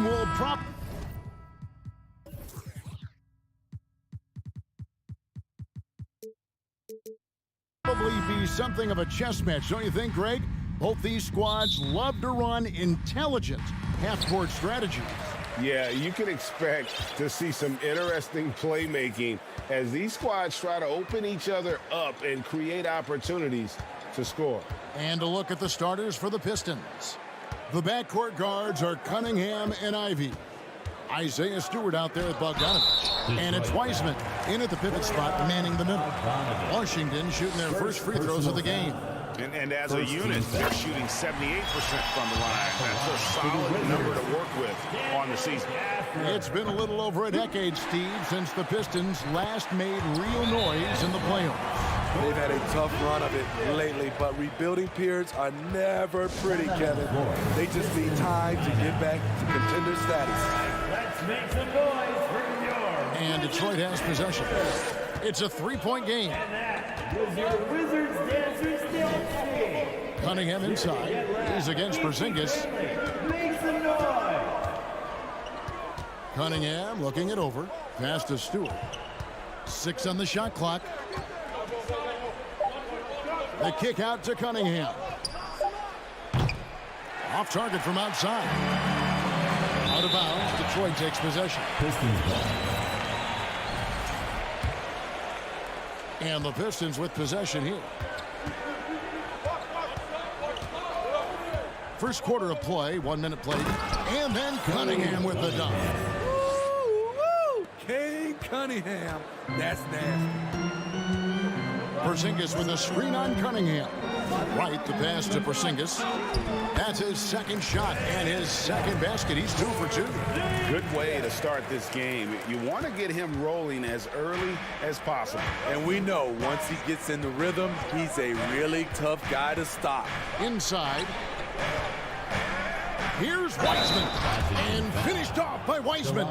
Will probably be something of a chess match, don't you think, Greg? Both these squads love to run intelligent half-court strategies. Yeah, you can expect to see some interesting playmaking as these squads try to open each other up and create opportunities to score. And a look at the starters for the Pistons. The backcourt guards are Cunningham and Ivy. Isaiah Stewart out there at Bogdanovich. And it's Wiseman in at the pivot spot, manning the middle. Washington shooting their first free throws of the game. And as a unit, they're shooting 78% from the line. That's a solid number to work with on the season. It's been a little over a decade, Steve, since the Pistons last made real noise in the playoffs. They've had a tough run of it lately, but rebuilding periods are never pretty, Kevin. They just need time to get back to contender status. Let's make some noise for New York. And Detroit has possession. It's a three-point game. And that was your Wizards Dancers dance. Cunningham inside. He's against Porzingis. Make some noise. Cunningham looking it over. Pass to Stewart. 6 on the shot clock. The kick out to Cunningham. Off target from outside. Out of bounds. Detroit takes possession. And the Pistons with possession here. First quarter of play, 1 minute played. And then Cunningham with the dunk. Woo! King Cunningham. That's nasty. Porzingis with a screen on Cunningham. Right, the pass to Porzingis. That's his second shot and his second basket. He's 2 for 2. Good way to start this game. You want to get him rolling as early as possible. And we know once he gets in the rhythm, he's a really tough guy to stop. Inside. Here's Wiseman. And finished off by Wiseman.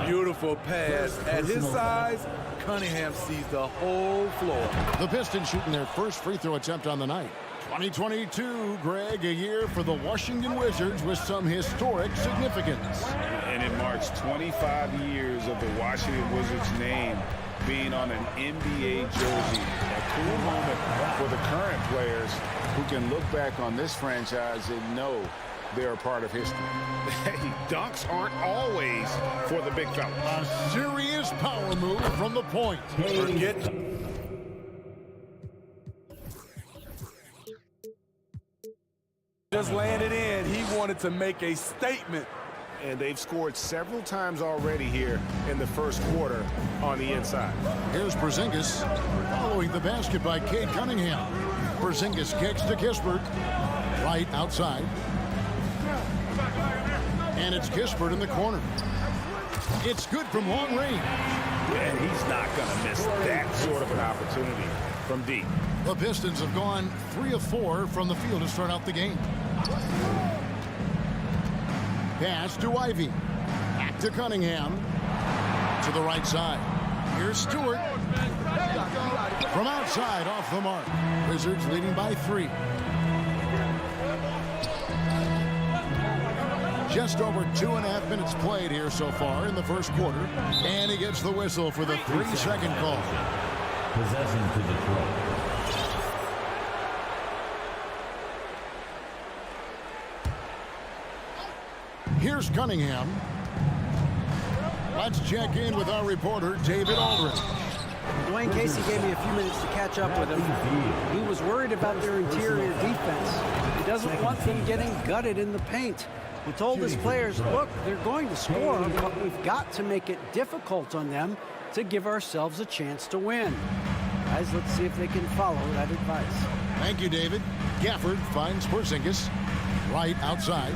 Beautiful pass. At his size, Cunningham sees the whole floor. The Pistons shooting their first free throw attempt on the night. 2022, Greg, a year for the Washington Wizards with some historic significance. And it marks 25 years of the Washington Wizards name being on an NBA jersey. A cool moment for the current players who can look back on this franchise and know they're a part of history. Hey, dunks aren't always for the big fellas. A serious power move from the point. Forget. Just landed in. He wanted to make a statement. And they've scored several times already here in the first quarter on the inside. Here's Porzingis following the basket by Cade Cunningham. Porzingis kicks to Kispert. Right outside. And it's Kispert in the corner. It's good from long range. And he's not going to miss that sort of an opportunity from deep. The Pistons have gone 3 of 4 from the field to start out the game. Pass to Ivy. Back to Cunningham. To the right side. Here's Stewart. From outside, off the mark. Wizards leading by 3. Just over 2.5 minutes played here so far in the first quarter. And he gets the whistle for the 3-second call. Possession to Detroit. Here's Cunningham. Let's check in with our reporter, David Aldridge. Dwayne Casey gave me a few minutes to catch up with him. He was worried about their interior defense. He doesn't want them getting gutted in the paint. He told his players, look, they're going to score, but we've got to make it difficult on them to give ourselves a chance to win. Guys, let's see if they can follow that advice. Thank you, David. Gafford finds Porzingis right outside.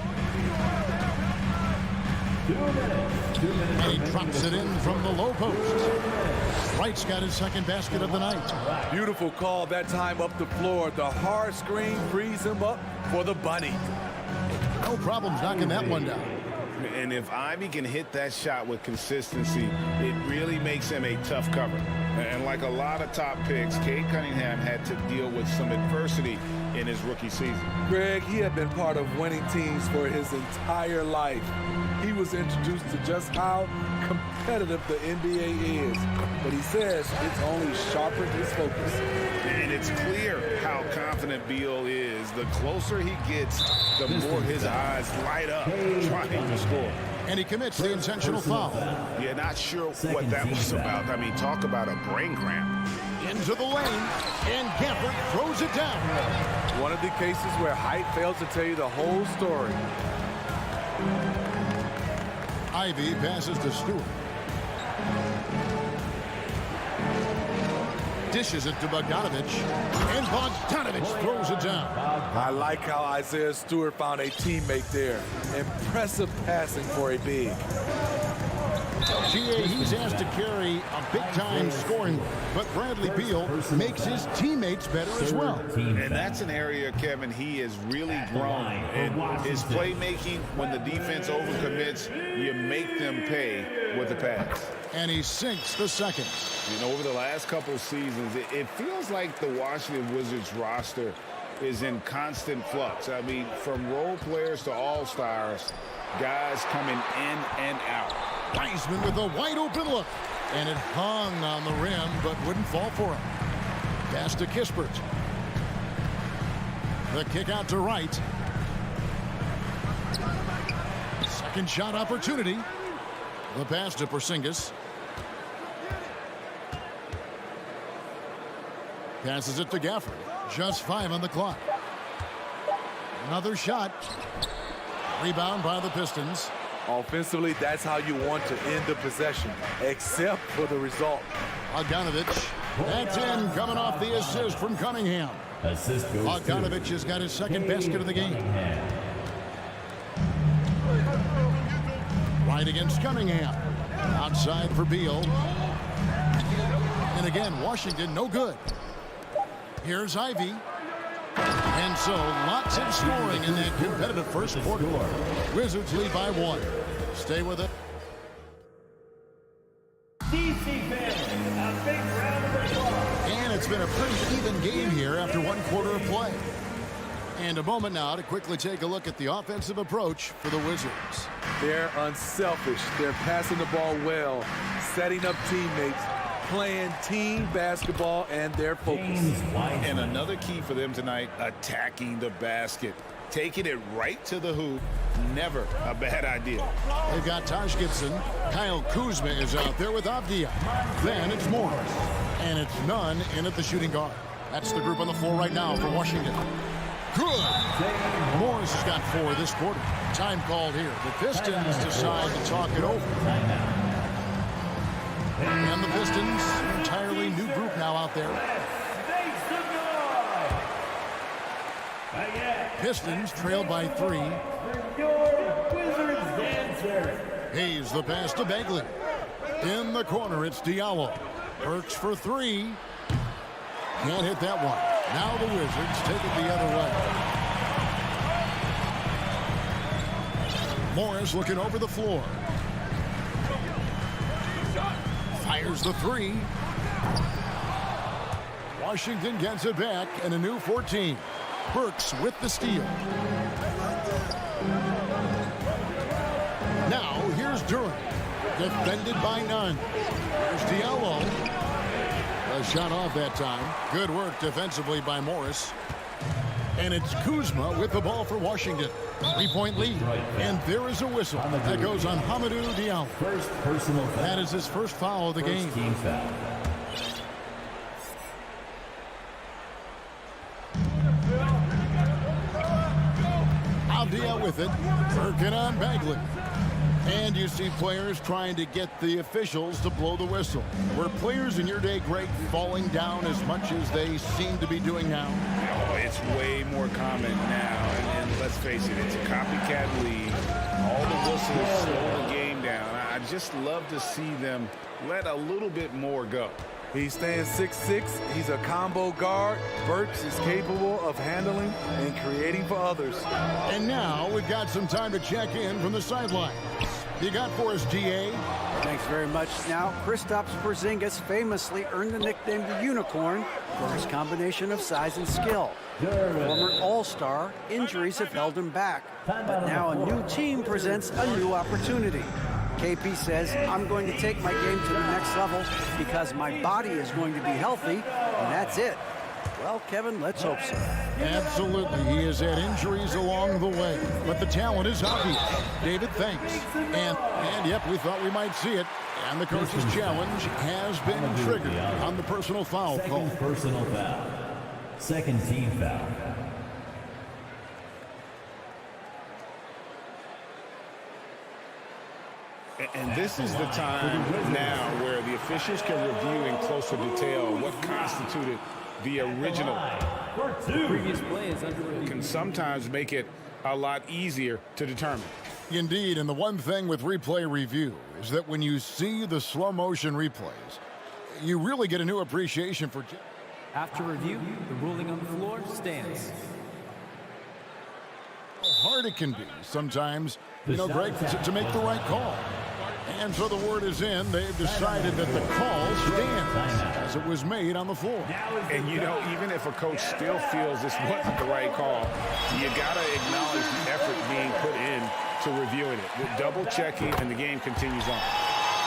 And he drops it in from the low post. Wright's got his second basket of the night. Beautiful call that time up the floor. The hard screen frees him up for the bunny. No problems knocking that one down. And if Ivy can hit that shot with consistency, it really makes him a tough cover. And like a lot of top picks, Cade Cunningham had to deal with some adversity in his rookie season. Greg, he had been part of winning teams for his entire life. He was introduced to just how competitive the NBA is. But he says it's only sharpened his focus. And it's clear how confident Beal is. The closer he gets, the more his eyes light up trying to score. And he commits the intentional foul. Yeah, not sure what that was about. I mean, talk about a brain cramp. Into the lane, and Gafford throws it down. One of the cases where height fails to tell you the whole story. Ivy passes to Stewart. Dishes it to Bogdanovich, and Bogdanovich throws it down. I like how Isaiah Stewart found a teammate there. Impressive passing for a big. GA, he's asked to carry a big-time scoring, but Bradley Beal makes his teammates better as well. And that's an area, Kevin, he has really grown. And his playmaking, when the defense overcommits, you make them pay with the pass. And he sinks the second. You know, over the last couple of seasons, it feels like the Washington Wizards roster is in constant flux. I mean, from role players to all-stars, guys coming in and out. Wiseman with a wide-open look. And it hung on the rim, but wouldn't fall for him. Pass to Kispert. The kick out to Wright. Second shot opportunity. The pass to Porzingis. Passes it to Gafford. Just 5 on the clock. Another shot. Rebound by the Pistons. Offensively, that's how you want to end the possession, except for the result. Bogdanovich. That's in, coming off the assist from Cunningham. Bogdanovich has got his second basket of the game. Right against Cunningham. Outside for Beal. And again, Washington no good. Here's Ivy. And so, lots of scoring in that competitive first quarter. Wizards lead by 1. Stay with it. DC fans, a big round of applause. And it's been a pretty even game here after 1 quarter of play. And a moment now to quickly take a look at the offensive approach for the Wizards. They're unselfish. They're passing the ball well, setting up teammates, playing team basketball, and their focus. And another key for them tonight, attacking the basket. Taking it right to the hoop, never a bad idea. They've got Taj Gibson. Kyle Kuzma is out there with Avdia. Then it's Morris. And it's Nunn in at the shooting guard. That's the group on the floor right now for Washington. Good. Morris has got 4 this quarter. Time called here. The Pistons decide to talk it over. And the Pistons, an entirely new group now out there. Pistons trailed by 3. Your Wizards dancer. Hayes the pass to Bagley. In the corner, it's Diallo. Burks for 3. Can't hit that one. Now the Wizards take it the other way. Morris looking over the floor. Fires the 3. Washington gets it back and a new 14. Burks with the steal. Now here's Durant. Defended by Nunn. There's Diallo. A shot off that time. Good work defensively by Morris. And it's Kuzma with the ball for Washington. 3-point lead. And there is a whistle that goes on Hamidou Diallo. That is his first foul of the game. Avdia with it. Working on Bagley. And you see players trying to get the officials to blow the whistle. Were players in your day, Greg, falling down as much as they seem to be doing now? Oh, it's way more common now. And let's face it, it's a copycat league. All the whistles slow the game just love to see them let a little bit more go. He stands 6'6". He's a combo guard. Burks is capable of handling and creating for others. And now we've got some time to check in from the sideline. You got for us, DA? Thanks very much. Now, Kristaps Porzingis famously earned the nickname the Unicorn for his combination of size and skill. Former All-Star, injuries have held him back. But now a new team presents a new opportunity. KP says, I'm going to take my game to the next level because my body is going to be healthy, and that's it. Well, Kevin, let's hope so. Absolutely. He has had injuries along the way, but the talent is obvious. David, thanks. And yep, we thought we might see it. And the coach's challenge has been triggered on the personal foul call. Second personal foul. Second team foul. And this is the time now where the officials can review in closer detail what constituted the original. The previous play is under review. Can sometimes make it a lot easier to determine. Indeed, and the one thing with replay review is that when you see the slow motion replays, you really get a new appreciation for. After review, the ruling on the floor stands. How hard it can be sometimes, Greg, to make the right call. And so the word is in. They've decided that the call stands as it was made on the floor. And, even if a coach still feels this wasn't the right call, you got to acknowledge the effort being put in to reviewing it. The double checking, and the game continues on.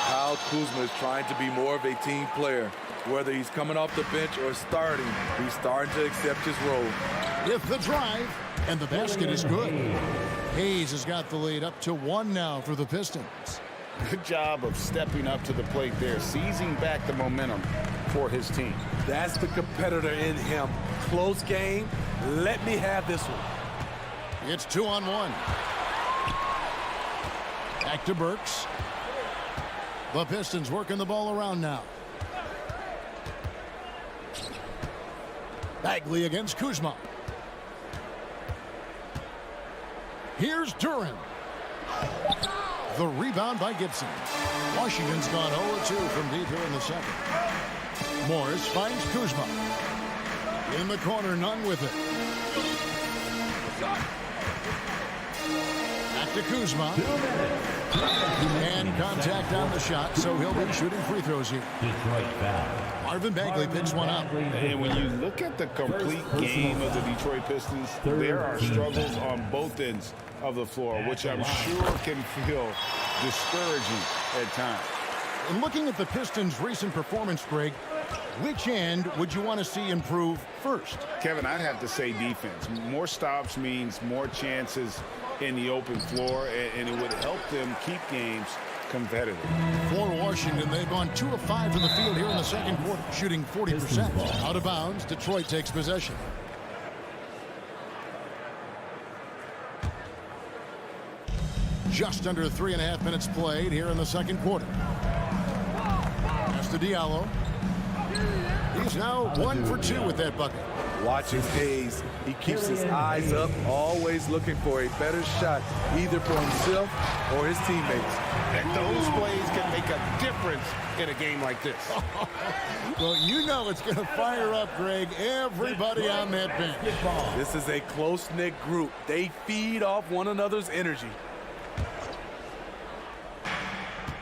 Kyle Kuzma is trying to be more of a team player. Whether he's coming off the bench or starting, he's starting to accept his role. With the drive, and the basket is good. Hayes has got the lead up to 1 now for the Pistons. Good job of stepping up to the plate there, seizing back the momentum for his team. That's the competitor in him. Close game. Let me have this one. It's 2-on-1. Back to Burks. The Pistons working the ball around now. Bagley against Kuzma. Here's Duran. The rebound by Gibson. Washington's gone 0-2 from deep here in the second. Morris finds Kuzma. In the corner, none with it. Back to Kuzma. And contact on the shot, so he'll be shooting free throws here. Detroit foul. Marvin Bagley picks one up. And when you look at the complete game of the Detroit Pistons, there are struggles on both ends of the floor, which I'm sure can feel discouraging at times. And looking at the Pistons' recent performance, Greg, which end would you want to see improve first? Kevin, I'd have to say defense. More stops means more chances in the open floor, and it would help them keep games competitive. For Washington, they've gone 2 of 5 from the field here in the second quarter, shooting 40%. Out of bounds, Detroit takes possession. Just under 3.5 minutes played here in the second quarter. Pass to Diallo. He's now 1 for 2 with that bucket. Watching Hayes, he keeps his eyes up, always looking for a better shot, either for himself or his teammates. And those plays can make a difference in a game like this. Well, it's going to fire up, Greg, everybody on that bench. This is a close-knit group. They feed off one another's energy.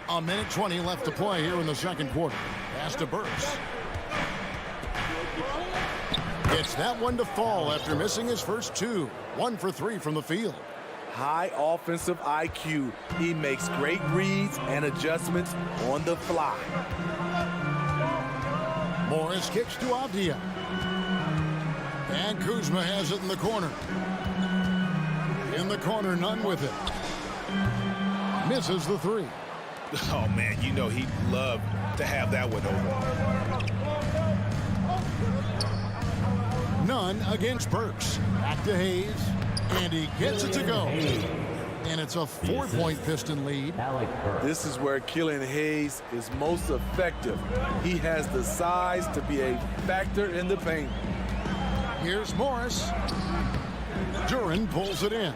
A minute 20 left to play here in the second quarter. Pass to Burks. It's that one to fall after missing his first 2. 1 for 3 from the field. High offensive IQ. He makes great reads and adjustments on the fly. Morris kicks to Avdia. And Kuzma has it in the corner. In the corner, none with it. Misses the 3. Oh, man, he'd love to have that one over. None against Burks. Back to Hayes. And he gets it to go. And it's a 4-point Piston lead. This is where Killian Hayes is most effective. He has the size to be a factor in the paint. Here's Morris. Duran pulls it in.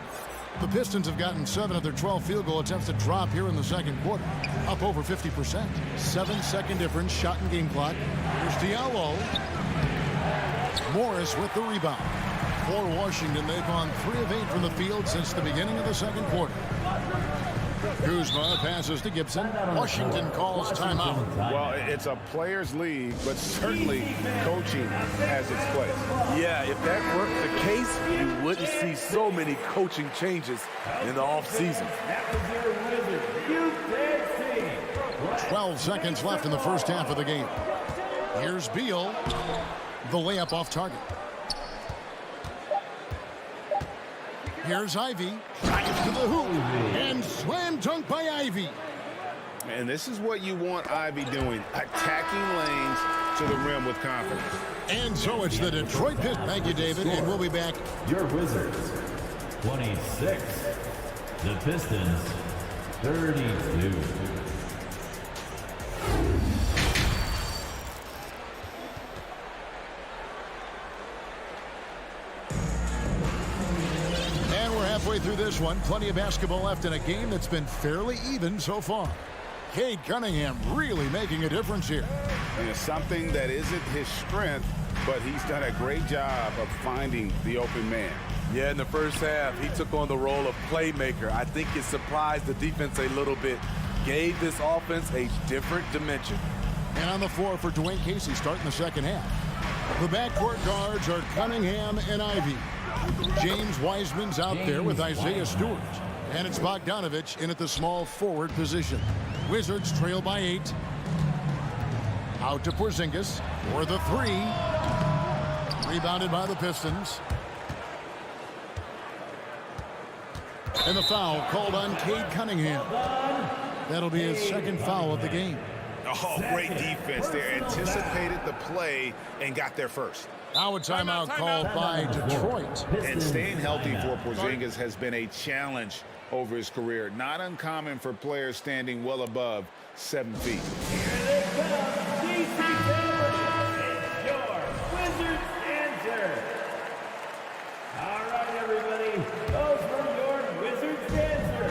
The Pistons have gotten 7 of their 12 field goal attempts to drop here in the second quarter, up over 50%. 7-second difference, shot and game clock. Here's Diallo. Morris with the rebound. For Washington, they've gone 3 of 8 from the field since the beginning of the second quarter. Kuzma passes to Gibson. Washington calls timeout. Well, it's a players' league, but certainly coaching has its place. Yeah, if that weren't the case, you wouldn't see so many coaching changes in the offseason. 12 seconds left in the first half of the game. Here's Beal. The layup off target. Here's Ivy. Drives to the hoop. And slam dunk by Ivy. And this is what you want Ivy doing, attacking lanes to the rim with confidence. And so it's the Detroit Pistons. Thank you, David, and we'll be back. Your Wizards, 26. The Pistons, 32. And we're halfway through this one. Plenty of basketball left in a game that's been fairly even so far. Cade Cunningham really making a difference here. And it's something that isn't his strength, but he's done a great job of finding the open man. Yeah, in the first half, he took on the role of playmaker. I think it surprised the defense a little bit, gave this offense a different dimension. And on the floor for Dwayne Casey starting the second half. The backcourt guards are Cunningham and Ivy. James Wiseman's out there with Isaiah Stewart. And it's Bogdanovich in at the small forward position. Wizards trail by 8. Out to Porzingis for the 3. Rebounded by the Pistons. And the foul called on Cade Cunningham. That'll be his second foul of the game. Oh, great defense there. Anticipated the play and got there first. Now a timeout called by Detroit. And staying healthy for Porzingis has been a challenge over his career. Not uncommon for players standing well above 7 feet. Here they come. DC It's your Wizards answer. All right, everybody. Those were your Wizards answer.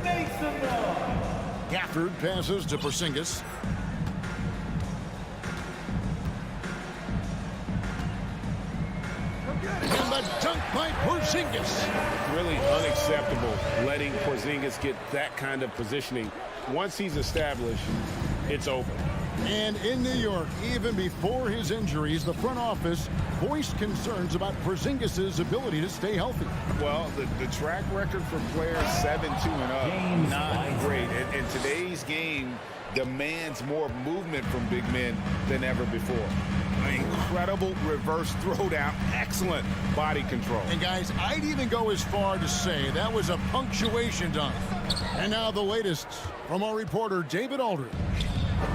Make some noise. Gafford passes to Porzingis. And the dunk by Porzingis. Really unacceptable letting Porzingis get that kind of positioning. Once he's established, it's over. And in New York, even before his injuries, the front office voiced concerns about Porzingis' ability to stay healthy. Well, the track record for players 7-2 and up, not great. And today's game demands more movement from big men than ever before. Incredible reverse throwdown, excellent body control. And guys, I'd even go as far to say that was a punctuation dunk. And now the latest from our reporter, David Aldridge.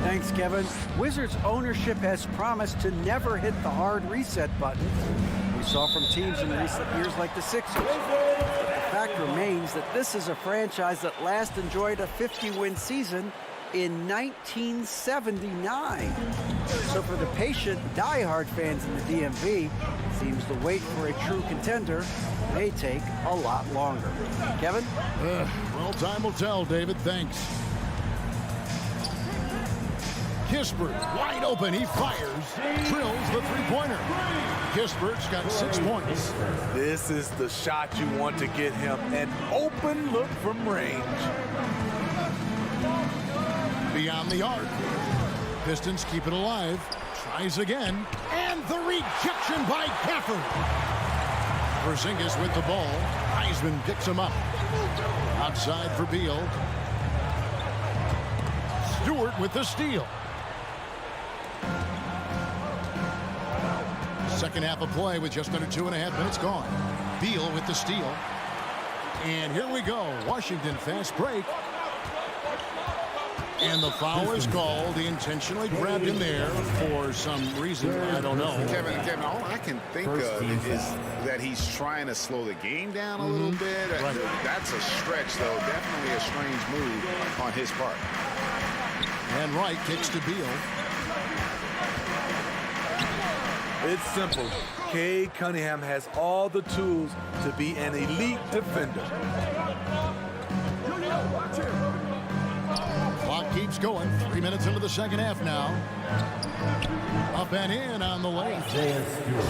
Thanks, Kevin. Wizards ownership has promised to never hit the hard reset button we saw from teams in recent years like the Sixers. The fact remains that this is a franchise that last enjoyed a 50-win season in 1979. So for the patient, diehard fans in the DMV, it seems the wait for a true contender may take a lot longer. Kevin? Well, time will tell, David. Thanks. Kispert, wide open, he fires, drills the three-pointer. Kispert's got 6 points. This is the shot you want to get him, an open look from range. Beyond the arc. Pistons keep it alive. Tries again. And the rejection by Gafford. Porzingis with the ball. Heisman picks him up. Outside for Beal. Stewart with the steal. Second half of play with just under 2.5 minutes gone. Beal with the steal. And here we go. Washington fast break. And the foul is called. He intentionally grabbed him there for some reason. I don't know. Kevin, all I can think of is that he's trying to slow the game down a little bit. Right. That's a stretch, though. Definitely a strange move on his part. And Wright kicks to Beal. It's simple. Cade Cunningham has all the tools to be an elite defender. Clock keeps going. 3 minutes into the second half now. Up and in on the lane.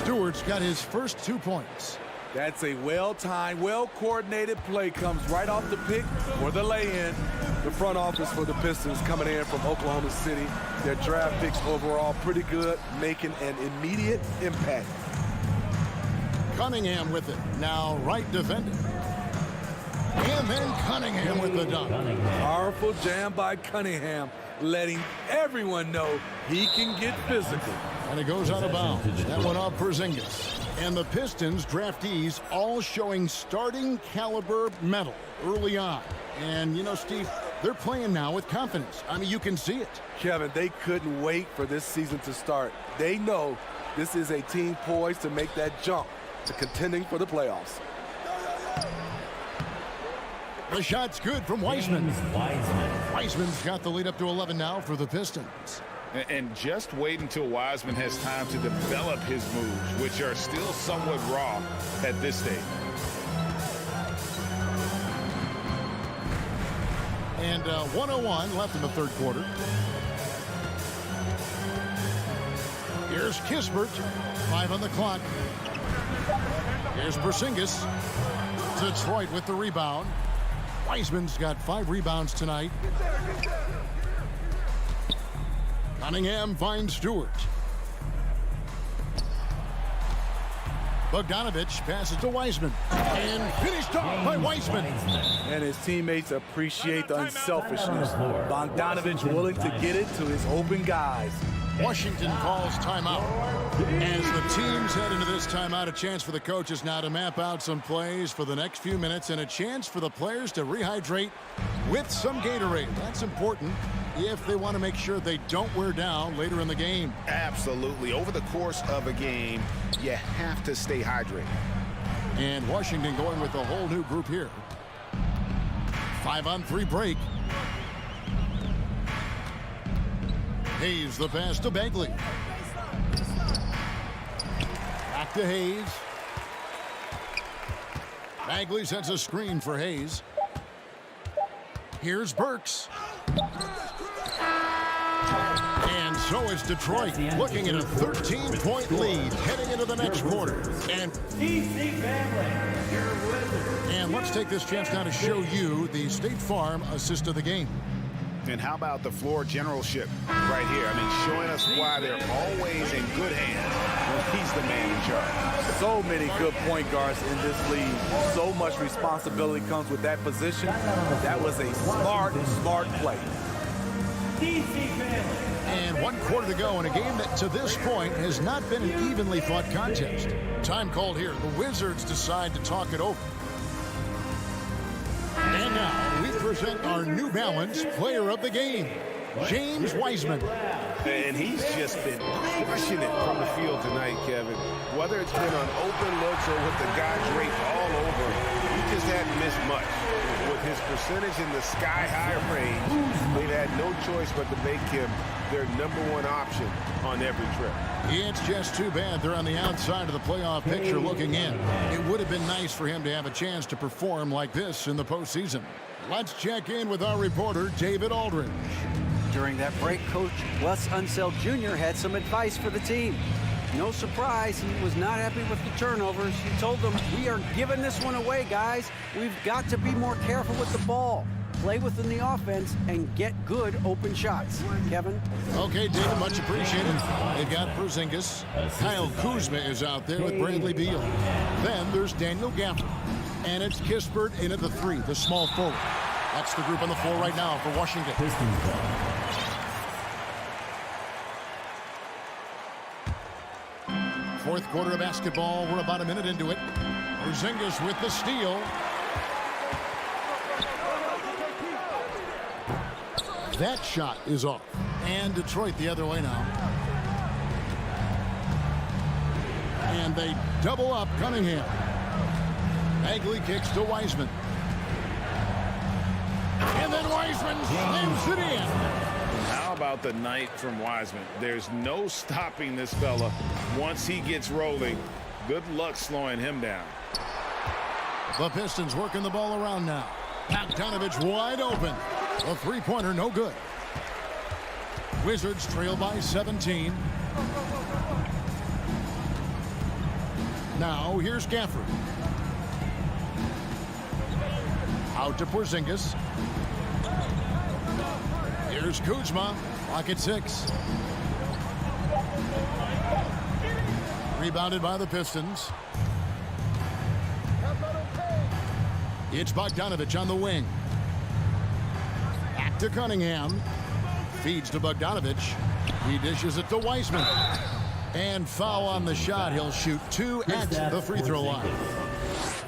Stewart's got his first 2 points. That's a well-timed, well-coordinated play. Comes right off the pick for the lay-in. The front office for the Pistons coming in from Oklahoma City. Their draft picks overall pretty good, making an immediate impact. Cunningham with it. Now right defending. And then Cunningham with the dunk. Powerful jam by Cunningham, letting everyone know he can get physical. And it goes out of bounds. That one off Porzingis. And the Pistons draftees all showing starting caliber metal early on. And, you know, Steve, they're playing now with confidence. I mean, you can see it. Kevin, they couldn't wait for this season to start. They know this is a team poised to make that jump to contending for the playoffs. The shot's good from Wiseman. Wiseman's got the lead up to 11 now for the Pistons. And just wait until Wiseman has time to develop his moves, which are still somewhat raw at this stage. And 1:01 left in the third quarter. Here's Kispert. 5 on the clock. Here's Porzingis. Detroit with the rebound. Wiseman's got 5 rebounds tonight. Cunningham finds Stewart. Bogdanovich passes to Wiseman. And finished off by Wiseman. And his teammates appreciate the unselfishness. Bogdanovich willing to get it to his open guys. Washington calls timeout. As the teams head into this timeout, a chance for the coaches now to map out some plays for the next few minutes and a chance for the players to rehydrate with some Gatorade. That's important if they want to make sure they don't wear down later in the game. Absolutely. Over the course of a game, you have to stay hydrated. And Washington going with a whole new group here. 5-on-3 break. Hayes the pass to Bagley. Back to Hayes. Bagley sets a screen for Hayes. Here's Burks. And so is Detroit looking at a 13-point lead heading into the next quarter. And let's take this chance now to show you the State Farm assist of the game. And how about the floor generalship right here? I mean, showing us why they're always in good hands when he's the man in charge. So many good point guards in this league. So much responsibility comes with that position. That was a smart play. And 1 quarter to go in a game that to this point has not been an evenly fought contest. Time called here. The Wizards decide to talk it over. And now we present our New Balance player of the game, James Wiseman. And he's just been crushing it from the field tonight, Kevin. Whether it's been on open looks or with the guy draped all over, he just hadn't missed much. With his percentage in the sky-high range, they've had no choice but to make him their #1 option on every trip. It's just too bad they're on the outside of the playoff picture looking in. It would have been nice for him to have a chance to perform like this in the postseason. Let's check in with our reporter, David Aldridge. During that break, Coach Wes Unseld Jr. had some advice for the team. No surprise, he was not happy with the turnovers. He told them, we are giving this one away, guys. We've got to be more careful with the ball. Play within the offense and get good open shots. Kevin? Okay, David, much appreciated. They've got Porzingis. Kyle Kuzma is out there with Bradley Beal. Then there's Daniel Gafford. And it's Kispert in at the 3, the small forward. That's the group on the floor right now for Washington. Fourth quarter of basketball. We're about a minute into it. Porzingis with the steal. That shot is off. And Detroit the other way now. And they double up Cunningham. Bagley kicks to Wiseman. And then Wiseman slams it in. How about the night from Wiseman? There's no stopping this fella once he gets rolling. Good luck slowing him down. The Pistons working the ball around now. Bogdanovich wide open. A three-pointer, no good. Wizards trail by 17. Now here's Gafford. Out to Porzingis. Here's Kuzma. Clock at 6. Rebounded by the Pistons. It's Bogdanovich on the wing. Back to Cunningham. Feeds to Bogdanovich. He dishes it to Wiseman. And foul on the shot. He'll shoot 2 at the free throw line.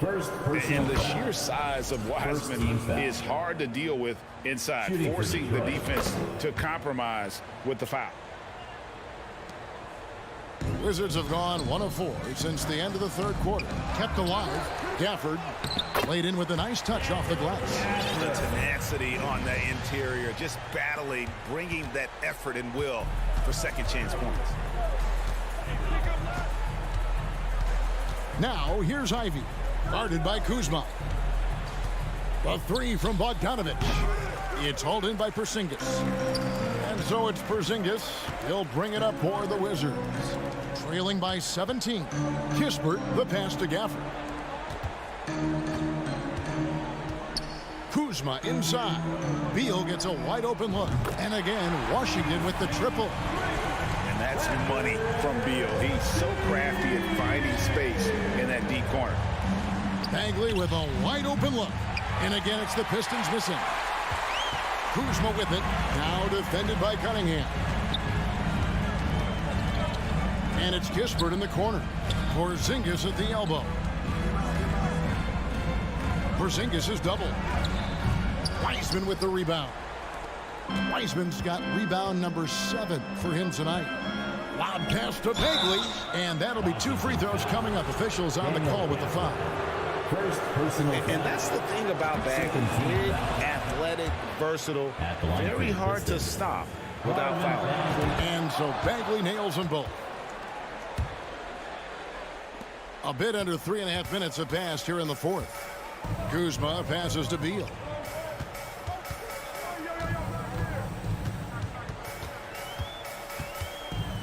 And the sheer size of Wiseman is hard to deal with inside, forcing the defense to compromise with the foul. Wizards have gone 1 of 4 since the end of the third quarter. Kept alive. Gafford laid in with a nice touch off the glass. The tenacity on the interior, just battling, bringing that effort and will for second chance points. Now here's Ivy, guarded by Kuzma. The 3 from Bogdanovich. It's hauled in by Porzingis. And so it's Porzingis. He'll bring it up for the Wizards. Trailing by 17. Kispert, the pass to Gafford. Kuzma inside. Beal gets a wide open look. And again, Washington with the triple. And that's money from Beal. He's so crafty at finding space in that deep corner. Bagley with a wide open look. And again, it's the Pistons missing. Kuzma with it. Now defended by Cunningham. And it's Kispert in the corner. Porzingis at the elbow. Porzingis is doubled. Wiseman with the rebound. Wiseman's got rebound number 7 for him tonight. Lob pass to Bagley. And that'll be 2 free throws coming up. Officials on the call with the foul. First personal foul. And that's the thing about Bagley. Big, athletic, versatile. Very hard to stop without fouling. And so Bagley nails them both. A bit under 3.5 minutes have passed here in the fourth. Kuzma passes to Beal.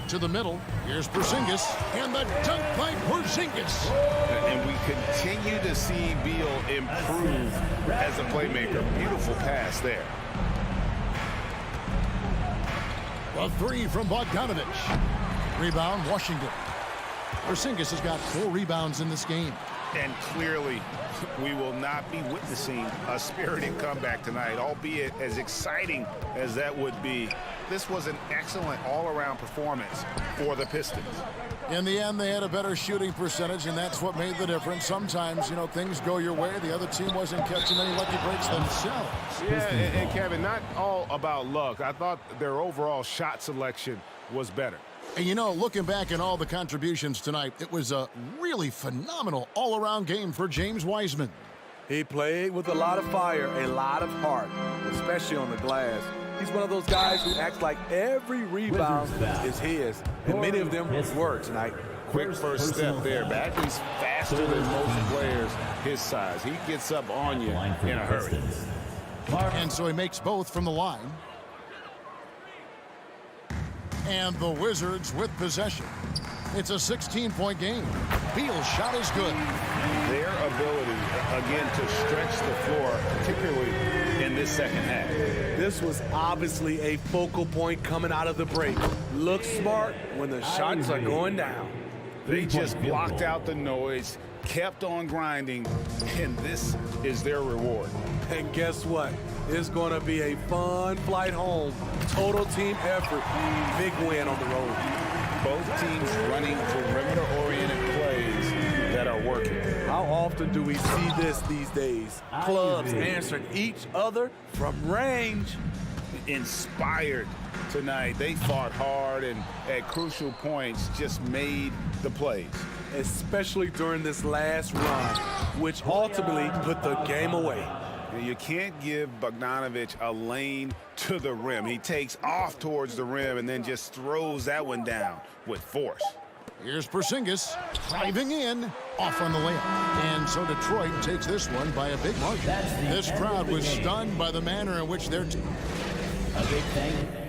To the middle. Here's Porzingis. And the dunk by Porzingis. And we continue to see Beal improve as a playmaker. Beautiful pass there. A 3 from Bogdanovich. Rebound, Washington. Porzingis has got 4 rebounds in this game. And clearly, we will not be witnessing a spirited comeback tonight, albeit as exciting as that would be. This was an excellent all-around performance for the Pistons. In the end, they had a better shooting percentage, and that's what made the difference. Sometimes, you know, things go your way. The other team wasn't catching any lucky breaks themselves. Yeah, and Kevin, not all about luck. I thought their overall shot selection was better. And, you know, looking back at all the contributions tonight, it was a really phenomenal all-around game for James Wiseman. He played with a lot of fire, a lot of heart, especially on the glass. He's one of those guys who acts like every rebound is his, and many of them were tonight. Quick first step there. Bagley's faster than most players his size. He gets up on you in a hurry. And so he makes both from the line. And the Wizards with possession. It's a 16-point game. Beal's shot is good. Their ability, again, to stretch the floor, particularly in this second half. This was obviously a focal point coming out of the break. Look smart when the shots are going down. They just blocked out the noise, kept on grinding, and this is their reward. And guess what? It's going to be a fun flight home. Total team effort. Big win on the road. Both teams running perimeter-oriented plays that are working. How often do we see this these days? Clubs answering each other from range. Inspired tonight. They fought hard and at crucial points just made the plays. Especially during this last run, which ultimately put the game away. You can't give Bogdanovich a lane to the rim. He takes off towards the rim and then just throws that one down with force. Here's Porzingis driving in, off on the layup. And so Detroit takes this one by a big margin. This crowd was stunned by the manner in which their team... A big thank you.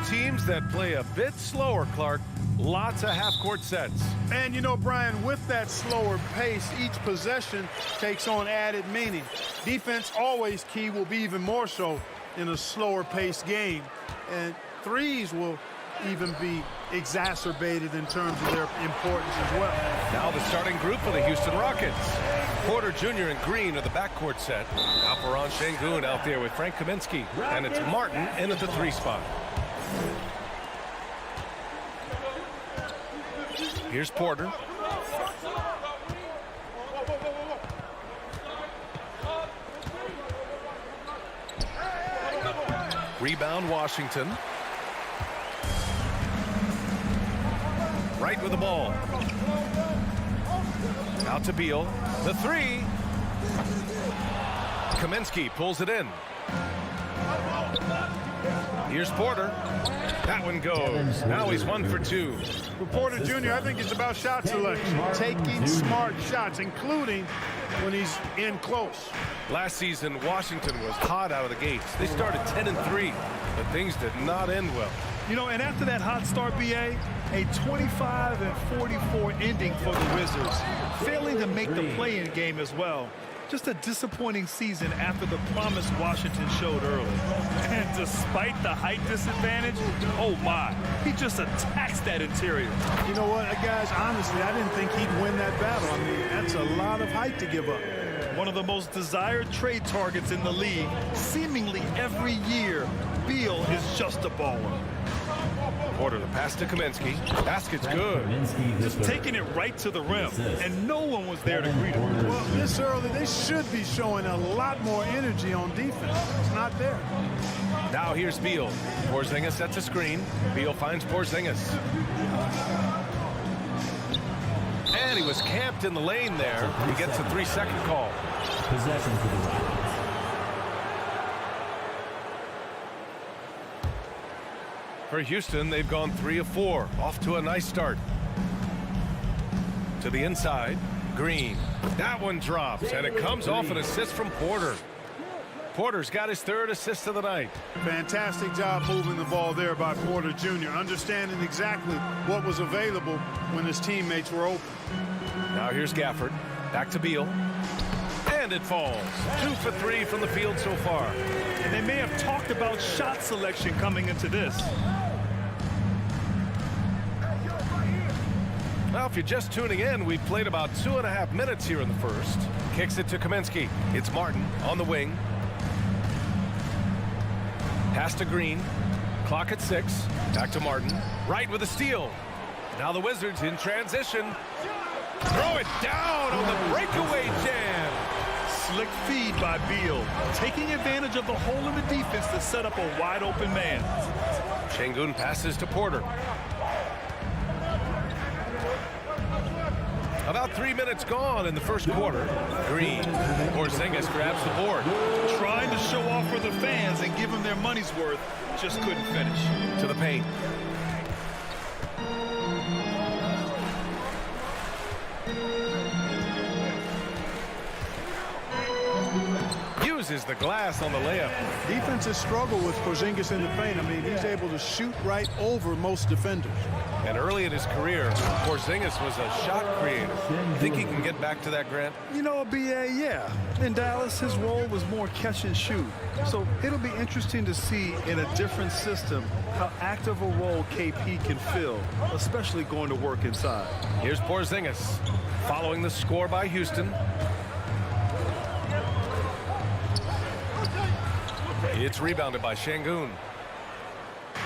teams that play a bit slower, Clark. Lots of half-court sets. And, you know, Brian, with that slower pace, each possession takes on added meaning. Defense, always key, will be even more so in a slower-paced game. And threes will even be exacerbated in terms of their importance as well. Now the starting group for the Houston Rockets. Porter Jr. and Green are the backcourt set. Alperon Şengün out there with Frank Kaminsky. And it's Martin in at the 3 spot. Here's Porter. Rebound Washington. Right with the ball. Out to Beal. The 3. Kaminsky pulls it in. Here's Porter. That one goes. Now he's 1 for 2. For Porter Jr., I think it's about shot selection. Taking smart shots, including when he's in close. Last season, Washington was hot out of the gates. They started 10-3, but things did not end well. You know, and after that hot start, BA, a 25-44 ending for the Wizards, failing to make the play-in game as well. Just a disappointing season after the promise Washington showed early. And despite the height disadvantage, oh my, he just attacks that interior. You know what, guys, honestly, I didn't think he'd win that battle. I mean, that's a lot of height to give up. One of the most desired trade targets in the league, seemingly every year, Beal is just a baller. Porter, the pass to Kaminsky. Basket's good. Just taking it right to the rim, and no one was there to greet him. Well, this early, they should be showing a lot more energy on defense. It's not there. Now here's Beal. Porzingis sets a screen. Beal finds Porzingis. And he was camped in the lane there. He gets a 3-second call. Possession for the Rockets. For Houston, they've gone 3 of 4. Off to a nice start. To the inside, Green. That one drops, and it comes off an assist from Porter. Porter's got his 3rd assist of the night. Fantastic job moving the ball there by Porter Jr., understanding exactly what was available when his teammates were open. Now here's Gafford. Back to Beal. And it falls. 2 for 3 from the field so far. And they may have talked about shot selection coming into this. Well, if you're just tuning in, we've played about 2.5 minutes here in the first. Kicks it to Kaminsky. It's Martin on the wing. Pass to Green. Clock at 6. Back to Martin. Right with a steal. Now the Wizards in transition. Throw it down on the breakaway jam. Slick feed by Beal, taking advantage of the hole in the defense to set up a wide open man. Şengün passes to Porter. About 3 minutes gone in the first quarter. Green. Porzingis grabs the board. Trying to show off for the fans and give them their money's worth. Just couldn't finish. To the paint. Uses the glass on the layup. Defenses struggle with Porzingis in the paint. I mean, he's able to shoot right over most defenders. And early in his career, Porzingis was a shot creator. Think he can get back to that, Grant? You know, BA, yeah. In Dallas, his role was more catch and shoot. So it'll be interesting to see in a different system how active a role KP can fill, especially going to work inside. Here's Porzingis following the score by Houston. It's rebounded by Şengün.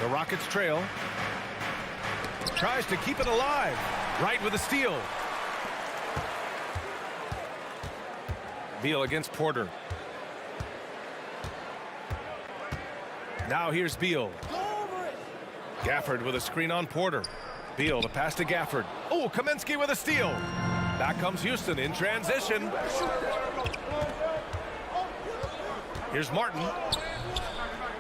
The Rockets trail. Tries to keep it alive. Right with a steal. Beal against Porter. Now here's Beal. Gafford with a screen on Porter. Beal, the pass to Gafford. Oh, Kaminsky with a steal. Back comes Houston in transition. Here's Martin.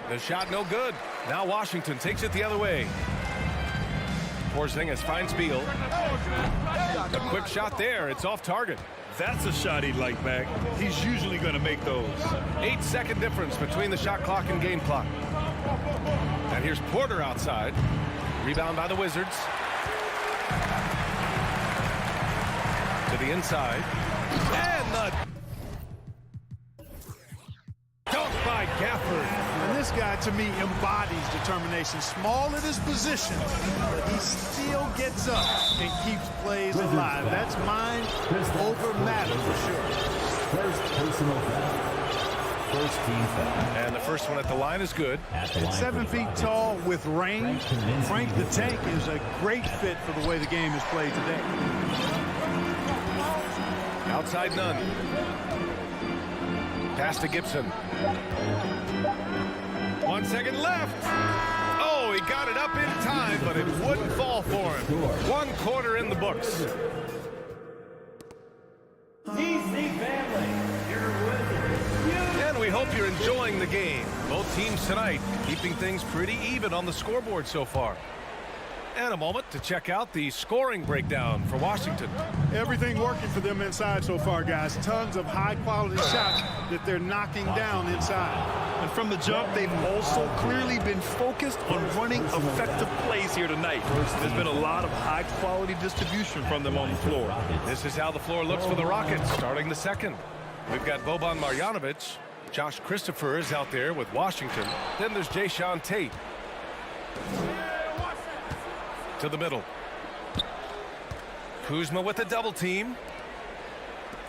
The shot no good. Now Washington takes it the other way. Porzingis finds Beal. A quick shot there. It's off target. That's a shot he'd like back. He's usually going to make those. 8-second difference between the shot clock and game clock. And here's Porter outside. Rebound by the Wizards. To the inside. And the dunk by Gafford. And this guy, to me, embodies determination. Small at his position, but he still gets up and keeps plays alive. That's mind over matter for sure. First personal foul. First team foul. And the first one at the line is good. At 7 feet tall with range, Frank the Tank is a great fit for the way the game is played today. Outside none. Pass to Gibson. 1 second left. Oh, he got it up in time, but it wouldn't fall for him. 1 quarter in the books. DC family, your Wizards. And we hope you're enjoying the game. Both teams tonight keeping things pretty even on the scoreboard so far. And a moment to check out the scoring breakdown for Washington. Everything working for them inside so far, guys. Tons of high-quality shots that they're knocking down inside. And from the jump, they've also clearly been focused on running effective plays here tonight. There's been a lot of high-quality distribution from them on the floor. This is how the floor looks for the Rockets starting the second. We've got Boban Marjanovic. Josh Christopher is out there with Washington. Then there's Jayshawn Tate. To the middle. Kuzma with the double team.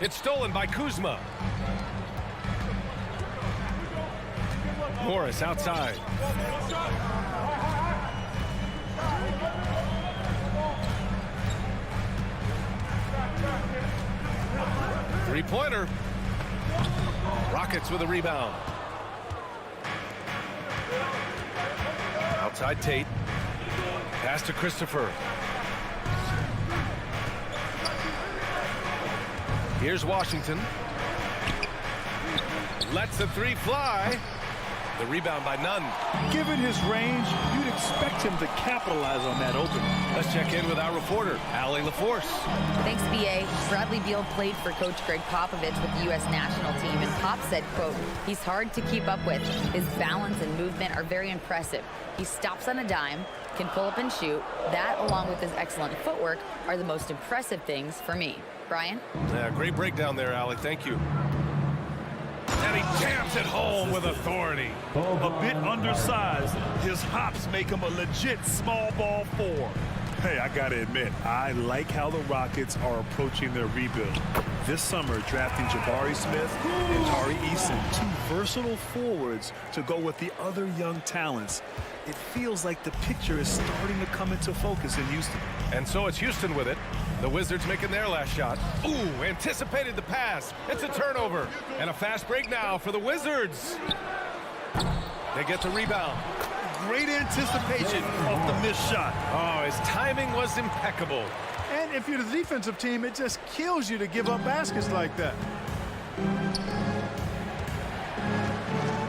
It's stolen by Kuzma. Morris outside. Three-pointer. Rockets with a rebound. Outside Tate. Pass to Christopher. Here's Washington. Lets the three fly. The rebound by Nunn. Given his range, you'd expect him to capitalize on that opening. Let's check in with our reporter, Allie LaForce. Thanks, B.A. Bradley Beal played for Coach Greg Popovich with the U.S. national team, and Pop said, quote, he's hard to keep up with. His balance and movement are very impressive. He stops on a dime, can pull up and shoot. That, along with his excellent footwork, are the most impressive things for me. Brian? Yeah, great breakdown there, Allie. Thank you. And he jams it home with authority. A bit undersized, his hops make him a legit small ball 4. Hey, I gotta admit, I like how the Rockets are approaching their rebuild. This summer, drafting Jabari Smith and Tari Eason, 2 versatile forwards to go with the other young talents. It feels like the picture is starting to come into focus in Houston. And so it's Houston with it. The Wizards making their last shot. Ooh, anticipated the pass. It's a turnover. And a fast break now for the Wizards. They get the rebound. Great anticipation off the missed shot. Oh, his timing was impeccable. And if you're the defensive team, it just kills you to give up baskets like that.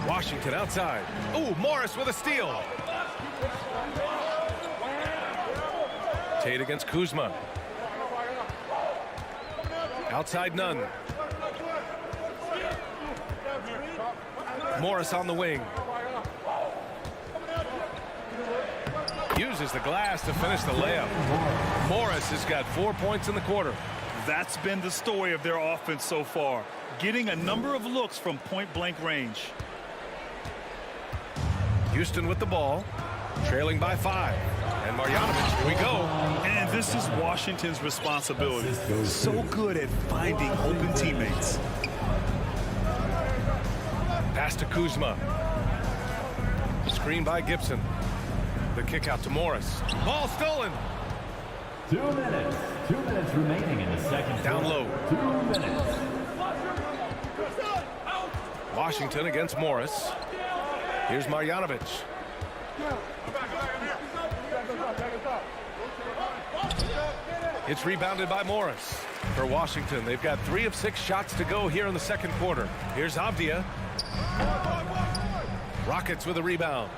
Washington outside. Ooh, Morris with a steal. Tate against Kuzma. Outside Nunn. Morris on the wing. Uses the glass to finish the layup. Morris has got 4 points in the quarter. That's been the story of their offense so far, getting a number of looks from point-blank range. Houston with the ball, trailing by 5. And Marjanovic, here we go. And this is Washington's responsibility. So good at finding open teammates. Pass to Kuzma. Screen by Gibson. The kick out to Morris. Ball stolen. 2 minutes. 2 minutes remaining in the second. Down low. 2 minutes. Washington against Morris. Here's Marjanovic. It's rebounded by Morris. For Washington, they've got 3 of 6 shots to go here in the second quarter. Here's Avdia. Rockets with a rebound.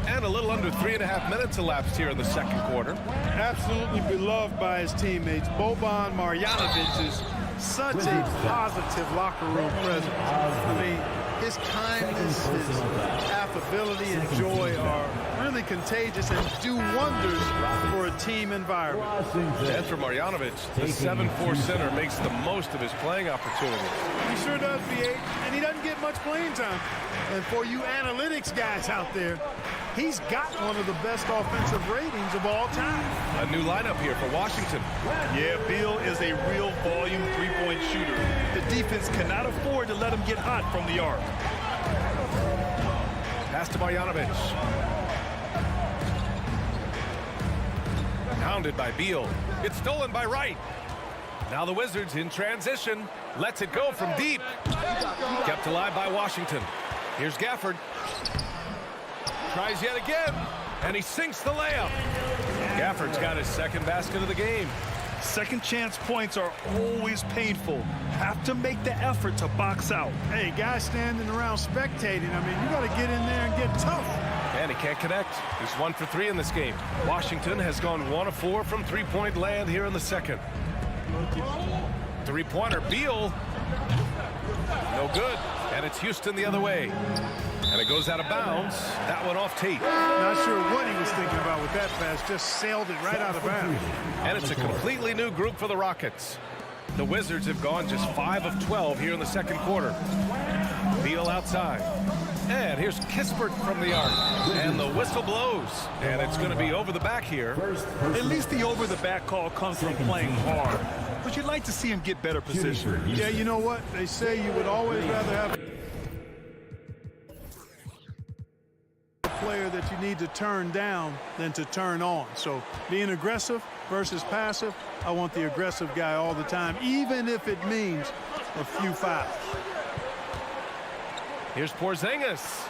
And a little under 3.5 minutes elapsed here in the second quarter. Absolutely beloved by his teammates. Boban Marjanovic is such a positive locker room presence. I mean, His kindness, his affability, and joy are really contagious and do wonders for a team environment. And for Marjanovic, the 7'4" center makes the most of his playing opportunities. He sure does, B.A., and he doesn't get much playing time. And for you analytics guys out there, he's got one of the best offensive ratings of all time. A new lineup here for Washington. Yeah, Beal is a real volume three-point shooter. The defense cannot afford to let him get hot from the arc. Pass to Marjanovic. Pounded by Beal. It's stolen by Wright. Now the Wizards in transition. Lets it go from deep. Kept alive by Washington. Here's Gafford. Tries yet again, and he sinks the layup. Gafford's got his second basket of the game. Second chance points are always painful. Have to make the effort to box out. Hey, guys standing around spectating, I mean, you got to get in there and get tough. And he can't connect. He's 1 for 3 in this game. Washington has gone 1 of 4 from three-point land here in the second. Three-pointer, Beal. No good. And it's Houston the other way. And it goes out of bounds. That one off tape. Not sure what he was thinking about with that pass. Just sailed it right out of bounds. And it's a completely new group for the Rockets. The Wizards have gone just 5 of 12 here in the second quarter. Beal outside. And here's Kispert from the arc. And the whistle blows. And it's going to be over the back here. At least the over-the-back call comes from playing hard. But you'd like to see him get better position. Yeah, you know what? They say you would always rather have a player that you need to turn down than to turn on. So being aggressive versus passive, I want the aggressive guy all the time, even if it means a few fouls. Here's Porzingis.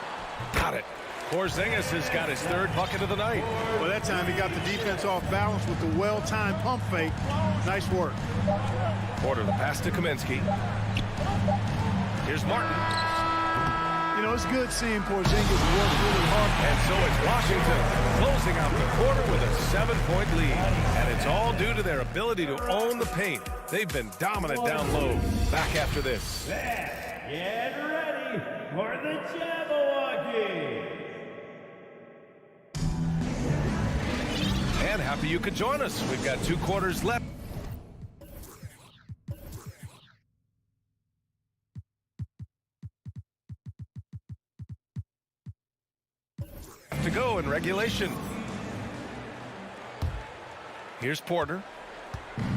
Got it. Porzingis has got his third bucket of the night. Well, that time he got the defense off balance with the well-timed pump fake. Nice work. Porter, the pass to Kaminsky. Here's Martin. You know, it's good seeing Porzingis work really hard. And so it's Washington closing out the quarter with a 7-point lead. And it's all due to their ability to own the paint. They've been dominant down low. Back after this. Get ready for the Jabberwocky. And happy you could join us. We've got 2 quarters left. To go in regulation. Here's Porter.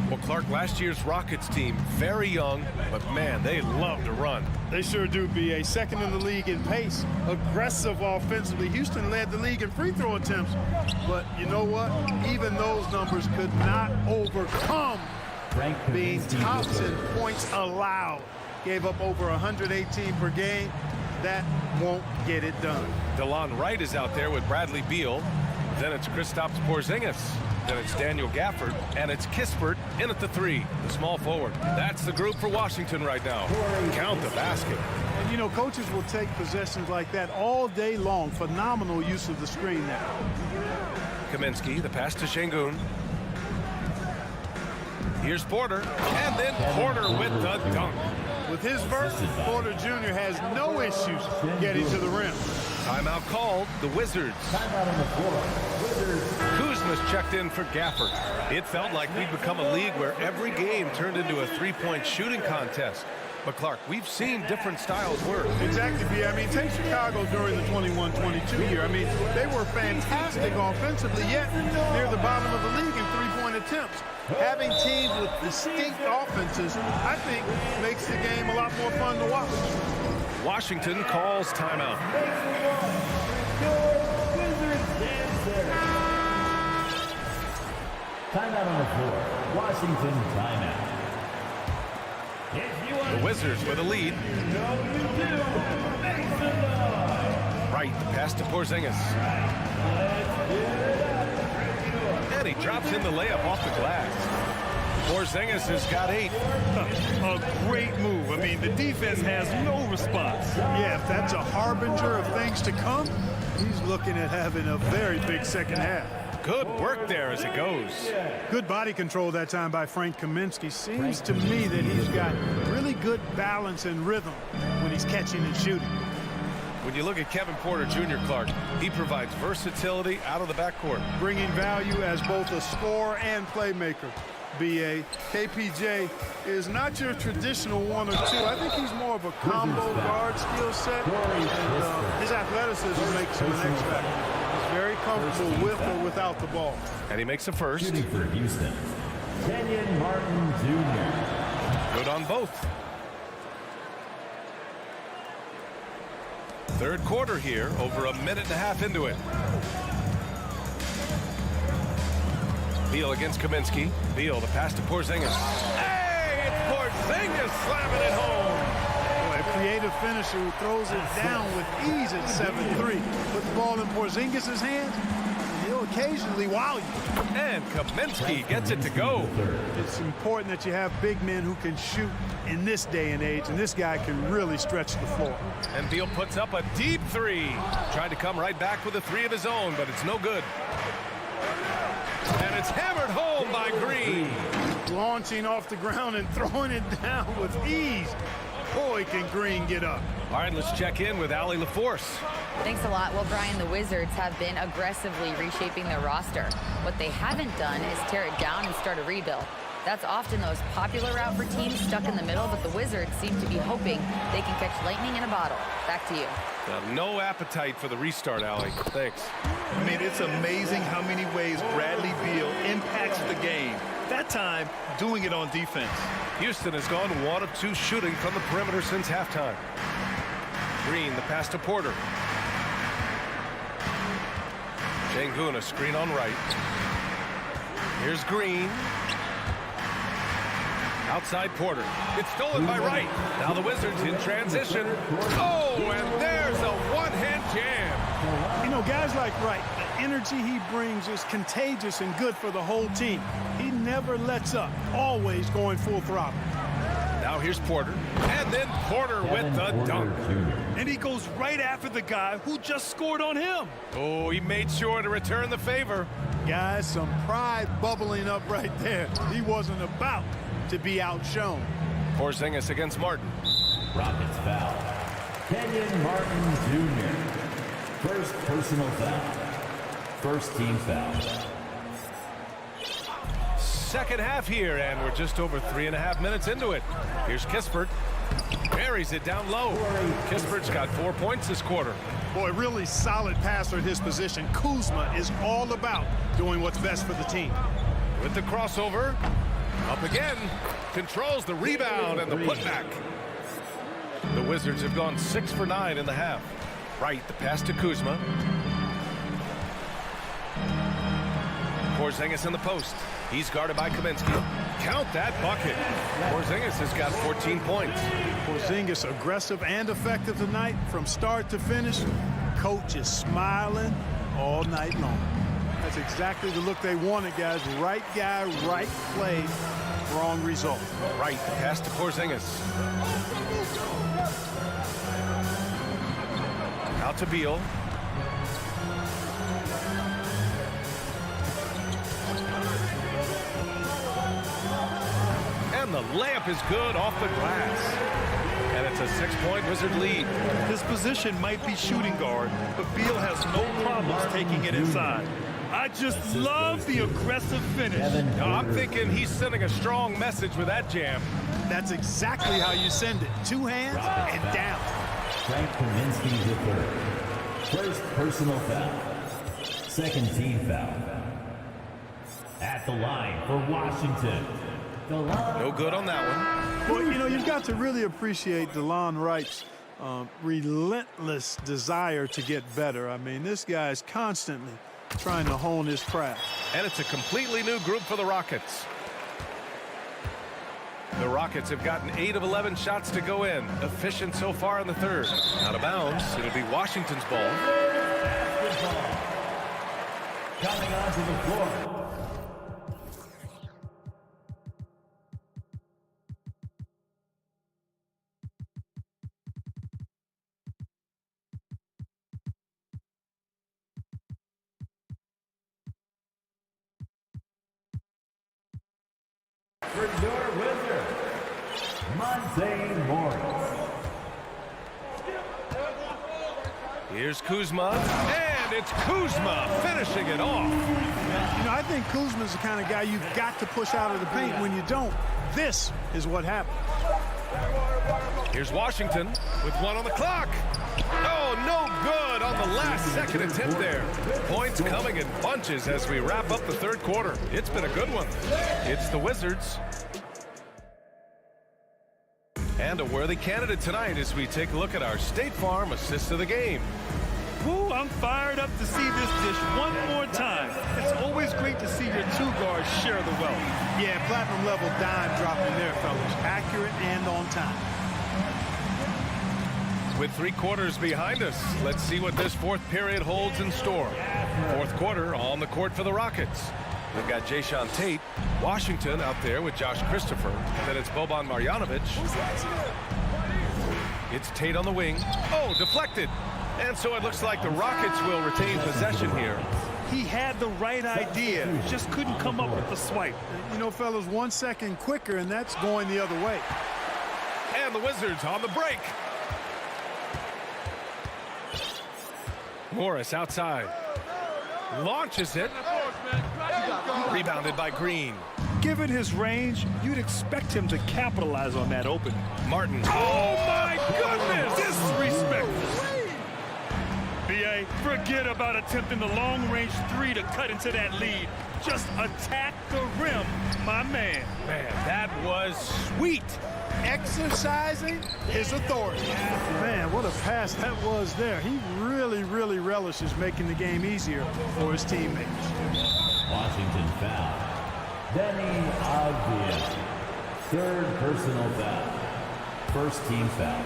Well, Clark, last year's Rockets team, very young, but man, they love to run. They sure do, B.A. Second in the league in pace, aggressive offensively. Houston led the league in free throw attempts. But you know what? Even those numbers could not overcome being tops in points allowed. Gave up over 118 per game. That won't get it done. DeLon Wright is out there with Bradley Beal. Then it's Kristaps Porzingis. Then it's Daniel Gafford. And it's Kispert in at the 3, the small forward. That's the group for Washington right now. Count the basket. And, you know, coaches will take possessions like that all day long. Phenomenal use of the screen there. Kaminsky, the pass to Şengün. Here's Porter. And then Porter with the dunk. With his vert, Porter Jr. has no issues getting to the rim. Timeout called, the Wizards. Timeout on the floor. Wizards. Kuzma's checked in for Gafford. It felt like we'd become a league where every game turned into a three-point shooting contest. But Clark, we've seen different styles work. Exactly, B. I mean, take Chicago during the 21-22 year. I mean, they were fantastic offensively, yet near the bottom of the league in three-point attempts. Having teams with distinct offenses, I think, makes the game a lot more fun to watch. Washington calls timeout. Timeout on the floor. Washington timeout. The Wizards with a lead. Right, the pass to Porzingis. And he drops in the layup off the glass. Porzingis has got 8. A great move. I mean, the defense has no response. Yeah, if that's a harbinger of things to come, he's looking at having a very big second half. Good work there as it goes. Good body control that time by Frank Kaminsky. Seems to me that he's got really good balance and rhythm when he's catching and shooting. When you look at Kevin Porter Jr., Clark, he provides versatility out of the backcourt. Bringing value as both a scorer and playmaker. BA, KPJ is not your traditional 1 or 2. I think he's more of a combo guard skill set. And, his athleticism makes him an X factor. He's very comfortable with or without the ball. And he makes a first. Shooting for Houston, Kenyon Martin Jr. Good on both. Third quarter here, over a minute and a half into it. Beal against Kaminsky. Beal, the pass to Porzingis. Hey, it's Porzingis slamming it home. Boy, a creative finisher who throws it down with ease at 7-3. Put the ball in Porzingis' hands, and he'll occasionally wow you. And Kaminsky gets it to go. It's important that you have big men who can shoot in this day and age, and this guy can really stretch the floor. And Beal puts up a deep three. Tried to come right back with a three of his own, but it's no good. And it's hammered home by Green. Launching off the ground and throwing it down with ease. Boy, can Green get up. All right, let's check in with Allie LaForce. Thanks a lot. Well, Brian, the Wizards have been aggressively reshaping their roster. What they haven't done is tear it down and start a rebuild. That's often the most popular route for teams stuck in the middle, but the Wizards seem to be hoping they can catch lightning in a bottle. Back to you. No appetite for the restart, Allie. Thanks. I mean, it's amazing how many ways Bradley Beal impacts the game. That time, doing it on defense. Houston has gone 1 of 2 shooting from the perimeter since halftime. Green, the pass to Porter. Şengün, a screen on right. Here's Green. Outside Porter. It's stolen by Wright. Now the Wizards in transition. Oh, and there's a one-hand jam. You know, guys like Wright, the energy he brings is contagious and good for the whole team. He never lets up, always going full throttle. Now here's Porter. And then Porter with the dunk. And he goes right after the guy who just scored on him. Oh, he made sure to return the favor. Guys, some pride bubbling up right there. He wasn't about to be outshone. Porzingis against Martin. Rockets foul. Kenyon Martin Jr. First personal foul. First team foul. Second half here, and we're just over 3.5 minutes into it. Here's Kispert. Buries it down low. Kispert's got 4 points this quarter. Boy, really solid passer at his position. Kuzma is all about doing what's best for the team. With the crossover. Up again. Controls the rebound and the putback. The Wizards have gone 6 for 9 in the half. Right, the pass to Kuzma. Porzingis in the post. He's guarded by Kaminsky. Count that bucket. Porzingis has got 14 points. Porzingis aggressive and effective tonight from start to finish. Coach is smiling all night long. That's exactly the look they wanted, guys. Right guy, right play, wrong result. Right, pass to Porzingis. Out to Beal. And the layup is good off the glass. And it's a 6-point Wizard lead. His position might be shooting guard, but Beal has no problems taking it inside. I just love the aggressive finish. No, I'm thinking he's sending a strong message with that jam. That's exactly how you send it. 2 hands and down. Frank Kaminsky the third. First personal foul. Second team foul. At the line for Washington. No good on that one. Well, you know, you've got to really appreciate DeLon Wright's relentless desire to get better. I mean, this guy is constantly trying to hone his craft. And it's a completely new group for the Rockets. The Rockets have gotten 8 of 11 shots to go in. Efficient so far in the third. Out of bounds. It'll be Washington's ball. Coming onto the floor. For your Wizards, Monte Morris. Here's Kuzma, and it's Kuzma finishing it off. You know, I think Kuzma's the kind of guy you've got to push out of the paint. When you don't, this is what happens. Here's Washington with one on the clock. Oh, no good on the last second attempt there. Points coming in bunches as we wrap up the third quarter. It's been a good one. It's the Wizards. And a worthy candidate tonight as we take a look at our State Farm assist of the game. Woo, I'm fired up to see this dish one more time. It's always great to see your two guards share the wealth. Yeah, platinum level dime dropping there, fellas. Accurate and on time. With 3 quarters behind us, let's see what this fourth period holds in store. Fourth quarter on the court for the Rockets. We've got Jayshawn Tate, Washington out there with Josh Christopher. Then it's Boban Marjanovic. It's Tate on the wing. Oh, deflected. And so it looks like the Rockets will retain possession here. He had the right idea, just couldn't come up with the swipe. You know, fellas, 1 second quicker, and that's going the other way. And the Wizards on the break. Morris outside. Launches it. Rebounded by Green. Given his range, you'd expect him to capitalize on that opening. Martin. Oh, my goodness! Disrespectful. B.A., forget about attempting the long-range 3 to cut into that lead. Just attack the rim, my man. Man, that was sweet. Exercising his authority. Man, what a pass that was there. He really, really relishes making the game easier for his teammates. Washington foul. Benny Avdia. Third personal foul. First team foul.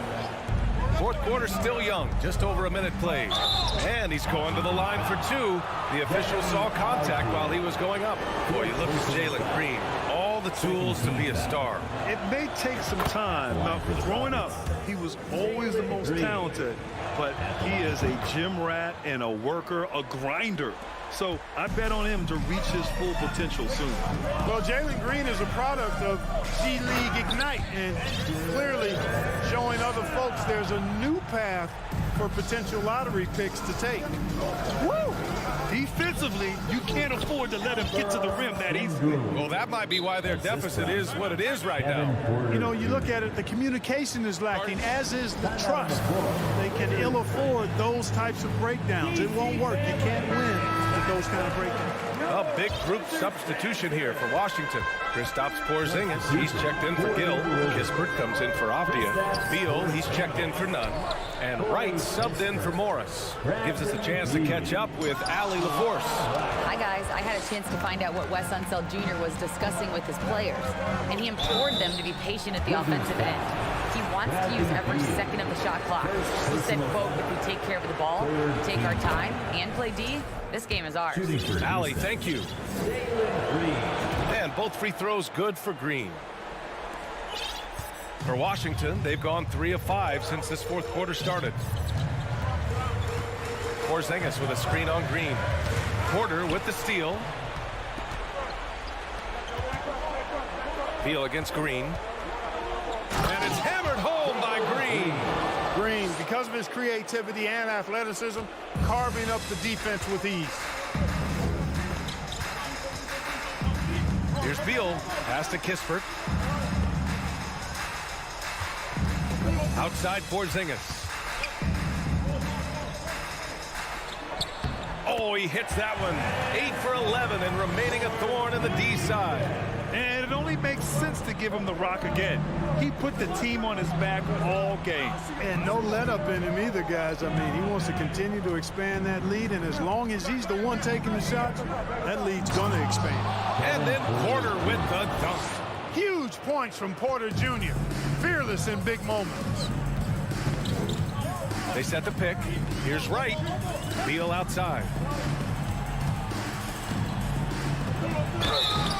Fourth quarter still young, just over a minute played. And he's going to the line for 2. The official saw contact while he was going up. Boy, you look at Jalen Green. All the tools to be a star. It may take some time. Now, growing up, he was always the most talented, but he is a gym rat and a worker, a grinder. So I bet on him to reach his full potential soon. Well, Jalen Green is a product of G League Ignite, and clearly showing other folks there's a new path for potential lottery picks to take. Woo! Defensively, you can't afford to let him get to the rim that easily. Well, that might be why their deficit is what it is right now. You know, you look at it, the communication is lacking, as is the trust. They can ill afford those types of breakdowns. It won't work. You can't win with those kind of breakdowns. A big group substitution here for Washington. Kristaps Porzingis, he's checked in for Gill. Kispert comes in for Avdia. Beal, he's checked in for Nunn. And Wright subbed in for Morris. Gives us a chance to catch up with Allie LaForce. Hi, guys. I had a chance to find out what Wes Unseld Jr. was discussing with his players, and he implored them to be patient at the offensive end. He wants to use every second of the shot clock. He said, quote, if we take care of the ball, take our time, and play D, this game is ours. Allie, thank you. And both free throws good for Green. For Washington, they've gone 3 of 5 since this fourth quarter started. Porzingis with a screen on Green. Porter with the steal. Beal against Green. And it's hammered home by Green. Green, because of his creativity and athleticism, carving up the defense with ease. Here's Beal. Pass to Kispert. Outside Porzingis. Oh, he hits that one. 8 for 11 and remaining a thorn in the D side. And it only makes sense to give him the rock again. He put the team on his back all game. And no let up in him either, guys. I mean, he wants to continue to expand that lead, and as long as he's the one taking the shots, that lead's going to expand. And then Porter with the dunk. Huge points from Porter Jr. Fearless in big moments. They set the pick. Here's Wright. Beal outside.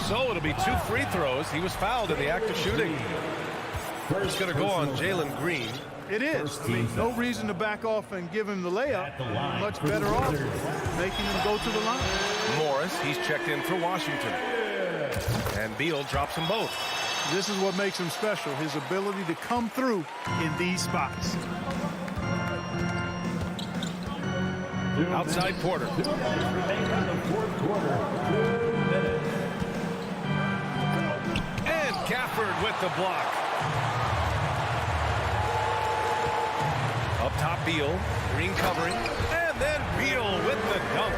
So it'll be 2 free throws. He was fouled in the act of shooting. It's going to go on Jalen Green. It is. I mean, no reason to back off and give him the layup. Much better off making him go to the line. Morris, he's checked in for Washington. And Beal drops them both. This is what makes him special, his ability to come through in these spots. Outside Porter. And Gafford with the block. Up top, Beal. Green covering. And then Beal with the dunk.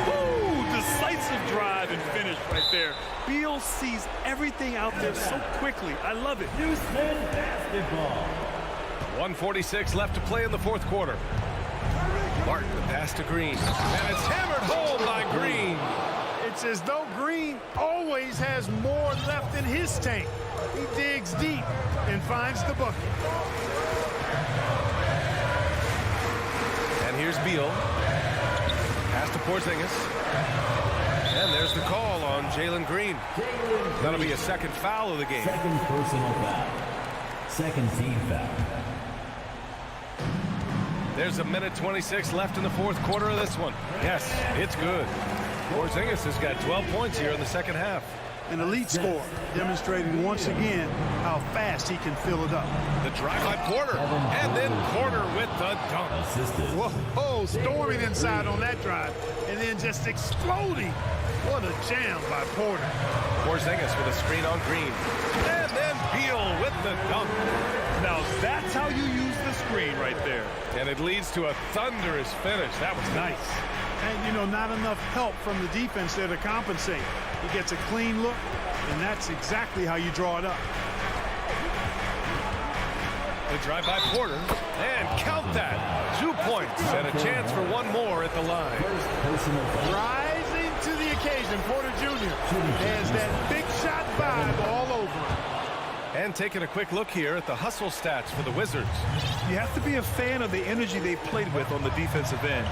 Ooh, decisive drive and finish right there. Beal sees everything out there so quickly. I love it. Houston basketball. 1:46 left to play in the fourth quarter. Martin, the pass to Green. And it's hammered home by Green. It's as though Green always has more left in his tank. He digs deep and finds the bucket. And here's Beal. Pass to Porzingis. And there's the call on Jalen Green. That'll be a second foul of the game. Second personal foul. Second team foul. There's a minute 26 left in the fourth quarter of this one. Yes, it's good. Porzingis has got 12 points here in the second half. An elite score, demonstrating once again how fast he can fill it up. The drive by Porter, and then Porter with the dunk. Whoa, storming inside on that drive, and then just exploding. What a jam by Porter. Porzingis with a screen on Green. And then Beal with the dunk. Now that's how you use the screen right there. And it leads to a thunderous finish. That was nice. And, you know, not enough help from the defense there to compensate. He gets a clean look, and that's exactly how you draw it up. The drive by Porter, and count that. 2 points, and a chance for one more at the line. Rising to the occasion, Porter Jr. has that big shot vibe all over him. And taking a quick look here at the hustle stats for the Wizards. You have to be a fan of the energy they've played with on the defensive end.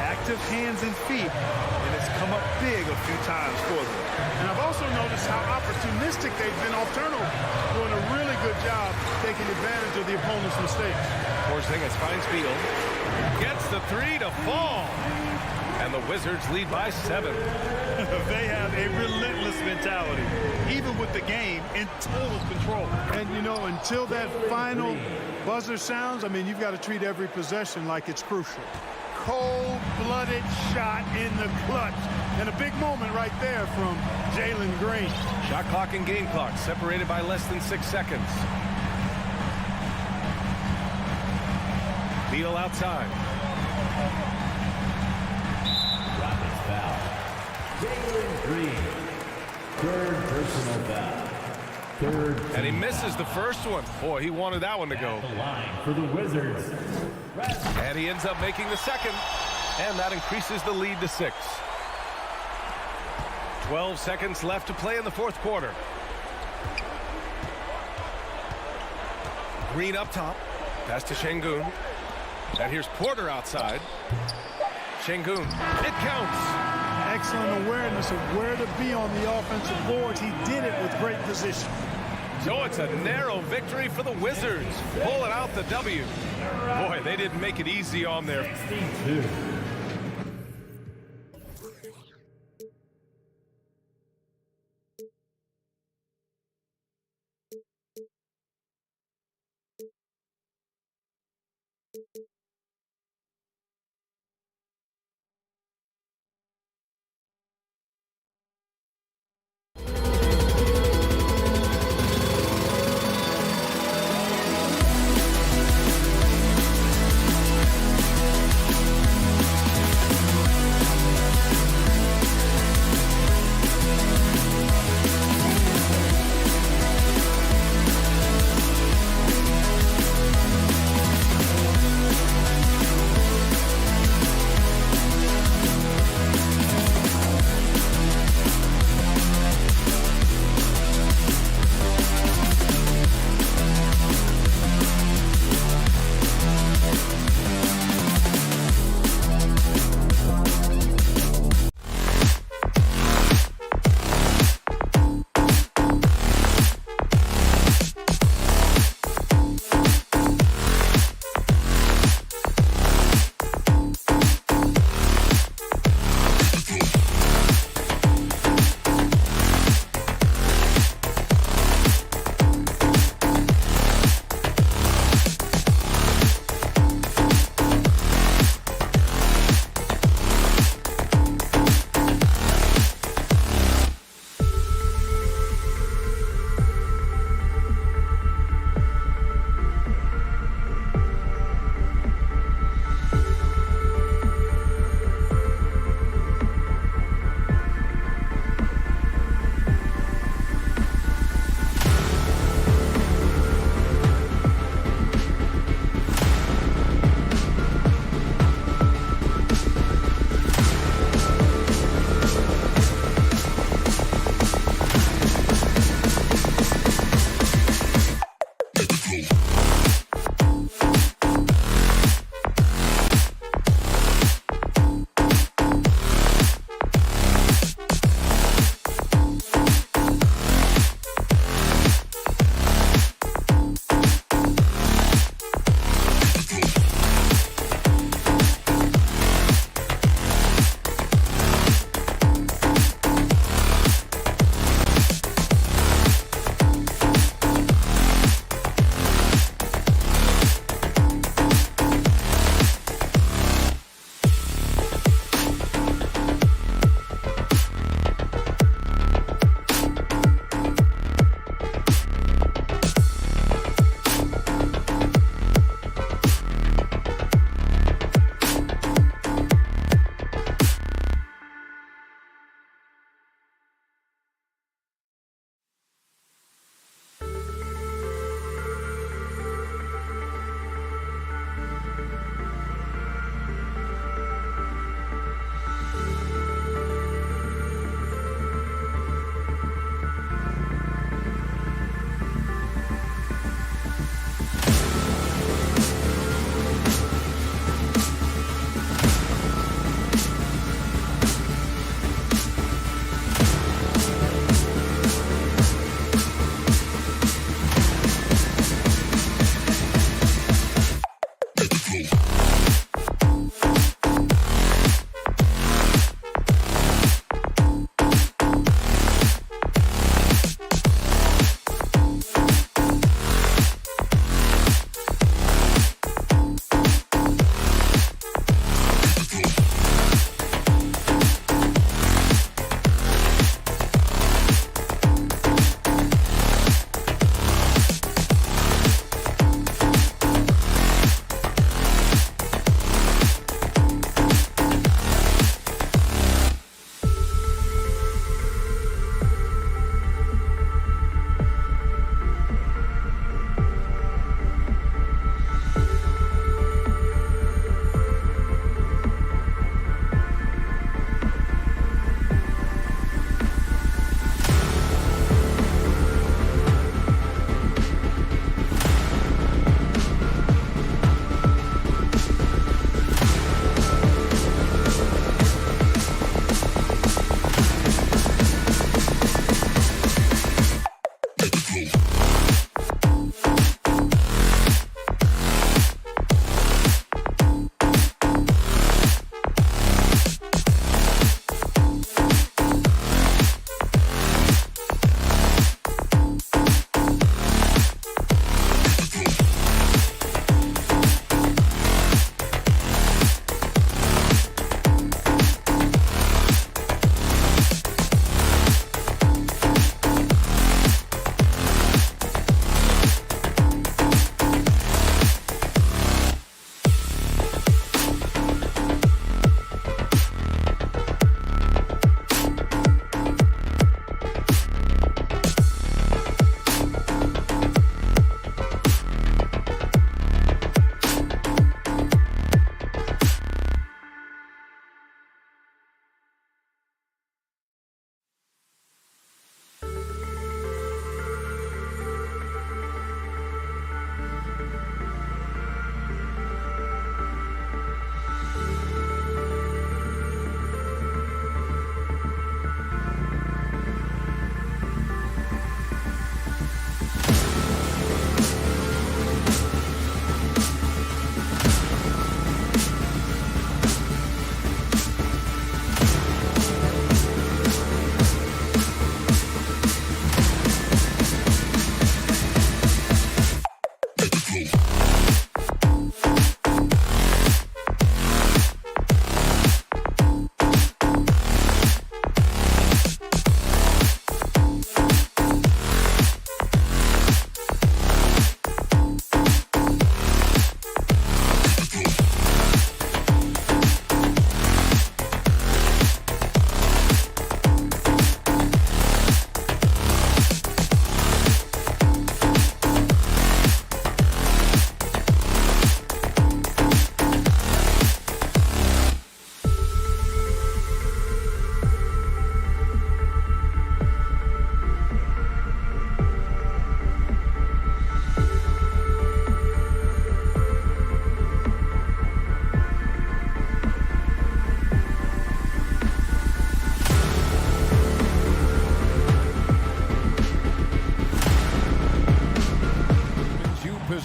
Active hands and feet, and it's come up big a few times for them. And I've also noticed how opportunistic they've been off turnover, doing a really good job taking advantage of the opponent's mistakes. Porzingis finds Beal, gets the three to fall, and the Wizards lead by 7. They have a relentless mentality, even with the game in total control. And, you know, until that final buzzer sounds, I mean, you've got to treat every possession like it's crucial. Cold-blooded shot in the clutch. And a big moment right there from Jalen Green. Shot clock and game clock separated by less than 6 seconds. Beal outside. Rockets foul. Jalen Green. Third personal foul. Third. And he misses the first one. Boy, he wanted that one to go. The line for the Wizards. And he ends up making the second. And that increases the lead to 6. 12 seconds left to play in the fourth quarter. Green up top. Pass to Şengün. And here's Porter outside. Şengün. It counts. Excellent awareness of where to be on the offensive boards. He did it with great position. So it's a narrow victory for the Wizards. Pulling out the W. Boy, they didn't make it easy on their 62.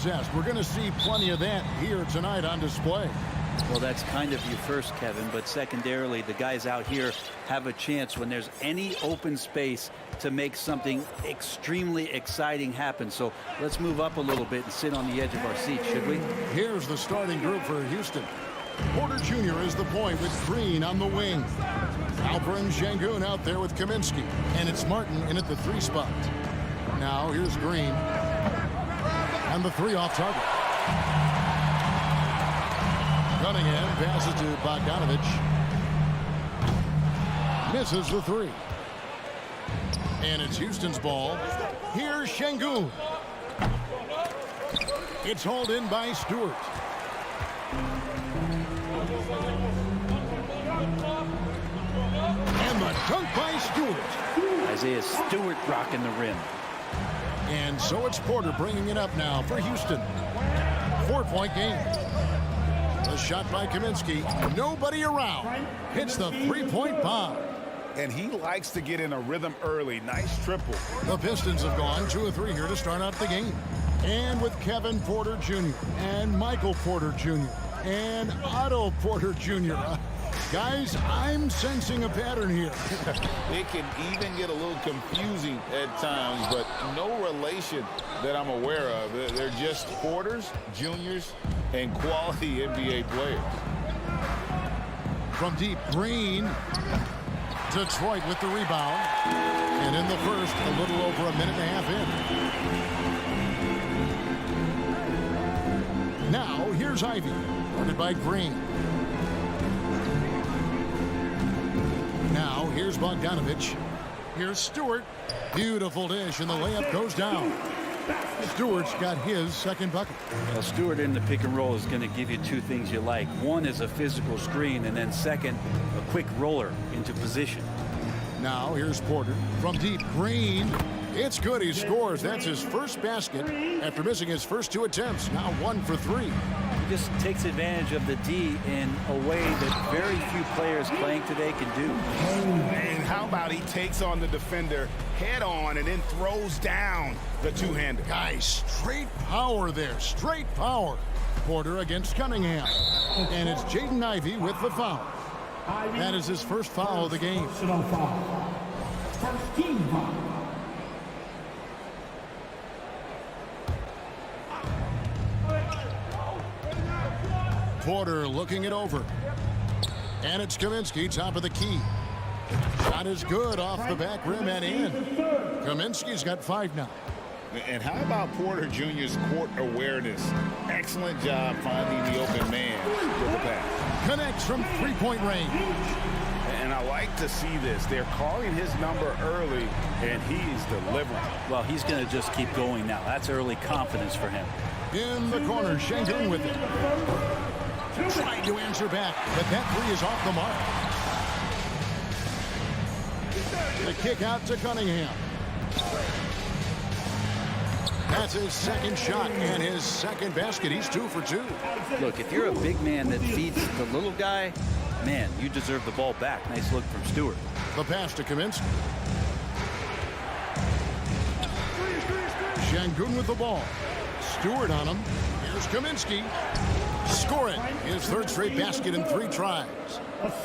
possessed. We're going to see plenty of that here tonight on display. Well, that's kind of you first, Kevin, but secondarily, the guys out here have a chance when there's any open space to make something extremely exciting happen. So let's move up a little bit and sit on the edge of our seat, should we? Here's the starting group for Houston. Porter Jr. is the point with Green on the wing. Alperen Şengün out there with Kaminsky. And it's Martin in at the 3 spot. Now here's Green. And the 3 off target. Cunningham passes to Bogdanovic. Misses the 3. And it's Houston's ball. Here's Şengün. It's hauled in by Stewart. And the dunk by Stewart. Isaiah Stewart rocking the rim. And so it's Porter bringing it up now for Houston. 4-point game. The shot by Kaminsky. Nobody around. Hits the 3-point bomb. And he likes to get in a rhythm early. Nice triple. The Pistons have gone 2 of 3 here to start out the game. And with Kevin Porter Jr. and Michael Porter Jr. and Otto Porter Jr. Guys, I'm sensing a pattern here. It can even get a little confusing at times, but no relation that I'm aware of. They're just Porters, Juniors, and quality NBA players. From deep, Green. Detroit with the rebound. And in the first, a little over a minute and a half in. Now, here's Ivy, guarded by Green. Now, here's Bogdanovich. Here's Stewart. Beautiful dish, and the layup goes down. Stewart's got his second bucket. Well, Stewart in the pick and roll is going to give you two things you like. One is a physical screen, and then second, a quick roller into position. Now, here's Porter. From deep, Green. It's good. He scores. That's his first basket after missing his first 2 attempts. Now 1 for 3. He just takes advantage of the D in a way that very few players playing today can do. And how about he takes on the defender head on and then throws down the two-hander. Guys, straight power there. Straight power. Porter against Cunningham. And it's Jaden Ivey with the foul. That is his first foul of the game. First team foul. Porter looking it over. And it's Kaminsky, top of the key. Shot is good off the back rim and in. Kaminsky's got 5 now. And how about Porter Jr.'s court awareness? Excellent job finding the open man with the pass. Connects from three-point range. And I like to see this. They're calling his number early, and he's delivering. Well, he's going to just keep going now. That's early confidence for him. In the corner, Şengün with it. Trying to answer back, but that 3 is off the mark. The kick out to Cunningham. That's his second shot and his second basket. He's 2 for 2. Look, if you're a big man that feeds the little guy, man, you deserve the ball back. Nice look from Stewart. The pass to Kaminsky. Şengün with the ball. Stewart on him. Here's Kaminsky. Score it. His third straight basket in 3 tries.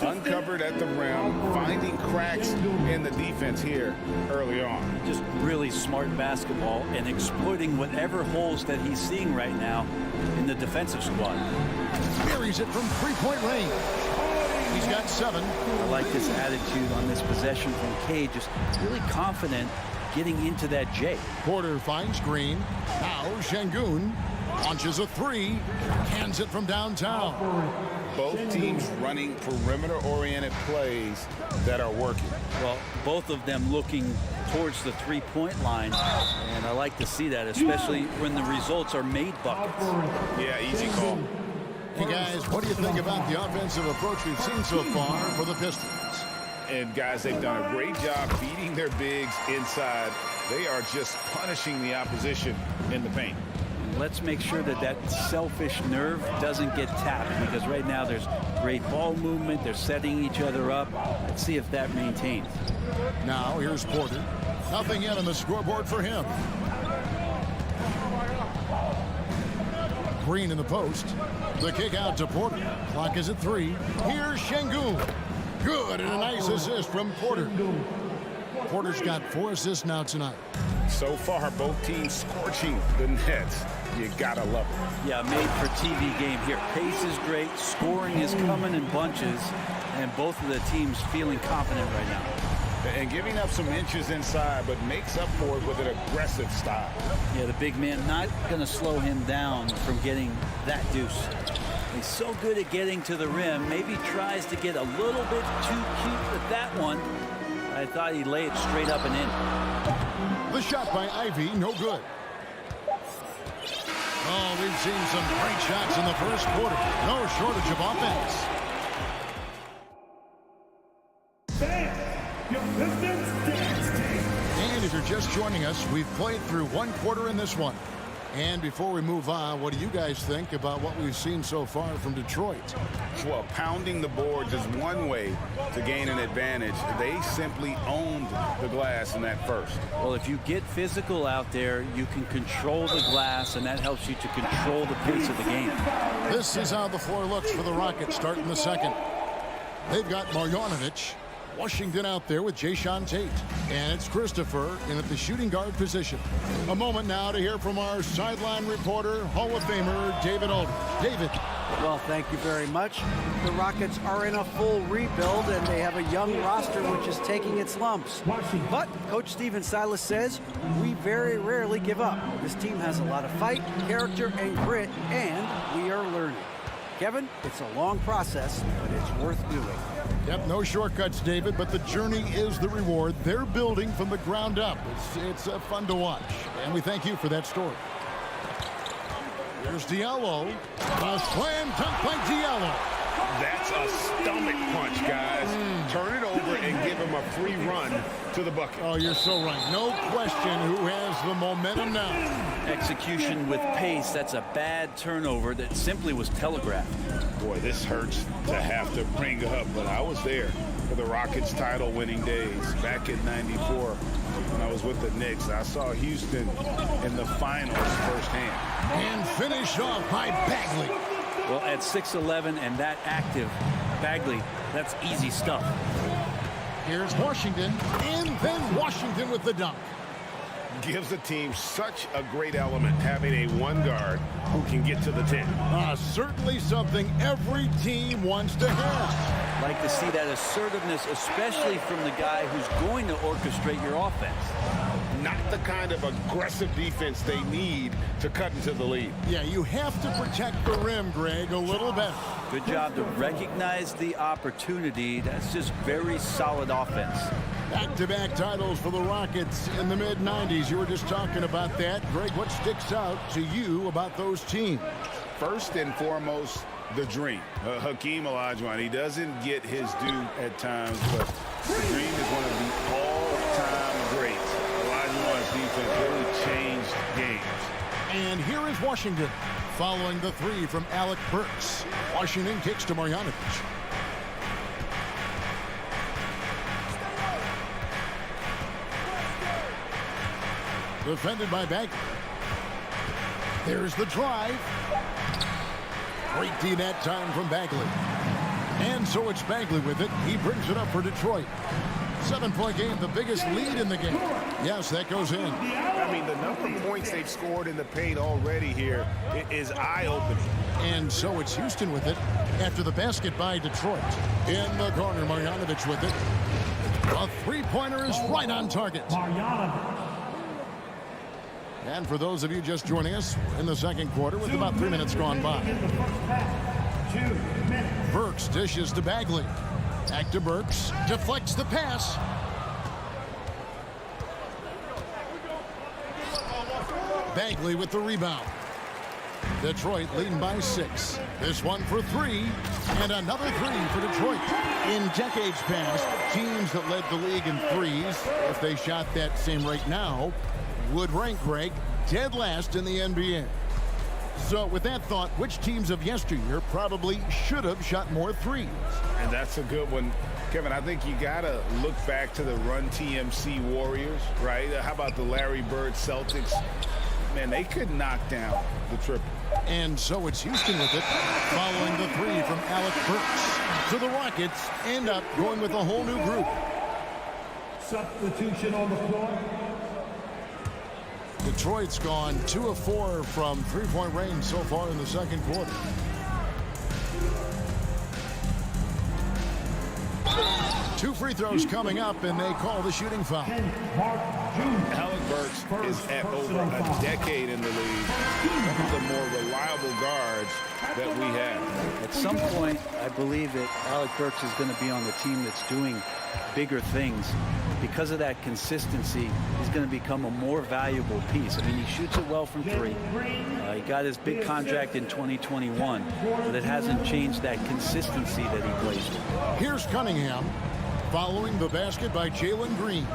Uncovered at the rim, finding cracks in the defense here early on. Just really smart basketball and exploiting whatever holes that he's seeing right now in the defensive squad. Buries it from three-point range. He's got 7. I like this attitude on this possession from K. Just really confident getting into that J. Porter finds Green. Now Şengün launches a 3. Hands it from downtown. Both teams running perimeter-oriented plays that are working. Well, both of them looking towards the three-point line, and I like to see that, especially when the results are made buckets. Yeah, easy call. Hey, guys, what do you think about the offensive approach we've seen so far for the Pistons? And, guys, they've done a great job beating their bigs inside. They are just punishing the opposition in the paint. Let's make sure that that selfish nerve doesn't get tapped, because right now there's great ball movement. They're setting each other up. Let's see if that maintains. Now here's Porter. Nothing yet on the scoreboard for him. Green in the post. The kick out to Porter. Clock is at 3. Here's Şengün. Good, and a nice assist from Porter. Porter's got 4 assists now tonight. So far, both teams scorching the nets. You gotta love it. Yeah, made for TV game here. Pace is great. Scoring is coming in bunches. And both of the teams feeling confident right now. And giving up some inches inside, but makes up for it with an aggressive style. Yeah, the big man not going to slow him down from getting that deuce. He's so good at getting to the rim. Maybe tries to get a little bit too cute with that one. I thought he laid it straight up and in. The shot by Ivy, no good. Oh, we've seen some great shots in the first quarter. No shortage of offense. And if you're just joining us, we've played through 1 quarter in this one. And before we move on, what do you guys think about what we've seen so far from Detroit? Well, pounding the boards is one way to gain an advantage. They simply owned the glass in that first. Well, if you get physical out there, you can control the glass, and that helps you to control the pace of the game. This is how the floor looks for the Rockets starting the second. They've got Marjanovic, Washington out there with Jayshawn Tate. And it's Christopher in at the shooting guard position. A moment now to hear from our sideline reporter, Hall of Famer David Aldridge. David. Well, thank you very much. The Rockets are in a full rebuild, and they have a young roster which is taking its lumps. But Coach Stephen Silas says we very rarely give up. This team has a lot of fight, character, and grit, and we are learning. Kevin, it's a long process, but it's worth doing. Yep, no shortcuts, David, but the journey is the reward. They're building from the ground up. It's fun to watch, and we thank you for that story. Here's Diallo. A slam dunk by Diallo. That's a stomach punch, guys. Turn it over and give him a free run to the bucket. Oh, you're so right. No question who has the momentum now. Execution with pace, that's a bad turnover that simply was telegraphed. Boy, this hurts to have to bring up, but I was there for the Rockets title-winning days back in '94 when I was with the Knicks. I saw Houston in the finals firsthand. And finished off by Bagley. Well, at 6'11" and that active, Bagley, that's easy stuff. Here's Washington, and then Washington with the dunk. Gives the team such a great element having a one guard who can get to the 10. Certainly something every team wants to have. Like to see that assertiveness, especially from the guy who's going to orchestrate your offense. Not the kind of aggressive defense they need to cut into the lead. Yeah, you have to protect the rim, Greg, a little better. Good job to recognize the opportunity. That's just very solid offense. Back-to-back titles for the Rockets in the mid-'90s. You were just talking about that. Greg, what sticks out to you about those teams? First and foremost, the dream. Hakeem Olajuwon, he doesn't get his due at times, but the dream is one of the all-time greats. Olajuwon's defense really changed games. And here is Washington following the three from Alec Burks. Washington kicks to Marjanovic. Defended by Bagley. There's the drive. Great D that time from Bagley. And so it's Bagley with it. He brings it up for Detroit. 7-point game, the biggest lead in the game. Yes, that goes in. I mean, the number of points they've scored in the paint already here is eye-opening. And so it's Houston with it after the basket by Detroit. In the corner, Marjanovic with it. A three-pointer is right on target. And for those of you just joining us, we're in the second quarter with about 3 minutes gone by. Burks dishes to Bagley. Back to Burks. Deflects the pass. Bagley with the rebound. Detroit leading by 6. This one for 3. And another 3 for Detroit. In decades past, teams that led the league in threes, if they shot that same rate now, would rank, Greg, dead last in the NBA. So with that thought, which teams of yesteryear probably should have shot more threes? And that's a good one. Kevin, I think you got to look back to the Run TMC Warriors, right? How about the Larry Bird Celtics? Man, they could knock down the triple. And so it's Houston with it, following the 3 from Alec Burks. So the Rockets end up going with a whole new group. Substitution on the floor. Detroit's gone 2 of 4 from three-point range so far in the second quarter. Two free throws coming up, and they call the shooting foul. Alec Burks is at over a decade in the league. One of the more reliable guards that we have. At some point, I believe that Alec Burks is going to be on the team that's doing bigger things. Because of that consistency, he's going to become a more valuable piece. I mean, he shoots it well from 3. He got his big contract in 2021, but it hasn't changed that consistency that he plays with. Here's Cunningham following the basket by Jalen Green.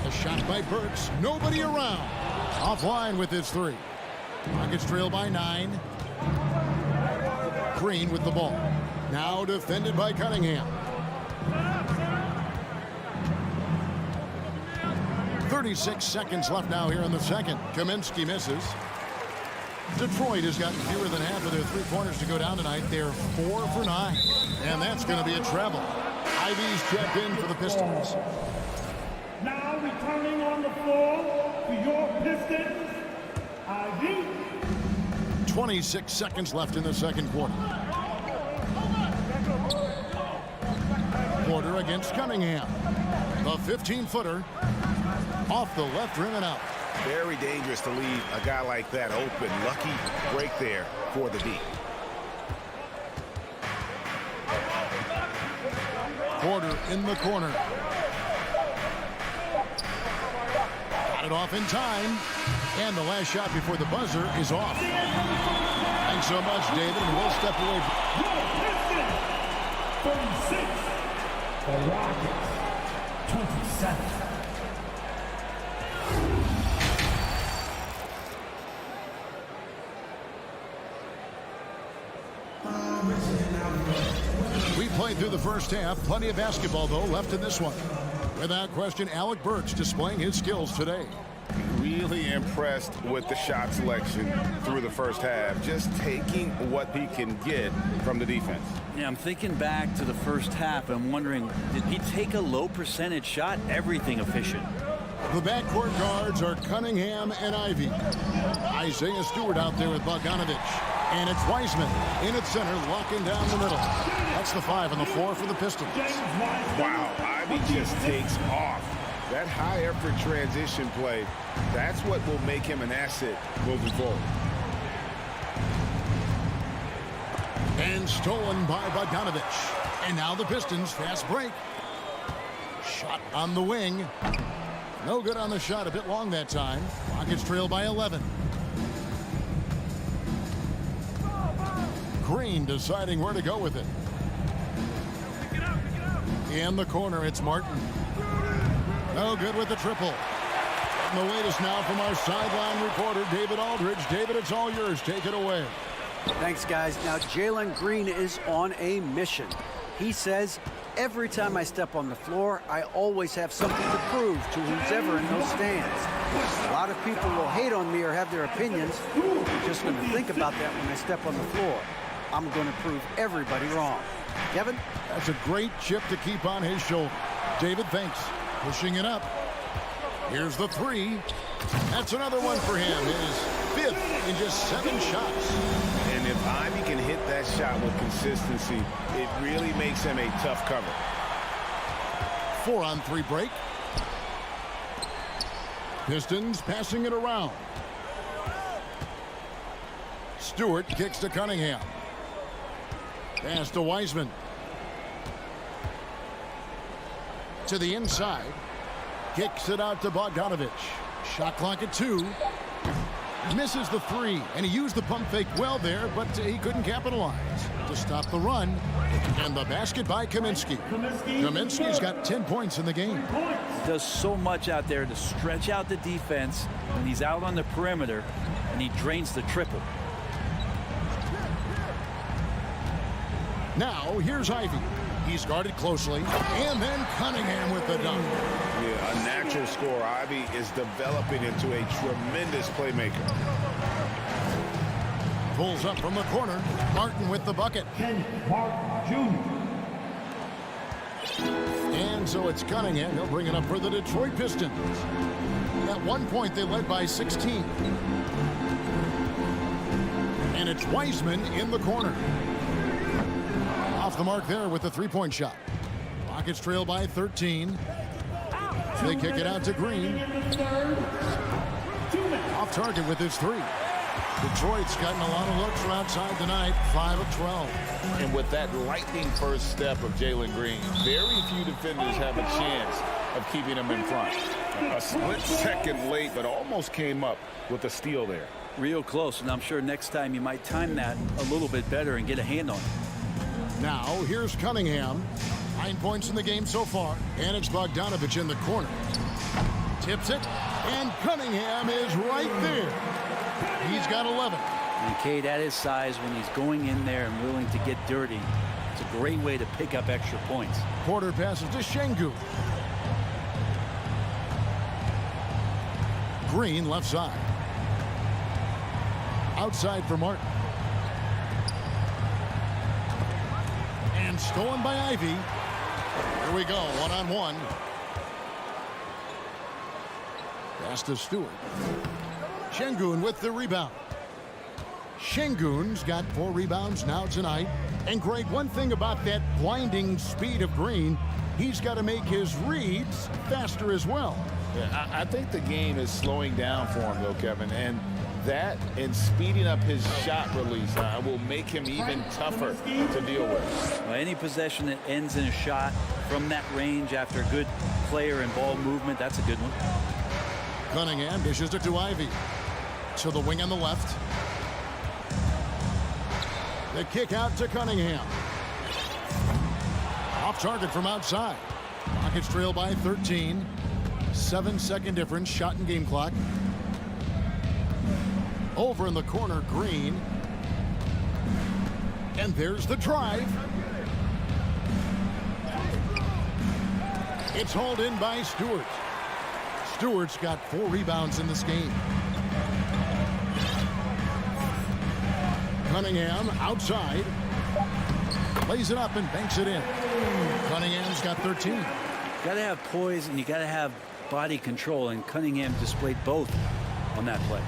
A shot by Burks. Nobody around. Offline with his 3. Rockets trail by 9. Green with the ball. Now defended by Cunningham. 36 seconds left now here in the second. Kaminsky misses. Detroit has gotten fewer than half of their three-pointers to go down tonight. They're 4 for 9. And that's going to be a treble. Ivy's checked in for the Pistons. Now returning on the floor for your Pistons, Ivy. 26 seconds left in the second quarter. Porter against Cunningham. The 15-footer off the left rim and out. Very dangerous to leave a guy like that open. Lucky break there for the D. Porter in the corner. Got it off in time. And the last shot before the buzzer is off. Thanks so much, David, and we'll step away. 36. The Rockets, 27. We played through the first half. Plenty of basketball, though, left in this one. Without question, Alec Burks displaying his skills today. Really impressed with the shot selection through the first half. Just taking what he can get from the defense. Yeah, I'm thinking back to the first half. I'm wondering, did he take a low percentage shot? Everything efficient. The backcourt guards are Cunningham and Ivy. Isaiah Stewart out there with Bogdanovich. And it's Wiseman in at center, locking down the middle. That's the 5 on the floor for the Pistons. Wow, Ivy just takes off. That high-effort transition play, that's what will make him an asset moving forward. And stolen by Bogdanovich. And now the Pistons fast break. Shot on the wing. No good on the shot, a bit long that time. Rockets trail by 11. Green deciding where to go with it. In the corner, it's Martin. No good with the triple. And the latest now from our sideline reporter, David Aldridge. David, it's all yours. Take it away. Thanks, guys. Now, Jalen Green is on a mission. He says, every time I step on the floor, I always have something to prove to who's ever in those stands. A lot of people will hate on me or have their opinions. I'm just going to think about that when I step on the floor. I'm going to prove everybody wrong. Kevin? That's a great chip to keep on his shoulder. David, thanks. Pushing it up. Here's the 3. That's another one for him. His 5th in just 7 shots. And if Ivy can hit that shot with consistency, it really makes him a tough cover. 4-on-3 break. Pistons passing it around. Stewart kicks to Cunningham. Pass to Wiseman. To the inside. Kicks it out to Bogdanovich. Shot clock at 2. Misses the 3. And he used the pump fake well there, but he couldn't capitalize to stop the run. And the basket by Kaminsky. Kaminsky's got 10 points in the game. He does so much out there to stretch out the defense when he's out on the perimeter, and he drains the triple. Now, here's Ivy. He's guarded closely. And then Cunningham with the dunk. Yeah, a natural scorer. Ivy is developing into a tremendous playmaker. Pulls up from the corner. Martin with the bucket. Ken Martin Jr. And so it's Cunningham. He'll bring it up for the Detroit Pistons. At one point, they led by 16. And it's Wiseman in the corner. Off the mark there with the three-point shot. Rockets trail by 13. They kick it out to Green. Off target with his 3. Detroit's gotten a lot of looks from outside tonight, 5 of 12. And with that lightning first step of Jalen Green, very few defenders have a chance of keeping him in front. A split second late, but almost came up with a steal there. Real close, and I'm sure next time you might time that a little bit better and get a hand on it. Now, here's Cunningham. 9 points in the game so far. And it's Bogdanovich in the corner. Tips it, and Cunningham is right there. He's got 11. And Cade, at his size, when he's going in there and willing to get dirty, it's a great way to pick up extra points. Porter passes to Şengün. Green left side. Outside for Martin. And stolen by Ivy. Here we go, one-on-one. Pass to Stewart. Şengün with the rebound. Şengün's got 4 rebounds now tonight. And Greg, one thing about that blinding speed of Green, he's got to make his reads faster as well. Yeah, I think the game is slowing down for him, though, Kevin. And that and speeding up his shot release will make him even tougher to deal with. Well, any possession that ends in a shot from that range after good player and ball movement, that's a good one. Cunningham dishes it to Ivy. To the wing on the left. The kick out to Cunningham. Off target from outside. Rockets trail by 13. 7-second difference, shot and game clock. Over in the corner, Green. And there's the drive. It's hauled in by Stewart. Stewart's got 4 rebounds in this game. Cunningham outside. Plays it up and banks it in. Cunningham's got 13. You got to have poise and you got to have body control, and Cunningham displayed both on that play.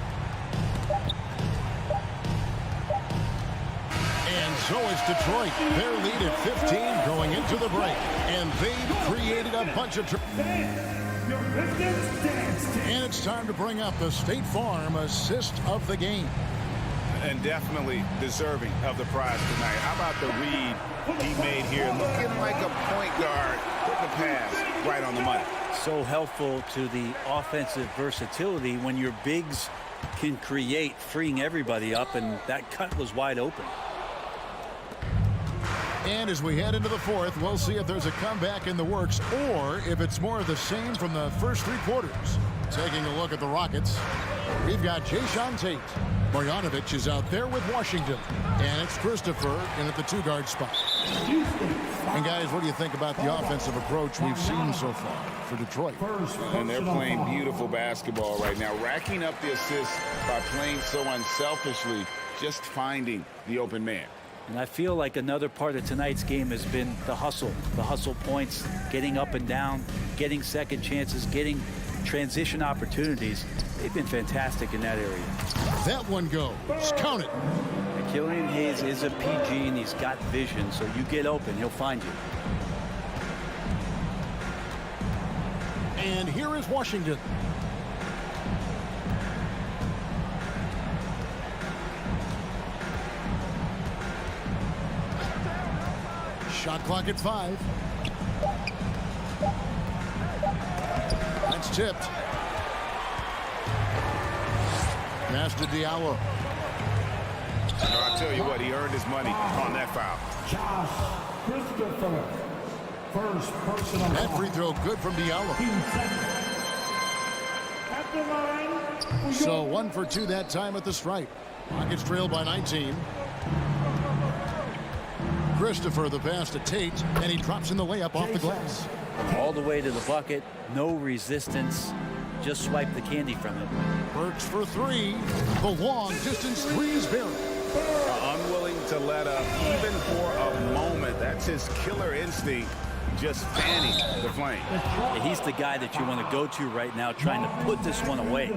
And so is Detroit. Their lead at 15 going into the break. And they've created a bunch of... And it's time to bring up the State Farm assist of the game. And definitely deserving of the prize tonight. How about the read he made here? Looking like a point guard with the pass right on the money. So helpful to the offensive versatility when your bigs can create, freeing everybody up, and that cut was wide open. And as we head into the fourth, we'll see if there's a comeback in the works or if it's more of the same from the first 3 quarters. Taking a look at the Rockets, we've got Jason Tate. Marjanovic is out there with Washington. And it's Christopher in at the 2-guard spot. And guys, what do you think about the offensive approach we've seen so far for Detroit? And they're playing beautiful basketball right now, racking up the assists by playing so unselfishly, just finding the open man. And I feel like another part of tonight's game has been the hustle points, getting up and down, getting second chances, getting transition opportunities. They've been fantastic in that area. That one goes. Count it. Killian Hayes is a PG, and he's got vision, so you get open, he'll find you. And here is Washington. Shot clock at 5. That's tipped. Pass to Diallo. I'll tell you what, he earned his money on that foul. That free throw good from Diallo. So 1 for 2 that time at the stripe. Rockets trail by 19. Christopher the pass to Tate, and he drops in the layup off the glass. All the way to the bucket, no resistance, just swipe the candy from it. Burks for 3. The long distance 3 is buried. Unwilling to let up even for a moment. That's his killer instinct, just fanning the flame. He's the guy that you want to go to right now, trying to put this one away.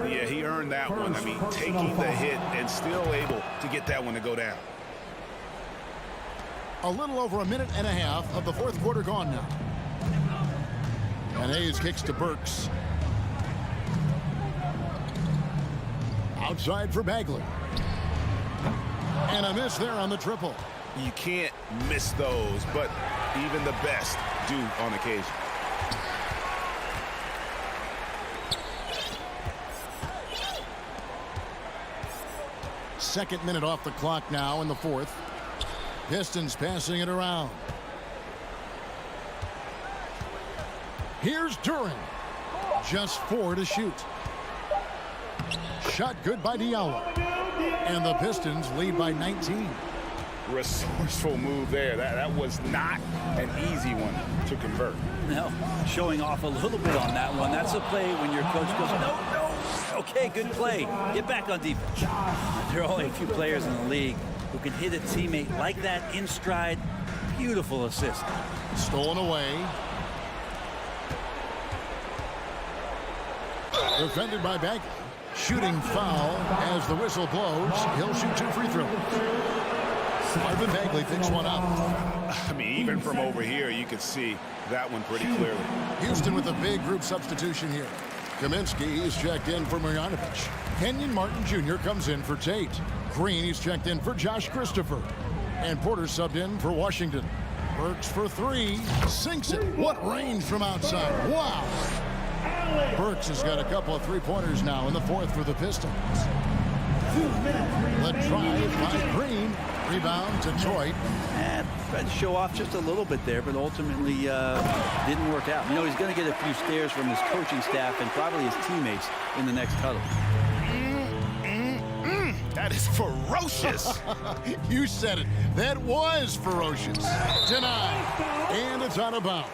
Yeah, he earned that one. I mean, taking the hit and still able to get that one to go down. A little over a minute and a half of the fourth quarter gone now. And Hayes kicks to Burks. Outside for Bagley. And a miss there on the triple. You can't miss those, but even the best do on occasion. Second minute off the clock now in the fourth. Pistons passing it around. Here's Duren. Just 4 to shoot. Shot good by DameDolla. And the Pistons lead by 19. Resourceful move there. That was not an easy one to convert. No, showing off a little bit on that one. That's a play when your coach goes, no. Okay, good play. Get back on defense. There are only a few players in the league who can hit a teammate like that in stride. Beautiful assist. Stolen away. Defended by Bagley. Shooting foul as the whistle blows. He'll shoot 2 free throws. Marvin Bagley picks one up. I mean, even from over here, you could see that one pretty clearly. Houston with a big group substitution here. Kaminsky is checked in for Marjanovic. Kenyon Martin Jr. comes in for Tate. Green is checked in for Josh Christopher. And Porter subbed in for Washington. Burks for 3. Sinks it. What range from outside. Wow. Burks has got a couple of three-pointers now in the fourth for the Pistons. The drive by Green. Rebound Detroit. Tried to show off just a little bit there, but ultimately didn't work out. You know, he's going to get a few stares from his coaching staff and probably his teammates in the next huddle. That is ferocious. You said it. That was ferocious. Denied. And it's out of bounds.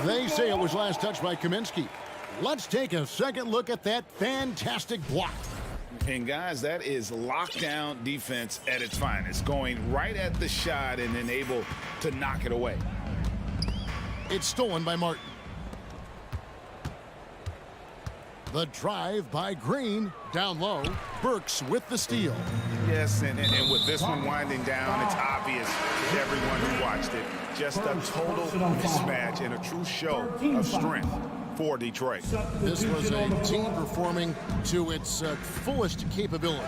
They say it was last touched by Kaminsky. Let's take a second look at that fantastic block. And guys, that is lockdown defense at its finest, going right at the shot and then able to knock it away. It's stolen by Martin. The drive by Green, down low. Burks with the steal. Yes, and with this one winding down, it's obvious to everyone who watched it. Just a total mismatch and a true show of strength for Detroit. This was a team performing to its fullest capability.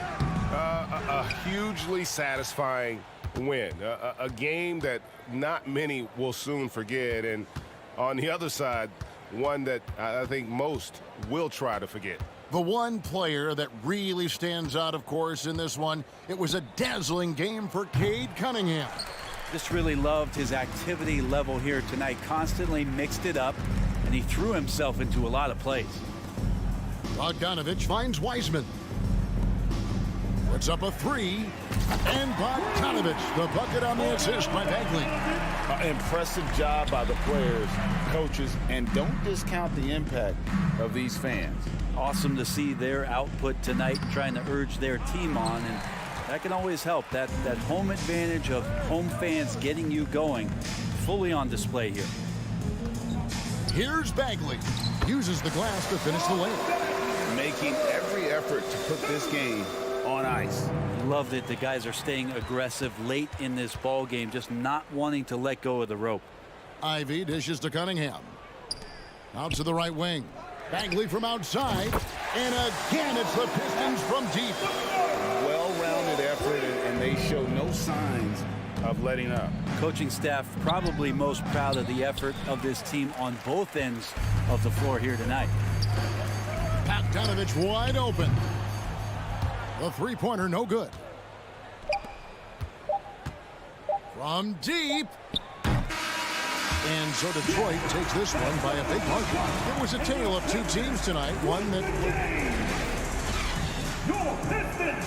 A hugely satisfying win. A game that not many will soon forget. And on the other side, one that I think most will try to forget. The one player that really stands out, of course, in this one, it was a dazzling game for Cade Cunningham. Just really loved his activity level here tonight. Constantly mixed it up, and he threw himself into a lot of plays. Bogdanovich finds Wiseman. Puts up a 3. And Bogdanovich, the bucket on the assist by Bagley. Impressive job by the players, coaches, and don't discount the impact of these fans. Awesome to see their output tonight, trying to urge their team on, and that can always help. That home advantage of home fans getting you going, fully on display here. Here's Bagley. Uses the glass to finish the lane. Making every effort to put this game on ice. Love that the guys are staying aggressive late in this ball game, just not wanting to let go of the rope. Ivy dishes to Cunningham. Out to the right wing. Bagley from outside. And again, it's the Pistons from deep. Well-rounded effort, and they show no signs of letting up. Coaching staff probably most proud of the effort of this team on both ends of the floor here tonight. Bogdanovich wide open. The three-pointer no good. From deep. And so Detroit takes this one by a big margin. It was a tale of two teams tonight. One that... Your Pistons!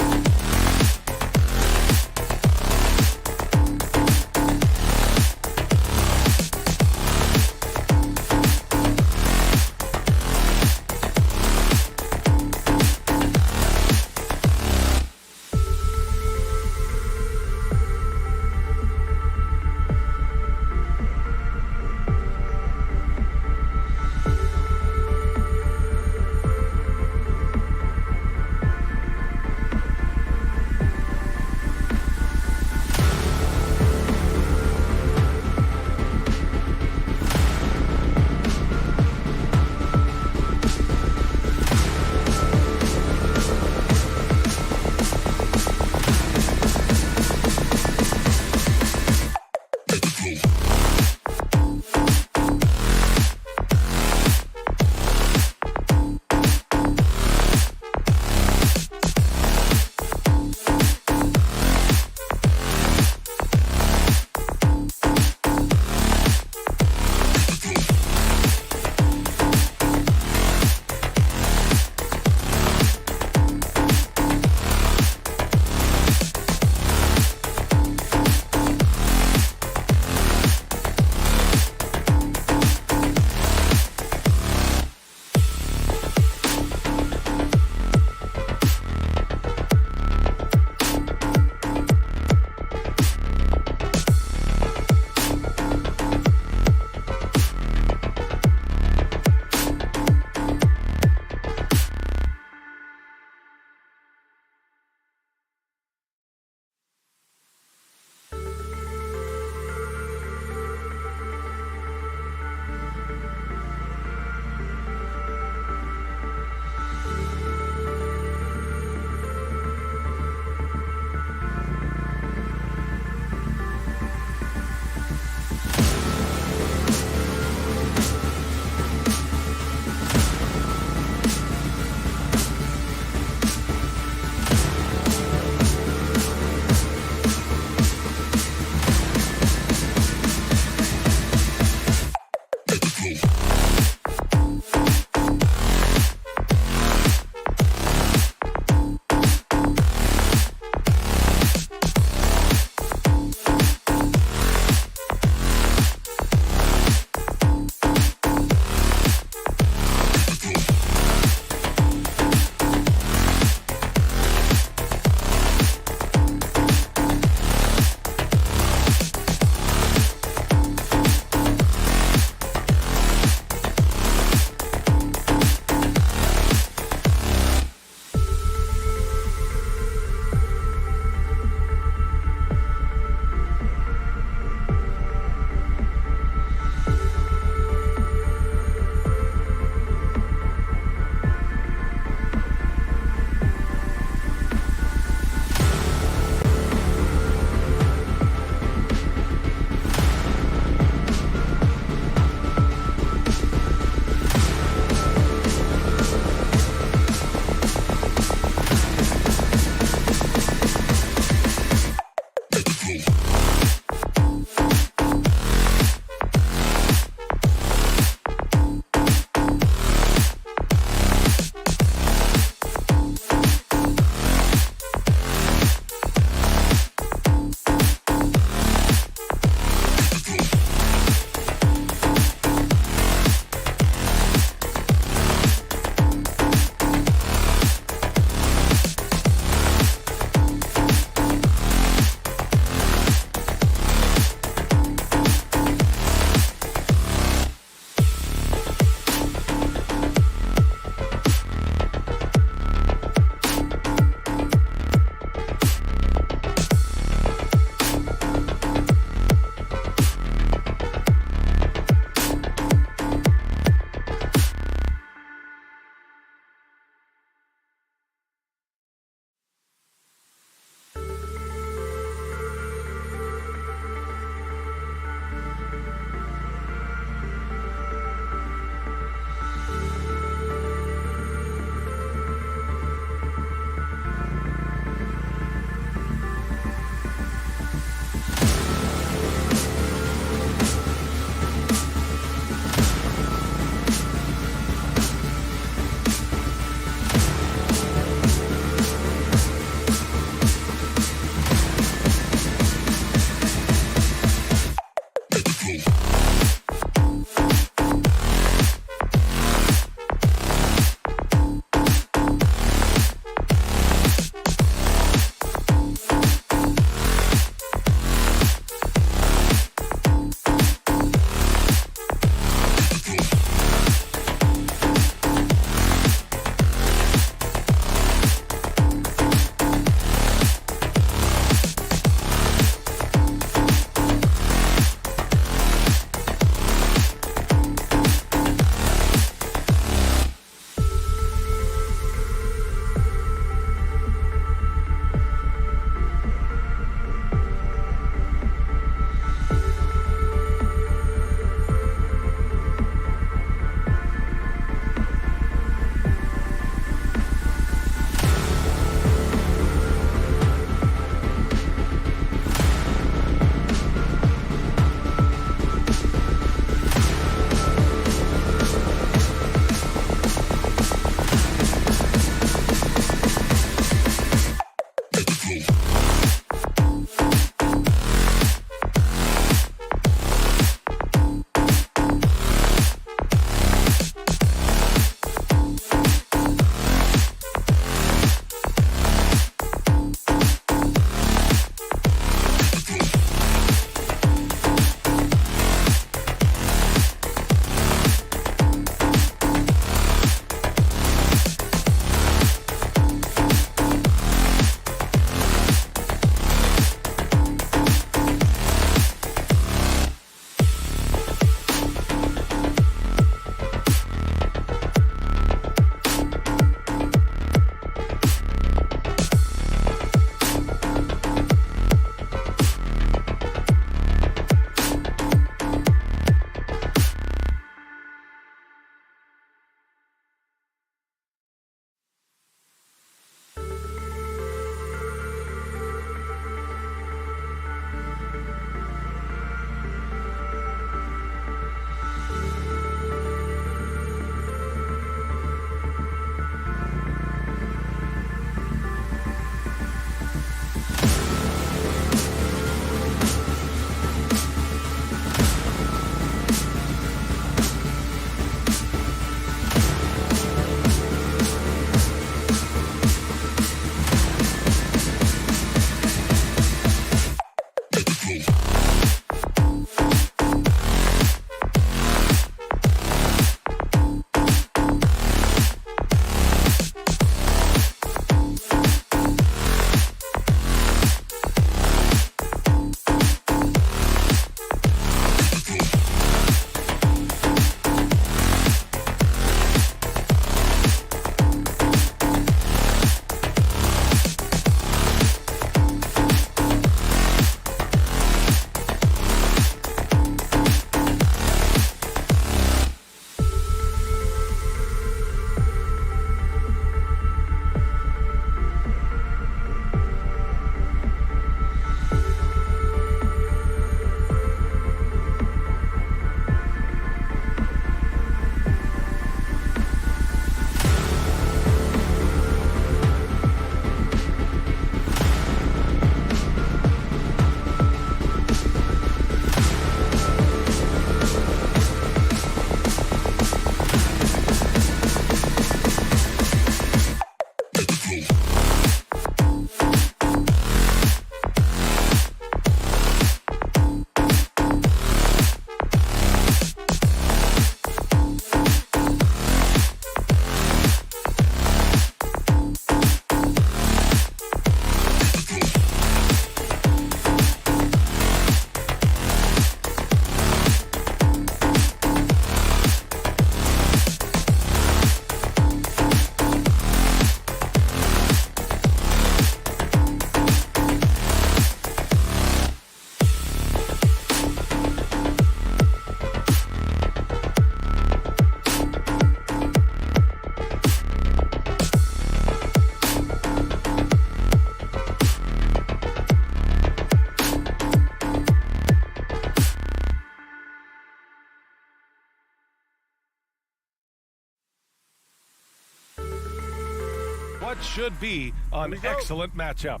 what should be an excellent matchup.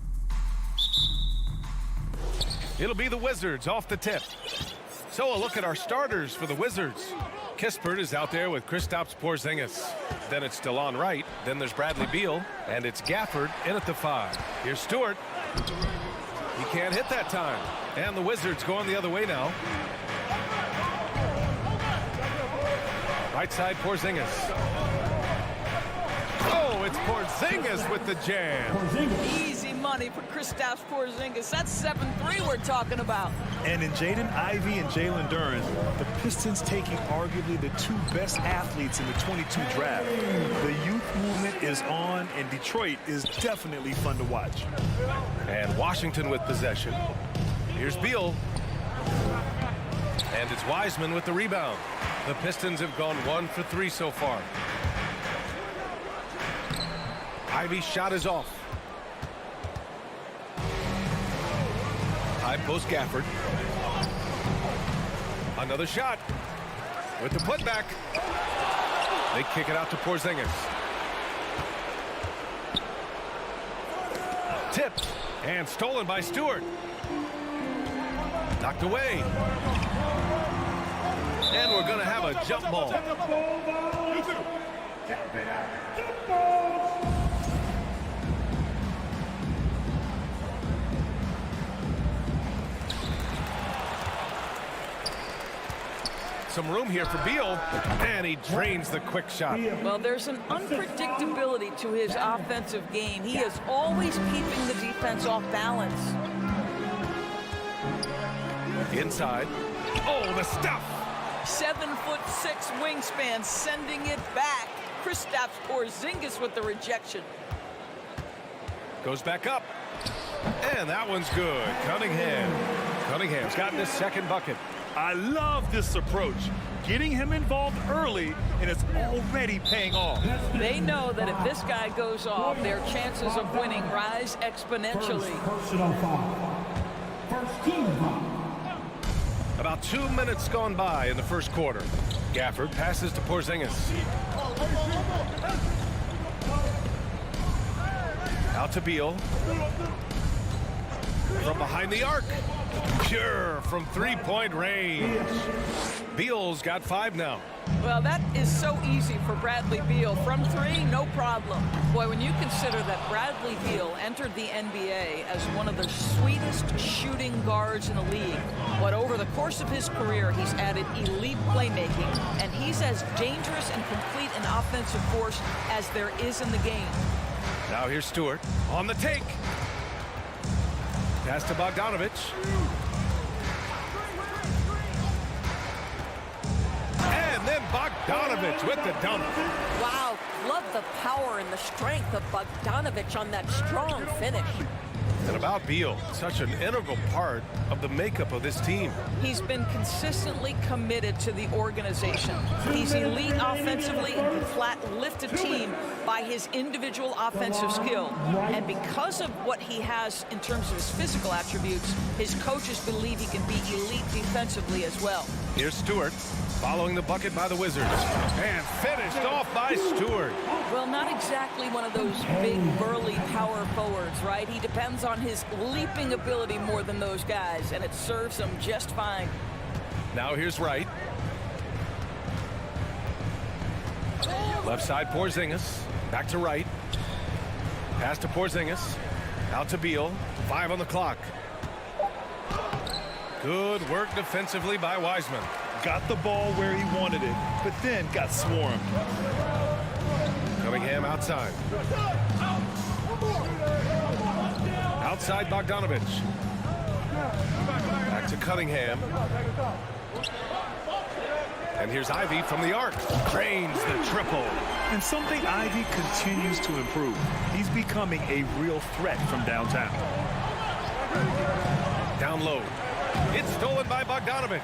It'll be the Wizards off the tip. So a look at our starters for the Wizards. Kispert is out there with Kristaps Porzingis. Then it's DeLon Wright. Then there's Bradley Beal. And it's Gafford in at the 5. Here's Stewart. He can't hit that time. And the Wizards going the other way now. Right side, Porzingis. Oh, it's Porzingis with the jam. Easy money for Kristaps Porzingis. That's 7-3 we're talking about. And in Jaden Ivey and Jalen Duren, the Pistons taking arguably the two best athletes in the 22 draft. The youth movement is on, and Detroit is definitely fun to watch. And Washington with possession. Here's Beal. And it's Wiseman with the rebound. The Pistons have gone 1 for 3 so far. Ivey's shot is off. High post Gafford. Another shot. With the putback. They kick it out to Porzingis. Tipped. And stolen by Stewart. Knocked away. And we're going to have a jump ball. Some room here for Beal, and he drains the quick shot. Well, there's an unpredictability to his offensive game. He is always keeping the defense off balance. Inside. Oh, the stuff. 7'6" wingspan, sending it back. Kristaps Porzingis with the rejection. Goes back up. And that one's good. Cunningham's gotten his second bucket. I love this approach. Getting him involved early, and it's already paying off. They know that if this guy goes off, their chances of winning rise exponentially. First team foul. About 2 minutes gone by in the first quarter. Gafford passes to Porzingis. Out to Beal. From behind the arc. Pure from three-point range. Beal's got 5 now. Well, that is so easy for Bradley Beal. From 3, no problem. Boy, when you consider that Bradley Beal entered the NBA as one of the sweetest shooting guards in the league, but over the course of his career, he's added elite playmaking, and he's as dangerous and complete an offensive force as there is in the game. Now here's Stewart on the take. Pass to Bogdanovich. And then Bogdanovich with the dunk. Wow, love the power and the strength of Bogdanovich on that strong finish. And about Beal, such an integral part of the makeup of this team. He's been consistently committed to the organization. He's elite offensively and can flat lift a team by his individual offensive skill. And because of what he has in terms of his physical attributes, his coaches believe he can be elite defensively as well. Here's Stewart following the bucket by the Wizards. And finished off by Stewart. Well, not exactly one of those big, burly power forwards, right? He depends on his leaping ability more than those guys, and it serves him just fine. Now here's Wright. Left side Porzingis. Back to Wright. Pass to Porzingis. Out to Beal. 5 on the clock. Good work defensively by Wiseman. Got the ball where he wanted it, but then got swarmed. Cunningham outside. Outside Bogdanovich. Back to Cunningham. And here's Ivy from the arc. Drains the triple. And something Ivy continues to improve. He's becoming a real threat from downtown. Down low. It's stolen by Bogdanovich.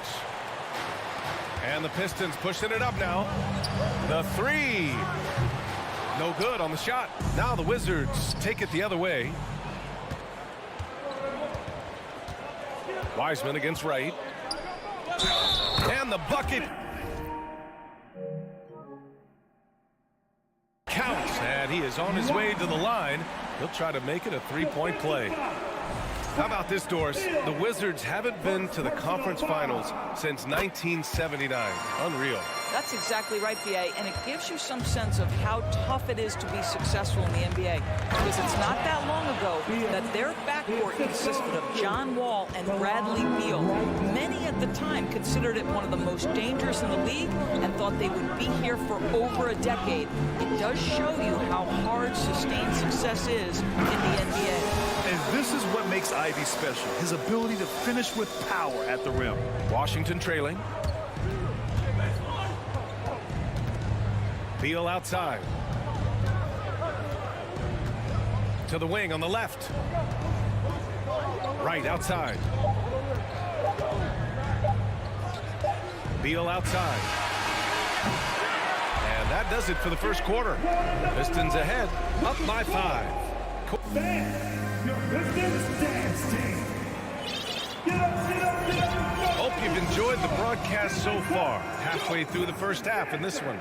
And the Pistons pushing it up now. The 3. No good on the shot. Now the Wizards take it the other way. Wiseman against Wright. And the bucket counts. And he is on his way to the line. He'll try to make it a 3-point play. How about this, Doris? The Wizards haven't been to the conference finals since 1979. Unreal. That's exactly right, B.A., and it gives you some sense of how tough it is to be successful in the NBA. Because it's not that long ago that their backcourt consisted of John Wall and Bradley Beal. Many at the time considered it one of the most dangerous in the league and thought they would be here for over a decade. It does show you how hard sustained success is in the NBA. And this is what makes Ivy special, his ability to finish with power at the rim. Washington trailing. Beal outside. To the wing on the left. Right outside. Beal outside. And that does it for the first quarter. Pistons ahead, up by 5. Your Pistons dance team. Hope you've enjoyed the broadcast so far. Halfway through the first half in this one.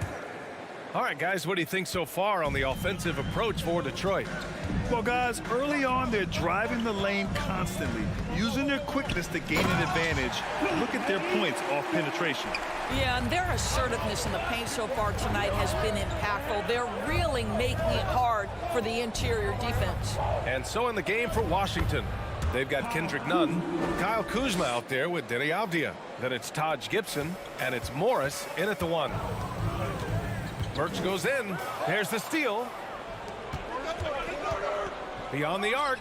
All right, guys, what do you think so far on the offensive approach for Detroit? Well, guys, early on, they're driving the lane constantly, using their quickness to gain an advantage. Look at their points off penetration. Yeah, and their assertiveness in the paint so far tonight has been impactful. They're really making it hard for the interior defense. And so in the game for Washington, they've got Kendrick Nunn, Kyle Kuzma out there with Denny Avdia. Then it's Taj Gibson, and it's Morris in at the 1. Burks goes in. There's the steal. Beyond the arc.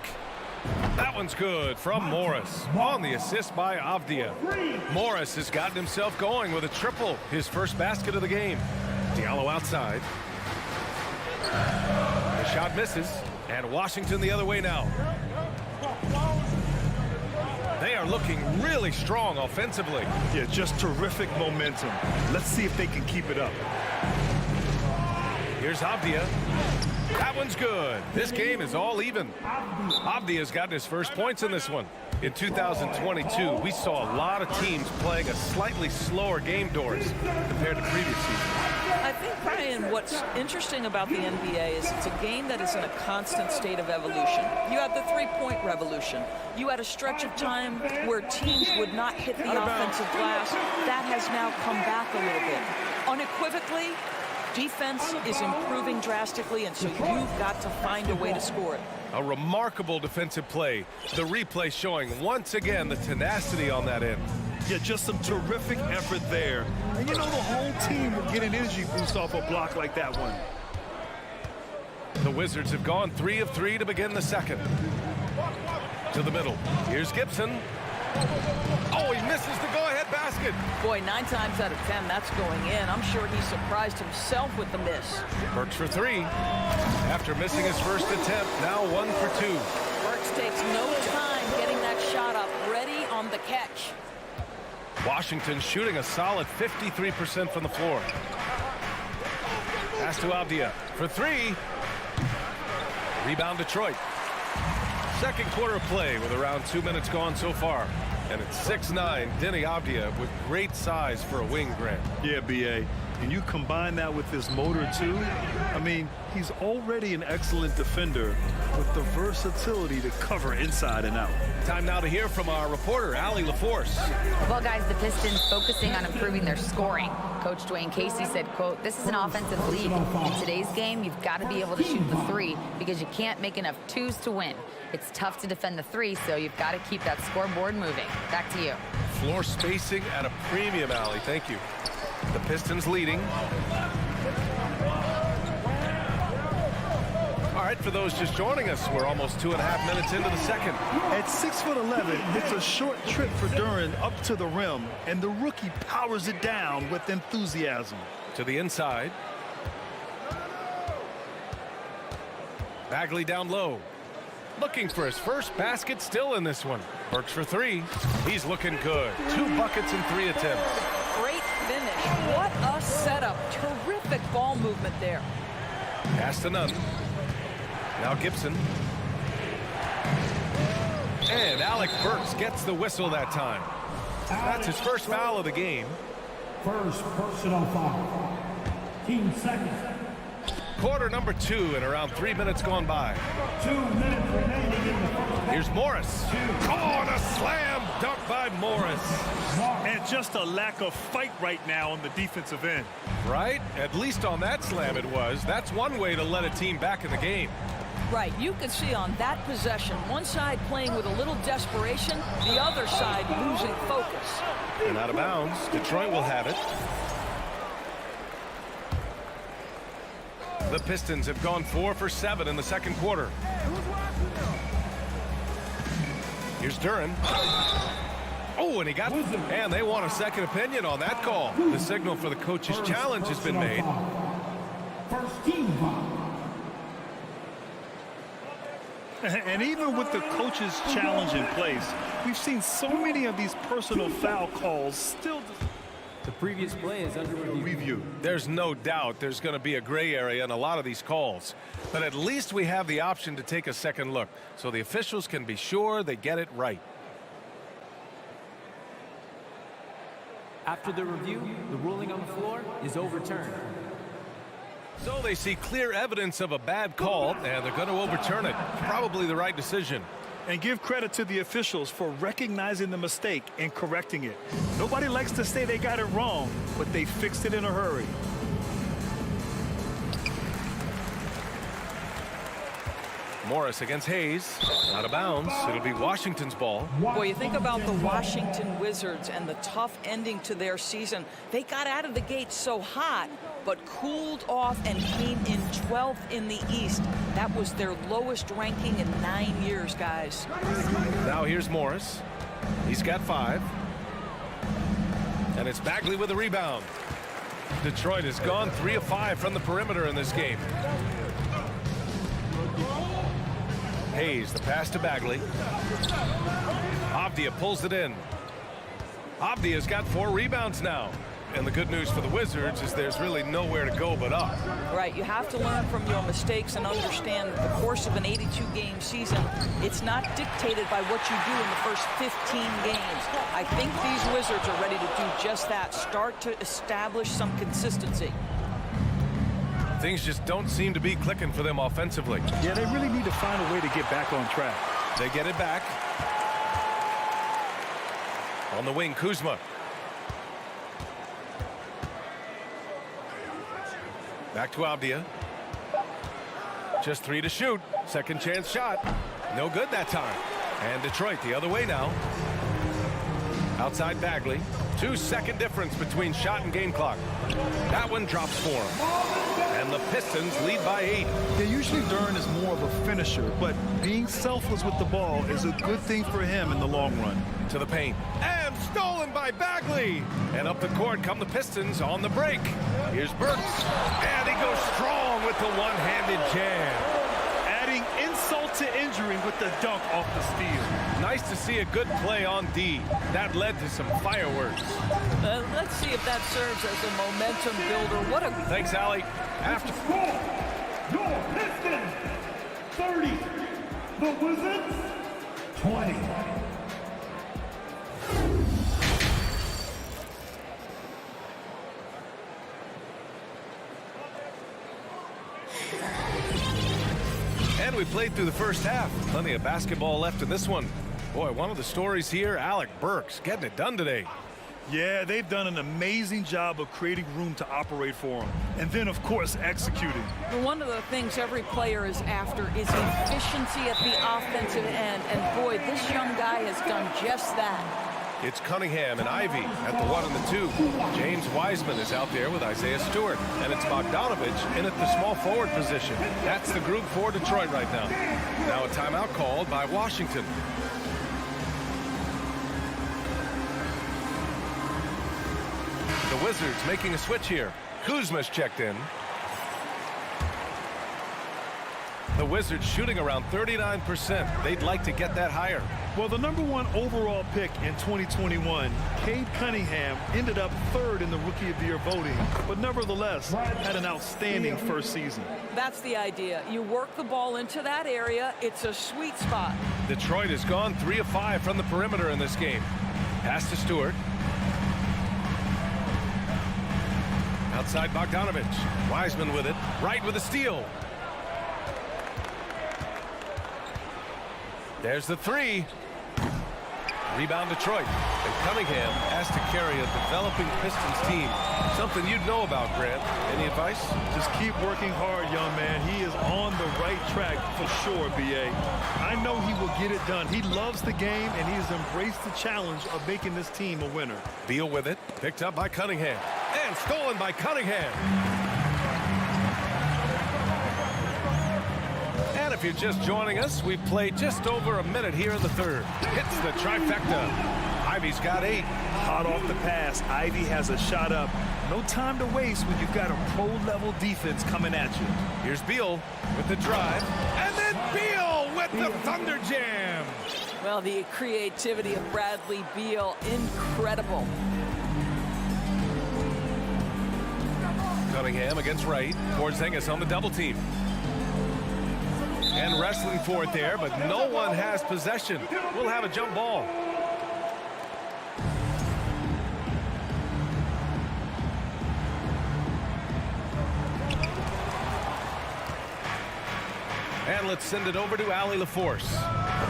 That one's good from Morris. On the assist by Avdia. Morris has gotten himself going with a triple. His first basket of the game. Diallo outside. The shot misses. And Washington the other way now. They are looking really strong offensively. Yeah, just terrific momentum. Let's see if they can keep it up. Here's Avdia. That one's good. This game is all even. Avdia's gotten his first points in this one. In 2022, we saw a lot of teams playing a slightly slower game, Doris, compared to previous seasons. I think, Brian, what's interesting about the NBA is it's a game that is in a constant state of evolution. You had the three-point revolution. You had a stretch of time where teams would not hit the offensive glass. That has now come back a little bit. Unequivocally, defense is improving drastically, and so you've got to find a way to score it. A remarkable defensive play. The replay showing once again the tenacity on that end. Yeah, just some terrific effort there. And you know, the whole team will get an energy boost off a block like that one. The Wizards have gone 3 of 3 to begin the second. To the middle. Here's Gibson. Oh, he misses the go-ahead basket. Boy, 9 times out of 10, that's going in. I'm sure he surprised himself with the miss. Burks for 3. After missing his first attempt, now 1 for 2. Burks takes no time getting that shot up, ready on the catch. Washington shooting a solid 53% from the floor. Pass to Avdia for 3. Rebound Detroit. Second quarter of play with around 2 minutes gone so far. And it's 6'9", Denny Avdia with great size for a wing, Grant. Yeah, B.A. And you combine that with his motor, too. I mean, he's already an excellent defender with the versatility to cover inside and out. Time now to hear from our reporter, Allie LaForce. Well, guys, the Pistons focusing on improving their scoring. Coach Dwayne Casey said, quote, "This is an offensive league. In today's game, you've got to be able to shoot the 3 because you can't make enough 2s to win. It's tough to defend the 3, so you've got to keep that scoreboard moving." Back to you. Floor spacing at a premium, Allie. Thank you. The Pistons leading. All right, for those just joining us, we're almost 2.5 minutes into the second. At 6'11", it's a short trip for Duran up to the rim, and the rookie powers it down with enthusiasm. To the inside. Bagley down low. Looking for his first basket still in this one. Burks for 3. He's looking good. 2 buckets in 3 attempts. Great finish. What a setup. Terrific ball movement there. Pass to Nunn. Now Gibson. And Alec Burks gets the whistle that time. That's his first foul of the game. First personal foul. Team second. Quarter number 2 and around 3 minutes gone by. 2 minutes remaining in the first. Here's Morris. Oh, and a slam dunk by Morris. And just a lack of fight right now on the defensive end. Right? At least on that slam it was. That's one way to let a team back in the game. Right, you can see on that possession, one side playing with a little desperation, the other side losing focus. And out of bounds, Detroit will have it. The Pistons have gone 4 for 7 in the second quarter. Here's Duran. Oh, and he got, and they want a second opinion on that call. The signal for the coach's challenge has been made. First team foul. And even with the coach's challenge in place, we've seen so many of these personal foul calls still. The previous play is under review. There's no doubt there's going to be a gray area in a lot of these calls. But at least we have the option to take a second look so the officials can be sure they get it right. After the review, the ruling on the floor is overturned. So they see clear evidence of a bad call, and they're going to overturn it. Probably the right decision. And give credit to the officials for recognizing the mistake and correcting it. Nobody likes to say they got it wrong, but they fixed it in a hurry. Morris against Hayes. Out of bounds. It'll be Washington's ball. Boy, you think about the Washington Wizards and the tough ending to their season. They got out of the gate so hot, but cooled off and came in 12th in the East. That was their lowest ranking in 9 years, guys. Now here's Morris. He's got 5. And it's Bagley with a rebound. Detroit has gone 3 of 5 from the perimeter in this game. Hayes, the pass to Bagley. Avdia pulls it in. Avdia's got 4 rebounds now. And the good news for the Wizards is there's really nowhere to go but up. Right, you have to learn from your mistakes and understand that the course of an 82-game season, it's not dictated by what you do in the first 15 games. I think these Wizards are ready to do just that, start to establish some consistency. Things just don't seem to be clicking for them offensively. Yeah, they really need to find a way to get back on track. They get it back. On the wing, Kuzma. Back to Avdia. Just 3 to shoot. Second chance shot. No good that time. And Detroit the other way now. Outside Bagley. 2-second difference between shot and game clock. That one drops for him. And the Pistons lead by 8. Yeah, usually Duren is more of a finisher, but being selfless with the ball is a good thing for him in the long run. To the paint. And stolen by Bagley. And up the court come the Pistons on the break. Here's Burks. And he goes strong with the one-handed jam. Adding insult to injury with the dunk off the steal. Nice to see a good play on D. That led to some fireworks. Let's see if that serves as a momentum builder. What a... Thanks, Allie. After... Your Pistons, 30. The Wizards, 20. And we played through the first half. Plenty of basketball left in this one. Boy, one of the stories here, Alec Burks getting it done today. Yeah, they've done an amazing job of creating room to operate for him. And then, of course, executing. One of the things every player is after is efficiency at the offensive end. And, boy, this young guy has done just that. It's Cunningham and Ivy at the 1 and the 2. James Wiseman is out there with Isaiah Stewart. And it's Bogdanovich in at the small forward position. That's the group for Detroit right now. Now a timeout called by Washington. The Wizards making a switch here. Kuzma's checked in. The Wizards shooting around 39%. They'd like to get that higher. Well, the #1 overall pick in 2021, Cade Cunningham, ended up 3rd in the Rookie of the Year voting, but nevertheless had an outstanding first season. That's the idea. You work the ball into that area. It's a sweet spot. Detroit has gone 3 of 5 from the perimeter in this game. Pass to Stewart. Outside Bogdanovich. Wiseman with it. Wright with a steal. There's the 3. Rebound Detroit. And Cunningham has to carry a developing Pistons team. Something you'd know about, Grant. Any advice? Just keep working hard, young man. He is on the right track for sure, B.A. I know he will get it done. He loves the game, and he has embraced the challenge of making this team a winner. Beal with it. Picked up by Cunningham. And stolen by Cunningham. And if you're just joining us, we've played just over a minute here in the third. Hits the trifecta. Ivy's got 8. Hot off the pass. Ivy has a shot up. No time to waste when you've got a pro-level defense coming at you. Here's Beal with the drive. And then Beal with the Thunder Jam. Well, the creativity of Bradley Beal, incredible. Cunningham against Wright. Porzingis on the double team. And wrestling for it there, but no one has possession. We'll have a jump ball. And let's send it over to Allie LaForce.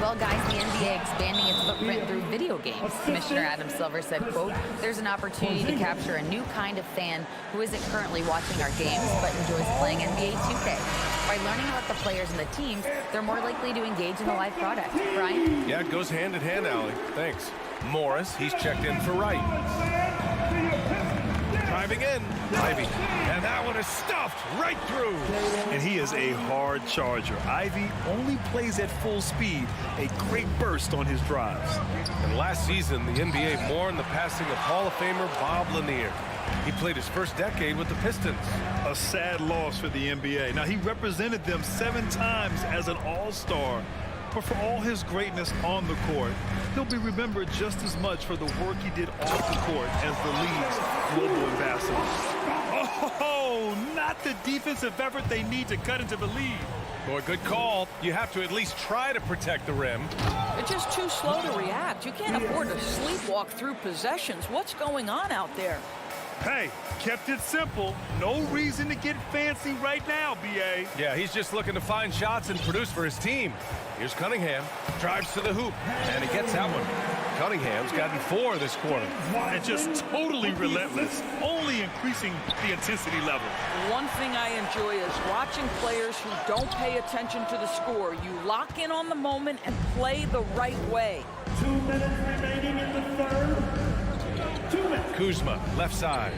Well, guys, the NBA expanding its footprint through video games. Commissioner Adam Silver said, quote, there's an opportunity to capture a new kind of fan who isn't currently watching our games but enjoys playing NBA 2K. By learning about the players and the teams, they're more likely to engage in the live product. Brian? Yeah, it goes hand in hand, Allie. Thanks. Morris, he's checked in for Wright. Driving in, Ivy. And that one is stuffed right through. And he is a hard charger. Ivy only plays at full speed. A great burst on his drives. And last season, the NBA mourned the passing of Hall of Famer Bob Lanier. He played his first decade with the Pistons. A sad loss for the NBA. Now, he represented them 7 times as an all-star. But for all his greatness on the court, he'll be remembered just as much for the work he did off the court as the league's global ambassador. Oh, not the defensive effort they need to cut into the lead. Boy, good call. You have to at least try to protect the rim. They're just too slow to react. You can't afford to sleepwalk through possessions. What's going on out there? Hey, kept it simple. No reason to get fancy right now, B.A. Yeah, he's just looking to find shots and produce for his team. Here's Cunningham. Drives to the hoop. And he gets that one. Cunningham's gotten 4 this quarter. And just totally relentless. Only increasing the intensity level. One thing I enjoy is watching players who don't pay attention to the score. You lock in on the moment and play the right way. 2 minutes remaining in the third. 2 minutes. Kuzma, left side.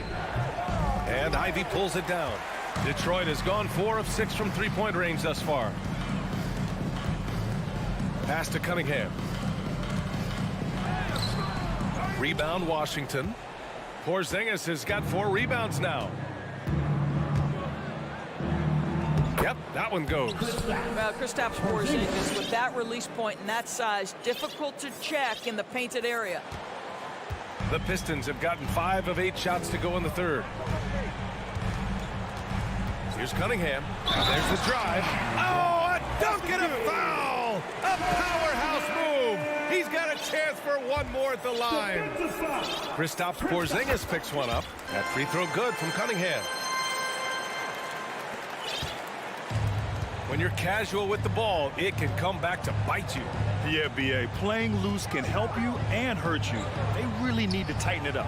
And Ivy pulls it down. Detroit has gone 4 of 6 from three-point range thus far. Pass to Cunningham. Rebound, Washington. Porzingis has got 4 rebounds now. Yep, that one goes. Well, Kristaps Porzingis with that release point and that size, difficult to check in the painted area. The Pistons have gotten 5 of 8 shots to go in the third. Here's Cunningham. There's the drive. Oh, a dunk and a foul! A powerhouse move! He's got a chance for one more at the line. Kristaps Porzingis picks one up. That free throw good from Cunningham. When you're casual with the ball, it can come back to bite you. Yeah, B.A. Playing loose can help you and hurt you. They really need to tighten it up.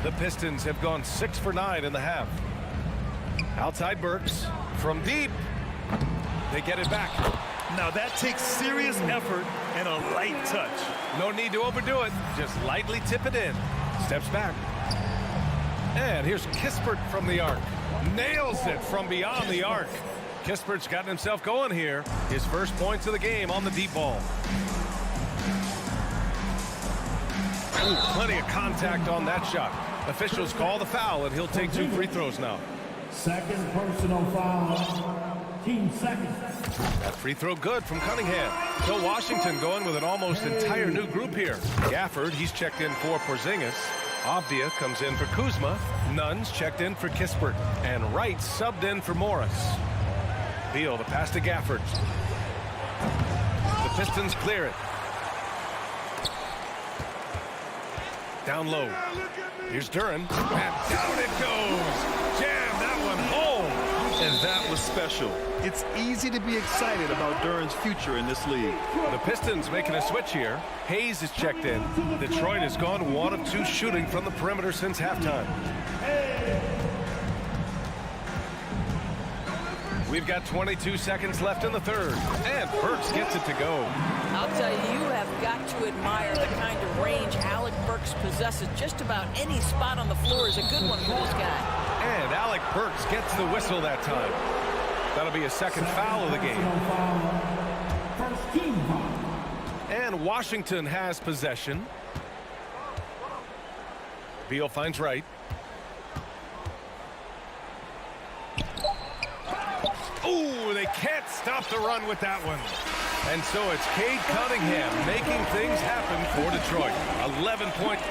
The Pistons have gone 6 for 9 in the half. Outside Burks from deep. They get it back. Now that takes serious effort and a light touch. No need to overdo it. Just lightly tip it in. Steps back. And here's Kispert from the arc. Nails it from beyond the arc. Kispert's gotten himself going here. His first points of the game on the deep ball. Ooh, plenty of contact on that shot. Officials call the foul, and he'll take 2 free throws now. Second personal foul. Team second. That free throw good from Cunningham. So Washington going with an almost entire new group here. Gafford, he's checked in for Porzingis. Avdia comes in for Kuzma. Nunn's checked in for Kispert. And Wright subbed in for Morris. Beal, the pass to Gafford. The Pistons clear it. Down low. Here's Duran. And down it goes. Jam that one home. And that was special. It's easy to be excited about Duran's future in this league. The Pistons making a switch here. Hayes is checked in. Detroit has gone 1 of 2 shooting from the perimeter since halftime. We've got 22 seconds left in the third. And Burks gets it to go. I'll tell you, you have got to admire the kind of range Alec Burks possesses. Just about any spot on the floor is a good one for this guy. And Alec Burks gets the whistle that time. That'll be a second foul of the game. First team foul. And Washington has possession. Beal finds Wright. Ooh, they can't stop the run with that one. And so it's Cade Cunningham making things happen for Detroit. 11 points.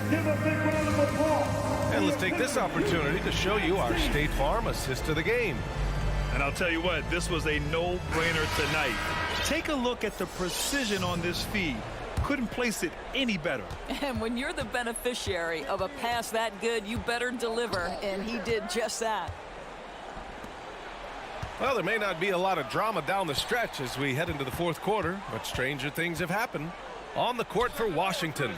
Give a big round of applause. And let's take this opportunity to show you our State Farm assist of the game. And I'll tell you what, this was a no-brainer tonight. Take a look at the precision on this feed. Couldn't place it any better. And when you're the beneficiary of a pass that good, you better deliver. And he did just that. Well, there may not be a lot of drama down the stretch as we head into the fourth quarter, but stranger things have happened. On the court for Washington,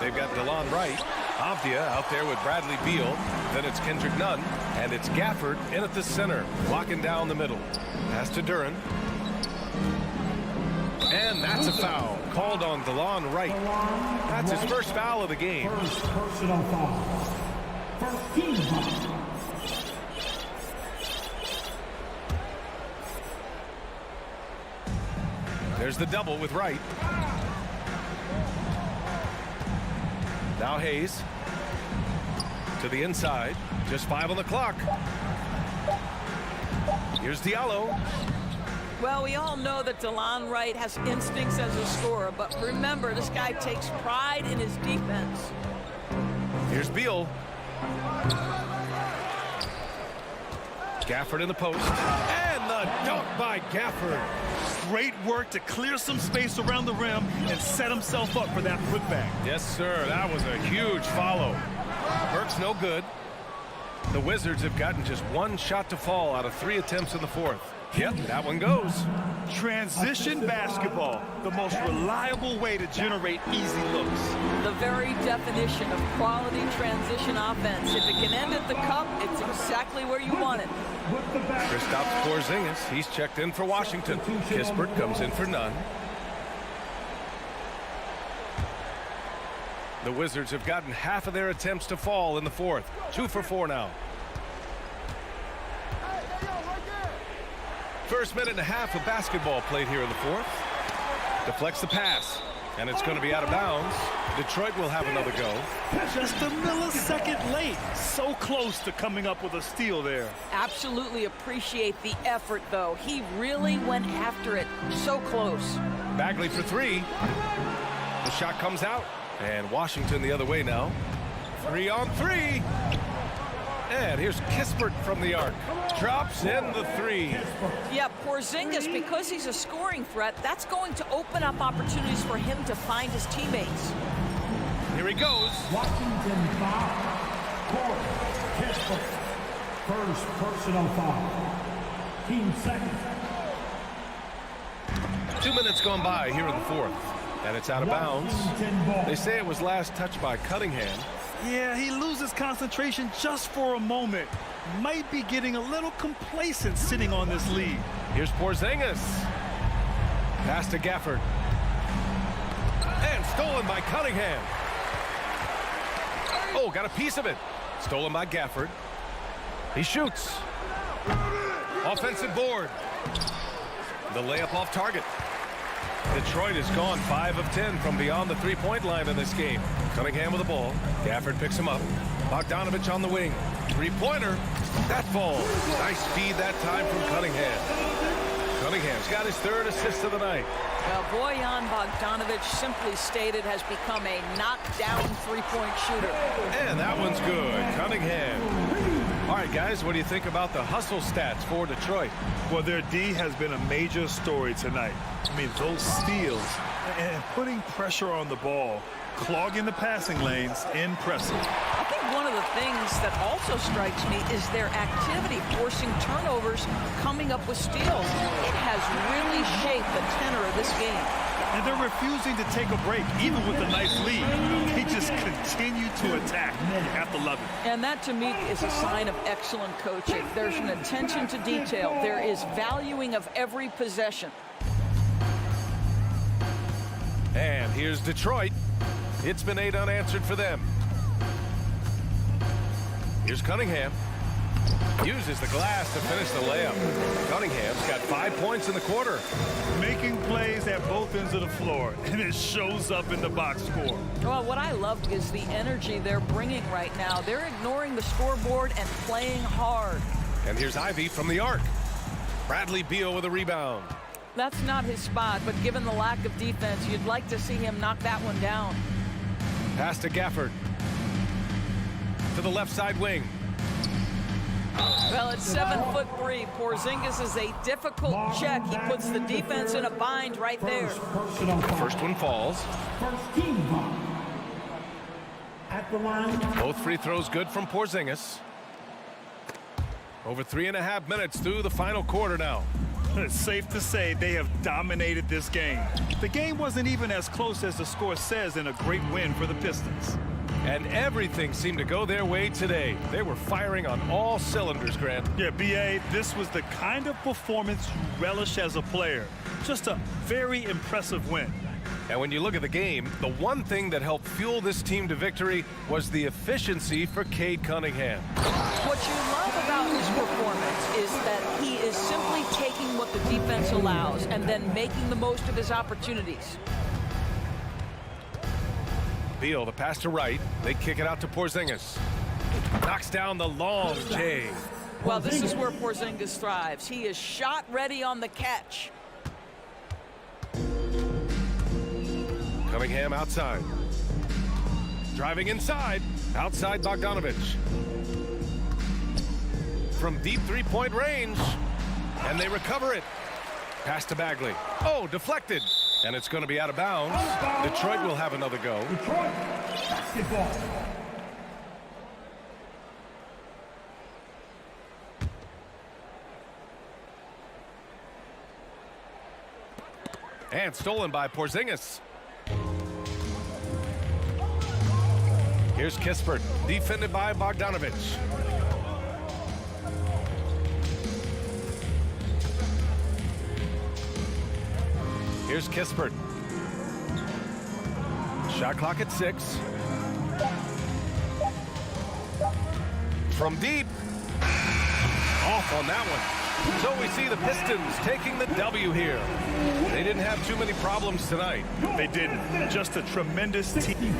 they've got DeLon Wright, Avdia out there with Bradley Beal. Then it's Kendrick Nunn, and it's Gafford in at the center, locking down the middle. Pass to Duren. And that's a foul called on DeLon Wright. That's his first foul of the game. First personal foul. First team foul. There's the double with Wright. Now Hayes to the inside. Just 5 on the clock. Here's Diallo. Well, we all know that DeLon Wright has instincts as a scorer, but remember, this guy takes pride in his defense. Here's Beal. Gafford in the post. And the dunk by Gafford. Great work to clear some space around the rim and set himself up for that putback. Yes, sir. That was a huge follow. Burke's no good. The Wizards have gotten just 1 shot to fall out of 3 attempts in the fourth. Yep, that one goes. Transition basketball, the most reliable way to generate easy looks. The very definition of quality transition offense. If it can end at the cup, it's exactly where you want it. Kristaps Porzingis, he's checked in for Washington. Kispert comes in for Nunn. The Wizards have gotten half of their attempts to fall in the fourth. 2 for 4 now. First minute and a half of basketball played here in the fourth. Deflects the pass, and it's going to be out of bounds. Detroit will have another go. Just a millisecond late. So close to coming up with a steal there. Absolutely appreciate the effort, though. He really went after it. So close. Bagley for 3. The shot comes out, and Washington the other way now. 3 on 3. And here's Kispert from the arc. Drops in the 3. Yeah, Porzingis, because he's a scoring threat, that's going to open up opportunities for him to find his teammates. Here he goes. Washington foul. Court. Kispert. First personal foul. Team second. 2 minutes gone by here in the fourth. And it's out of bounds. They say it was last touched by Cunningham. Yeah, he loses concentration just for a moment. Might be getting a little complacent sitting on this lead. Here's Porzingis. Pass to Gafford. And stolen by Cunningham. Oh, got a piece of it. Stolen by Gafford. He shoots. Offensive board. The layup off target. Detroit has gone 5 of 10 from beyond the three-point line in this game. Cunningham with the ball. Gafford picks him up. Bogdanovich on the wing. Three-pointer. That falls. Nice speed that time from Cunningham. Cunningham's got his 3rd assist of the night. Well, Bojan Bogdanovich, simply stated, has become a knockdown three-point shooter. And that one's good. Cunningham. All right, guys, what do you think about the hustle stats for Detroit? Well, their D has been a major story tonight. I mean, those steals and putting pressure on the ball, clogging the passing lanes, impressive. I think one of the things that also strikes me is their activity, forcing turnovers, coming up with steals. It has really shaped the tenor of this game. And they're refusing to take a break, even with a nice lead. They just continue to attack. Have to love it. And that, to me, is a sign of excellent coaching. There's an attention to detail. There is valuing of every possession. And here's Detroit. It's been 8 unanswered for them. Here's Cunningham. Uses the glass to finish the layup. Cunningham's got 5 points in the quarter. Making plays at both ends of the floor, and it shows up in the box score. Well, what I love is the energy they're bringing right now. They're ignoring the scoreboard and playing hard. And here's Ivy from the arc. Bradley Beal with a rebound. That's not his spot, but given the lack of defense, you'd like to see him knock that one down. Pass to Gafford. To the left side wing. Well, at 7'3", Porzingis is a difficult check. He puts the defense in a bind right there. First one falls. First team foul. At the line. Both free throws good from Porzingis. Over 3.5 minutes through the final quarter now. It's safe to say they have dominated this game. The game wasn't even as close as the score says in a great win for the Pistons. And everything seemed to go their way today. They were firing on all cylinders, Grant. Yeah, B.A., this was the kind of performance you relish as a player. Just a very impressive win. And when you look at the game, the one thing that helped fuel this team to victory was the efficiency for Cade Cunningham. What you love about his performance is that he is simply taking what the defense allows and then making the most of his opportunities. Beal, the pass to Wright. They kick it out to Porzingis. Knocks down the long J. Well, this is where Porzingis thrives. He is shot ready on the catch. Cunningham outside. Driving inside. Outside Bogdanovich. From deep three-point range. And they recover it. Pass to Bagley. Oh, deflected. And it's going to be out of bounds. Detroit will have another go. Detroit basketball. And stolen by Porzingis. Here's Kispert, defended by Bogdanovich. Here's Kispert. Shot clock at 6. From deep. Off on that one. So we see the Pistons taking the W here. They didn't have too many problems tonight. They didn't. Just a tremendous team.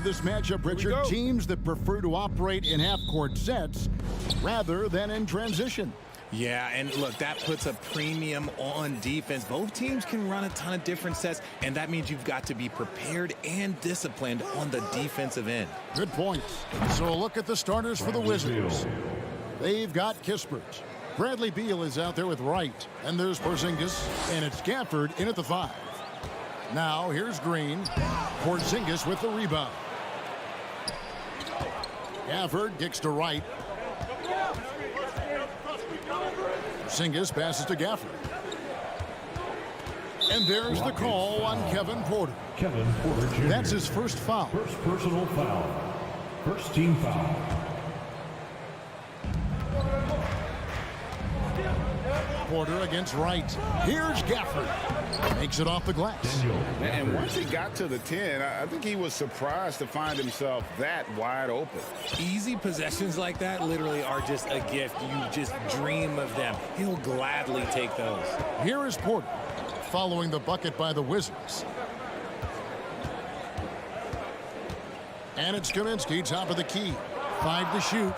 This matchup, Richard, teams that prefer to operate in half-court sets rather than in transition. Yeah, and look, that puts a premium on defense. Both teams can run a ton of different sets, and that means you've got to be prepared and disciplined on the defensive end. Good point. So look at the starters for the Wizards. They've got Kispert. Bradley Beal is out there with Wright. And there's Porzingis, and it's Gafford in at the 5. Now here's Green. Porzingis with the rebound. Gafford kicks to Wright. Porzingis passes to Gafford. And there's the call on Kevin Porter. Kevin Porter Jr. That's his first foul. First personal foul. First team foul. Porter against Wright. Here's Gafford. Makes it off the glass. And once he got to the 10, I think he was surprised to find himself that wide open. Easy possessions like that literally are just a gift. You just dream of them. He'll gladly take those. Here is Porter following the bucket by the Wizards. And it's Kaminsky, top of the key. 5 to shoot.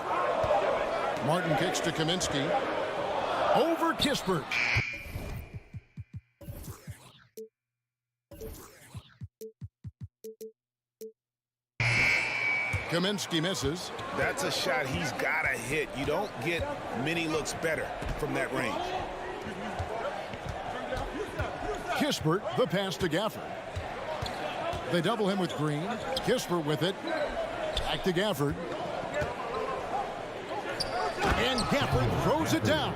Martin kicks to Kaminsky. Over Kispert. Kaminsky misses. That's a shot he's got to hit. You don't get many looks better from that range. Kispert, the pass to Gafford. They double him with Green. Kispert with it. Back to Gafford. And Gafford throws it down.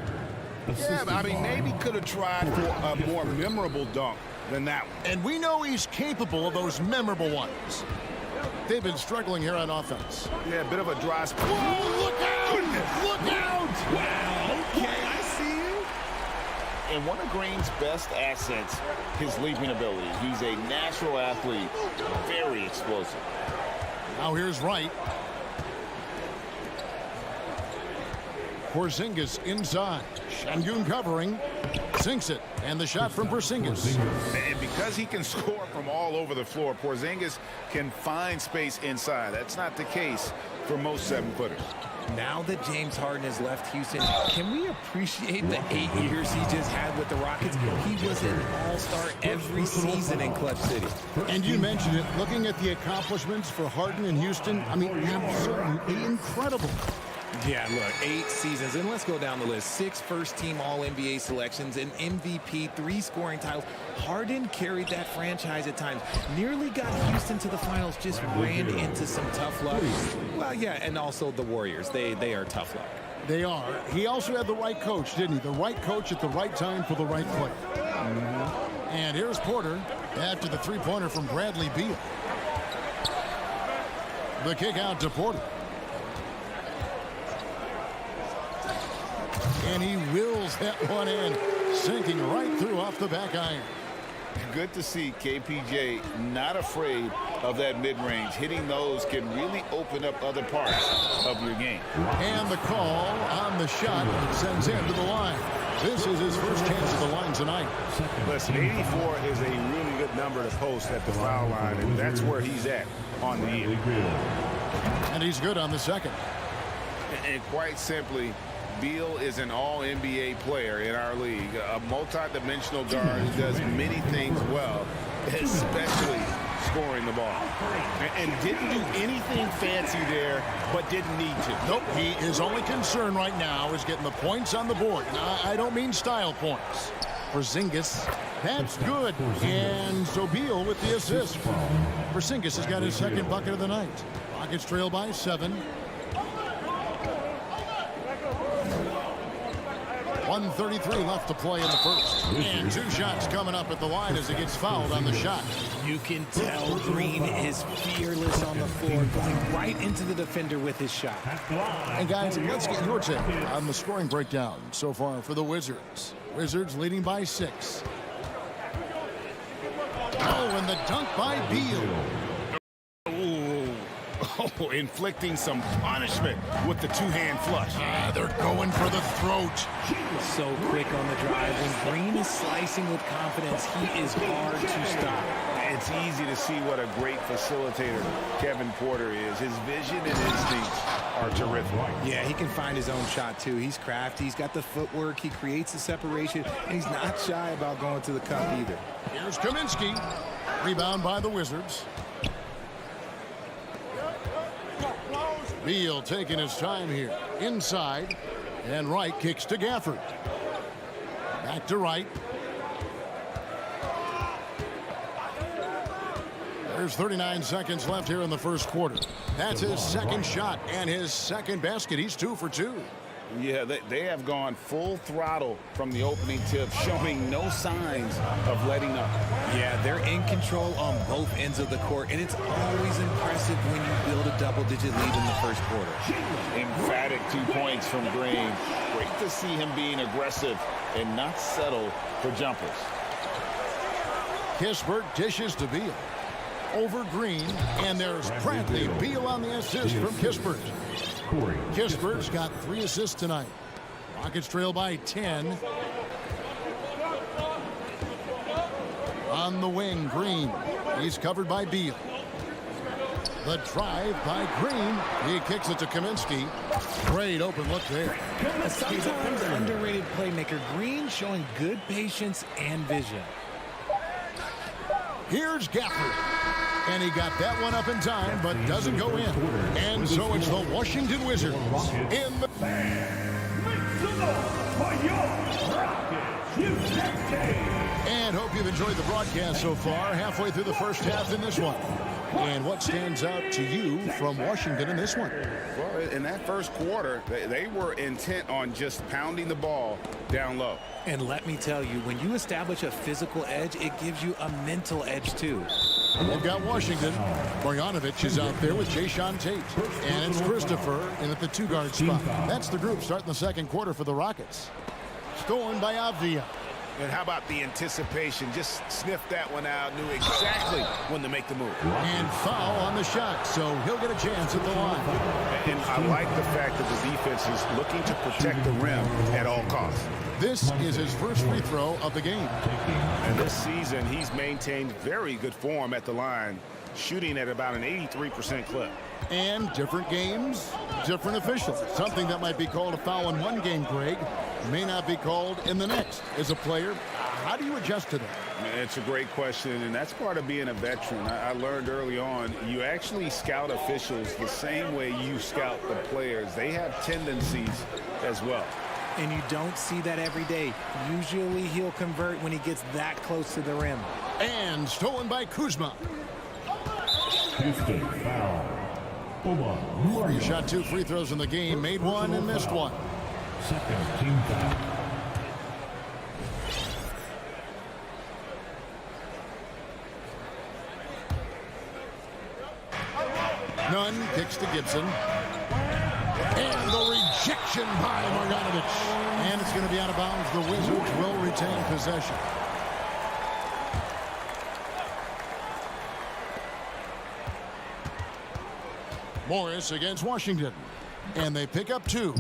Yeah, but I mean, maybe could have tried for a more memorable dunk than that one. And we know he's capable of those memorable ones. They've been struggling here on offense. Yeah, a bit of a dry spot. Whoa, look out! Look out! Wow, okay, I see you. And one of Green's best assets, his leaping ability. He's a natural athlete, very explosive. Now here's Wright. Porzingis inside. Şengün covering. Sinks it. And the shot from Porzingis. And because he can score from all over the floor, Porzingis can find space inside. That's not the case for most 7-footers. Now that James Harden has left Houston, can we appreciate the 8 years he just had with the Rockets? He was an all-star every season in Clutch City. And you mentioned it, looking at the accomplishments for Harden in Houston, I mean, absolutely incredible. Yeah, look, 8 seasons, and let's go down the list. 6 first-team All-NBA selections, an MVP, 3 scoring titles. Harden carried that franchise at times. Nearly got Houston to the finals, just ran into some tough luck. Well, yeah, and also the Warriors. They are tough luck. They are. He also had the right coach, didn't he? The right coach at the right time for the right player. And here's Porter after the three-pointer from Bradley Beal. The kick out to Porter. And he wills that one in, sinking right through off the back iron. Good to see KPJ not afraid of that mid-range. Hitting those can really open up other parts of your game. And the call on the shot sends him to the line. This is his first chance at the line tonight. Listen, 84 is a really good number to post at the foul line, and that's where he's at on the year. And he's good on the second. And quite simply, Beal is an all-NBA player in our league, a multi-dimensional guard who does many things well, especially scoring the ball. And didn't do anything fancy there, but didn't need to. Nope, his only concern right now is getting the points on the board. Now, I don't mean style points. Porzingis, that's good. And so Beal with the assist. Porzingis has got his second bucket of the night. Rockets trail by 7. 1:33 left to play in the first. And 2 shots coming up at the line as he gets fouled on the shot. You can tell Green is fearless on the floor, going right into the defender with his shot. And guys, let's get your take on the scoring breakdown so far for the Wizards. Wizards leading by 6. Oh, and the dunk by Beal. Oh, inflicting some punishment with the two-hand flush. They're going for the throat. So quick on the drive. When Green is slicing with confidence, he is hard to stop. It's easy to see what a great facilitator Kevin Porter is. His vision and instincts are terrific. Yeah, he can find his own shot, too. He's crafty. He's got the footwork. He creates the separation. And he's not shy about going to the cup either. Here's Kaminsky. Rebound by the Wizards. Beal taking his time here. Inside. And Wright kicks to Gafford. Back to Wright. There's 39 seconds left here in the first quarter. That's his second shot and his second basket. He's 2 for 2. Yeah, they have gone full throttle from the opening tip, showing no signs of letting up. Yeah, they're in control on both ends of the court, and it's always impressive when you build a double-digit lead in the first quarter. Emphatic 2 points from Green. Great to see him being aggressive and not settle for jumpers. Kispert dishes to Beal. Over Green, and there's Bradley Beal on the assist from Kispert. Kispert's got 3 assists tonight. Rockets trail by 10. On the wing, Green. He's covered by Beal. The drive by Green. He kicks it to Kaminsky. Great open look there. A sometimes underrated playmaker. Green showing good patience and vision. Here's Gafford. And he got that one up in time, but doesn't go in. And so it's the Washington Wizards in the... And hope you've enjoyed the broadcast so far. Halfway through the first half in this one. And what stands out to you from Washington in this one? Well, in that first quarter, they were intent on just pounding the ball down low. And let me tell you, when you establish a physical edge, it gives you a mental edge, too. We've got Washington. Bogdanovic is out there with Jayshawn Tate. And it's Christopher in at the 2-guard spot. That's the group starting the second quarter for the Rockets. Stolen by Avdia. And how about the anticipation? Just sniffed that one out, knew exactly when to make the move. And foul on the shot, so he'll get a chance at the line. And I like the fact that the defense is looking to protect the rim at all costs. This is his first free throw of the game. And this season, he's maintained very good form at the line, shooting at about an 83% clip. And different games, different officials. Something that might be called a foul in one game, Greg, may not be called in the next. As a player, how do you adjust to that? It's a great question, and that's part of being a veteran. I learned early on, you actually scout officials the same way you scout the players. They have tendencies as well. And you don't see that every day. Usually he'll convert when he gets that close to the rim. And stolen by Kuzma. Houston foul. He shot 2 free throws in the game, made 1 and missed 1. Second team foul. Nunn kicks to Gibson. And the rejection by Bogdanovic. And it's going to be out of bounds. The Wizards will retain possession. Morris against Washington. And they pick up 2.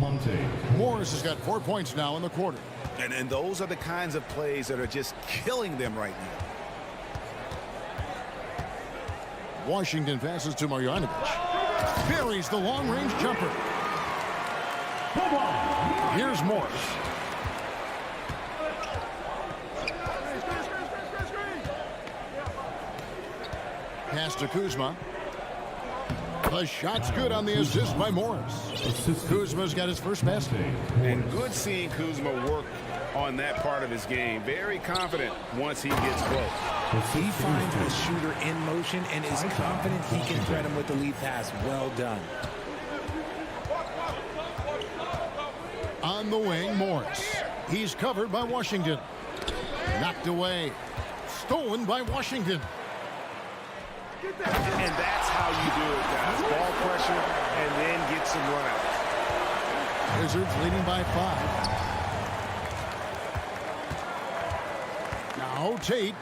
Morris has got 4 points now in the quarter. And those are the kinds of plays that are just killing them right now. Washington passes to Marjanovic. Buries the long-range jumper. Here's Morris. Pass to Kuzma. The shot's good on the assist by Morris. Kuzma's got his first basket. And good seeing Kuzma work on that part of his game. Very confident once he gets close. He finds the shooter in motion and is confident he can thread him with the lead pass. Well done. On the wing, Morris. He's covered by Washington. Knocked away. Stolen by Washington. And that's how you do it, guys. Ball pressure and then get some runouts. Wizards leading by 5. Now Tate.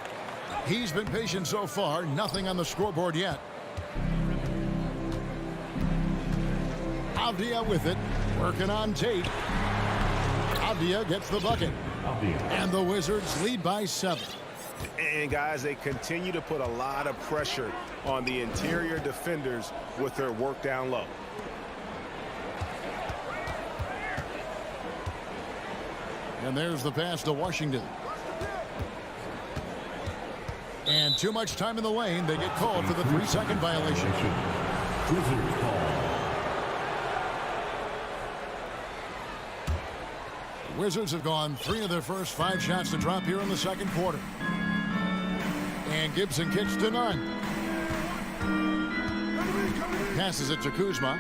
He's been patient so far. Nothing on the scoreboard yet. Avdia with it. Working on Tate. Avdia gets the bucket. And the Wizards lead by 7. And guys, they continue to put a lot of pressure on the interior defenders with their work down low. And there's the pass to Washington. And too much time in the lane. They get called for the 3-second violation. Wizards have gone 3 of their first 5 shots to drop here in the second quarter. And Gibson kicks to none. Passes it to Kuzma.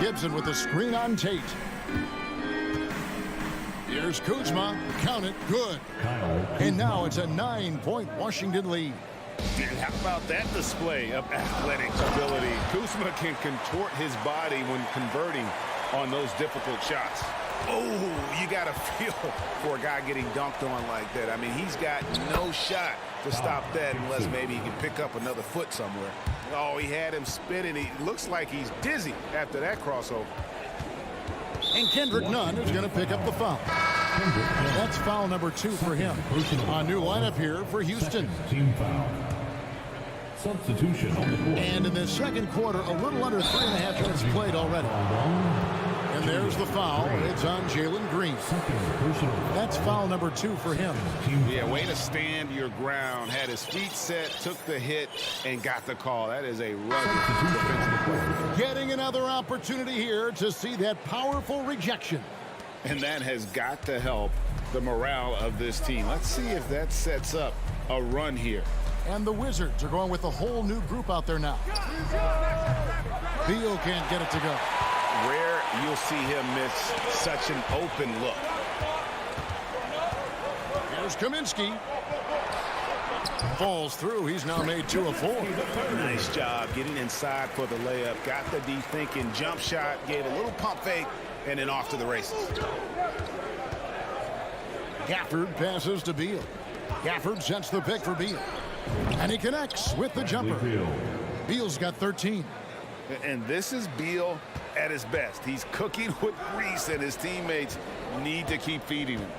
Gibson with the screen on Tate. Here's Kuzma. Count it. Good. And now it's a 9-point Washington lead. And how about that display of athletic ability? Kuzma can contort his body when converting on those difficult shots. Oh, you got to feel for a guy getting dunked on like that. I mean, he's got no shot to stop that unless maybe he can pick up another foot somewhere. Oh, he had him spinning. He looks like he's dizzy after that crossover. And Kendrick Nunn is going to pick up the foul. That's foul number 2 for him. A new lineup here for Houston. Team foul. Substitution on the court. And in the second quarter, a little under 3.5 minutes played already. And there's the foul. It's on Jalen Green. That's foul number 2 for him. Yeah, way to stand your ground. Had his feet set, took the hit, and got the call. That is a rugged defensive play. Getting another opportunity here to see that powerful rejection. And that has got to help the morale of this team. Let's see if that sets up a run here. And the Wizards are going with a whole new group out there now. Beal can't get it to go. Rare you'll see him miss such an open look. Here's Kaminsky. Falls through. He's now made 2 of 4. Nice job getting inside for the layup. Got the D thinking jump shot, gave a little pump fake, and then off to the races. Gafford passes to Beal. Gafford sets the pick for Beal. And he connects with the jumper. Beal's got 13. And this is Beal at his best. He's cooking with grease, and his teammates need to keep feeding him.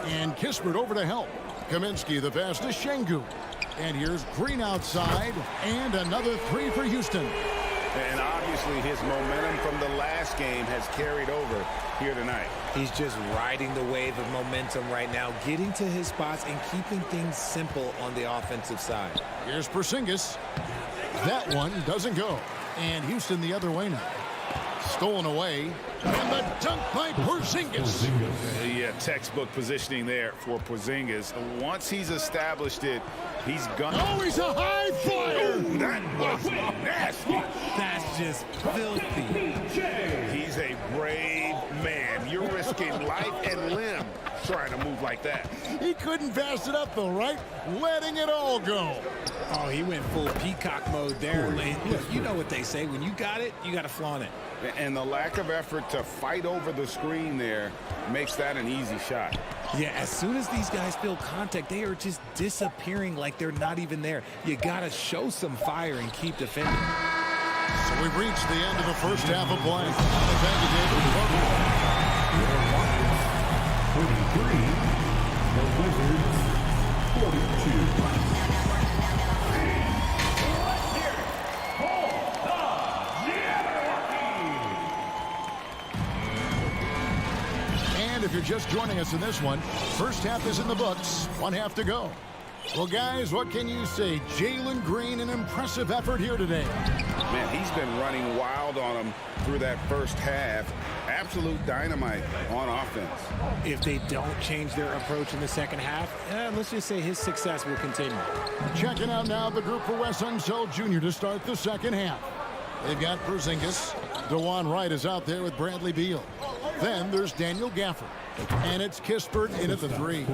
And Kispert over to help. Kaminsky the pass to Şengün. And here's Green outside. And another 3 for Houston. And obviously his momentum from the last game has carried over here tonight. He's just riding the wave of momentum right now, getting to his spots and keeping things simple on the offensive side. Here's Porzingis. That one doesn't go. And Houston the other way now. Stolen away. And the dunk by Porzingis. Yeah, textbook positioning there for Porzingis. Once he's established it, he's gonna... Oh, he's a high flyer! Oh, that was nasty. That's just filthy. He's a brave man. You're risking life and limb trying to move like that. He couldn't pass it up, though, right? Letting it all go. Oh, he went full peacock mode there. Look, you know what they say. When you got it, you got to flaunt it. And the lack of effort to fight over the screen there makes that an easy shot. Yeah, as soon as these guys feel contact, they are just disappearing like they're not even there. You got to show some fire and keep defending. So we've reached the end of the first half of play. Thank you, David. 42. And if you're just joining us in this one, first half is in the books. One half to go. Well, guys, what can you say? Jalen Green, an impressive effort here today. Man, he's been running wild on him through that first half. Absolute dynamite on offense. If they don't change their approach in the second half, let's just say his success will continue. Checking out now the group for Wes Unseld Jr. to start the second half. They've got Porzingis. DeJuan Wright is out there with Bradley Beal. Then there's Daniel Gafford. And it's Kispert in at the 3.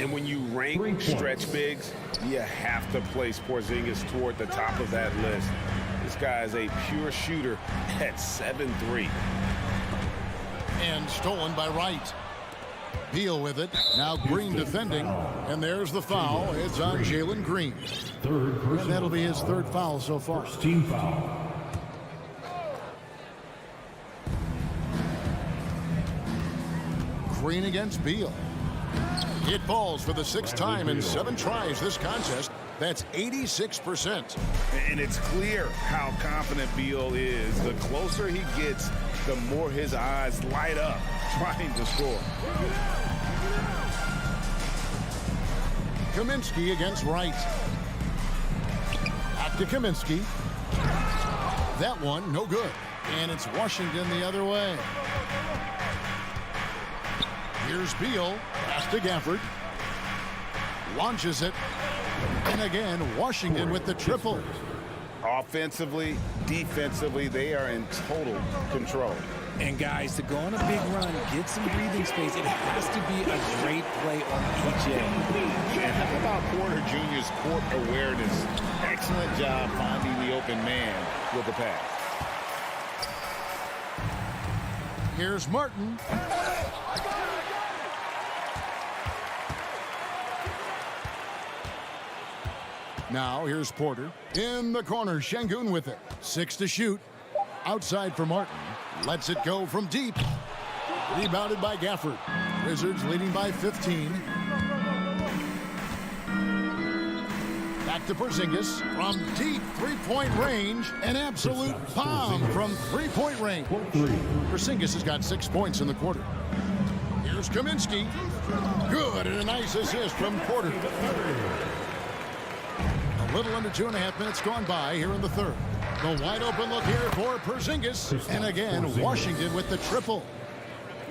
And when you rank stretch bigs, you have to place Porzingis toward the top of that list. This guy is a pure shooter at 7'3". And stolen by Wright. Beal with it. Now Green defending. And there's the foul. It's on Jalen Green. And that'll be his third foul so far. First team foul. Green against Beal. It falls for the 6th time in 7 tries this contest. That's 86%. And it's clear how confident Beal is. The closer he gets, the more his eyes light up trying to score. Kaminsky against Wright. Back to Kaminsky. That one, no good. And it's Washington the other way. Here's Beal. Pass to Gafford. Launches it. And again, Washington with the triple. Offensively, defensively, they are in total control. And guys, to go on a big run, get some breathing space, it has to be a great play on each end. And how about Porter Jr.'s court awareness? Excellent job finding the open man with the pass. Here's Martin. Now here's Porter. In the corner, Şengün with it. 6 to shoot. Outside for Martin. Lets it go from deep. Rebounded by Gafford. Wizards leading by 15. Back to Porzingis. From deep three-point range. An absolute bomb from three-point range. Porzingis has got 6 points in the quarter. Here's Kaminsky. Good, and a nice assist from Porter. A little under 2.5 minutes gone by here in the third. The wide open look here for Porzingis. And again, Washington with the triple.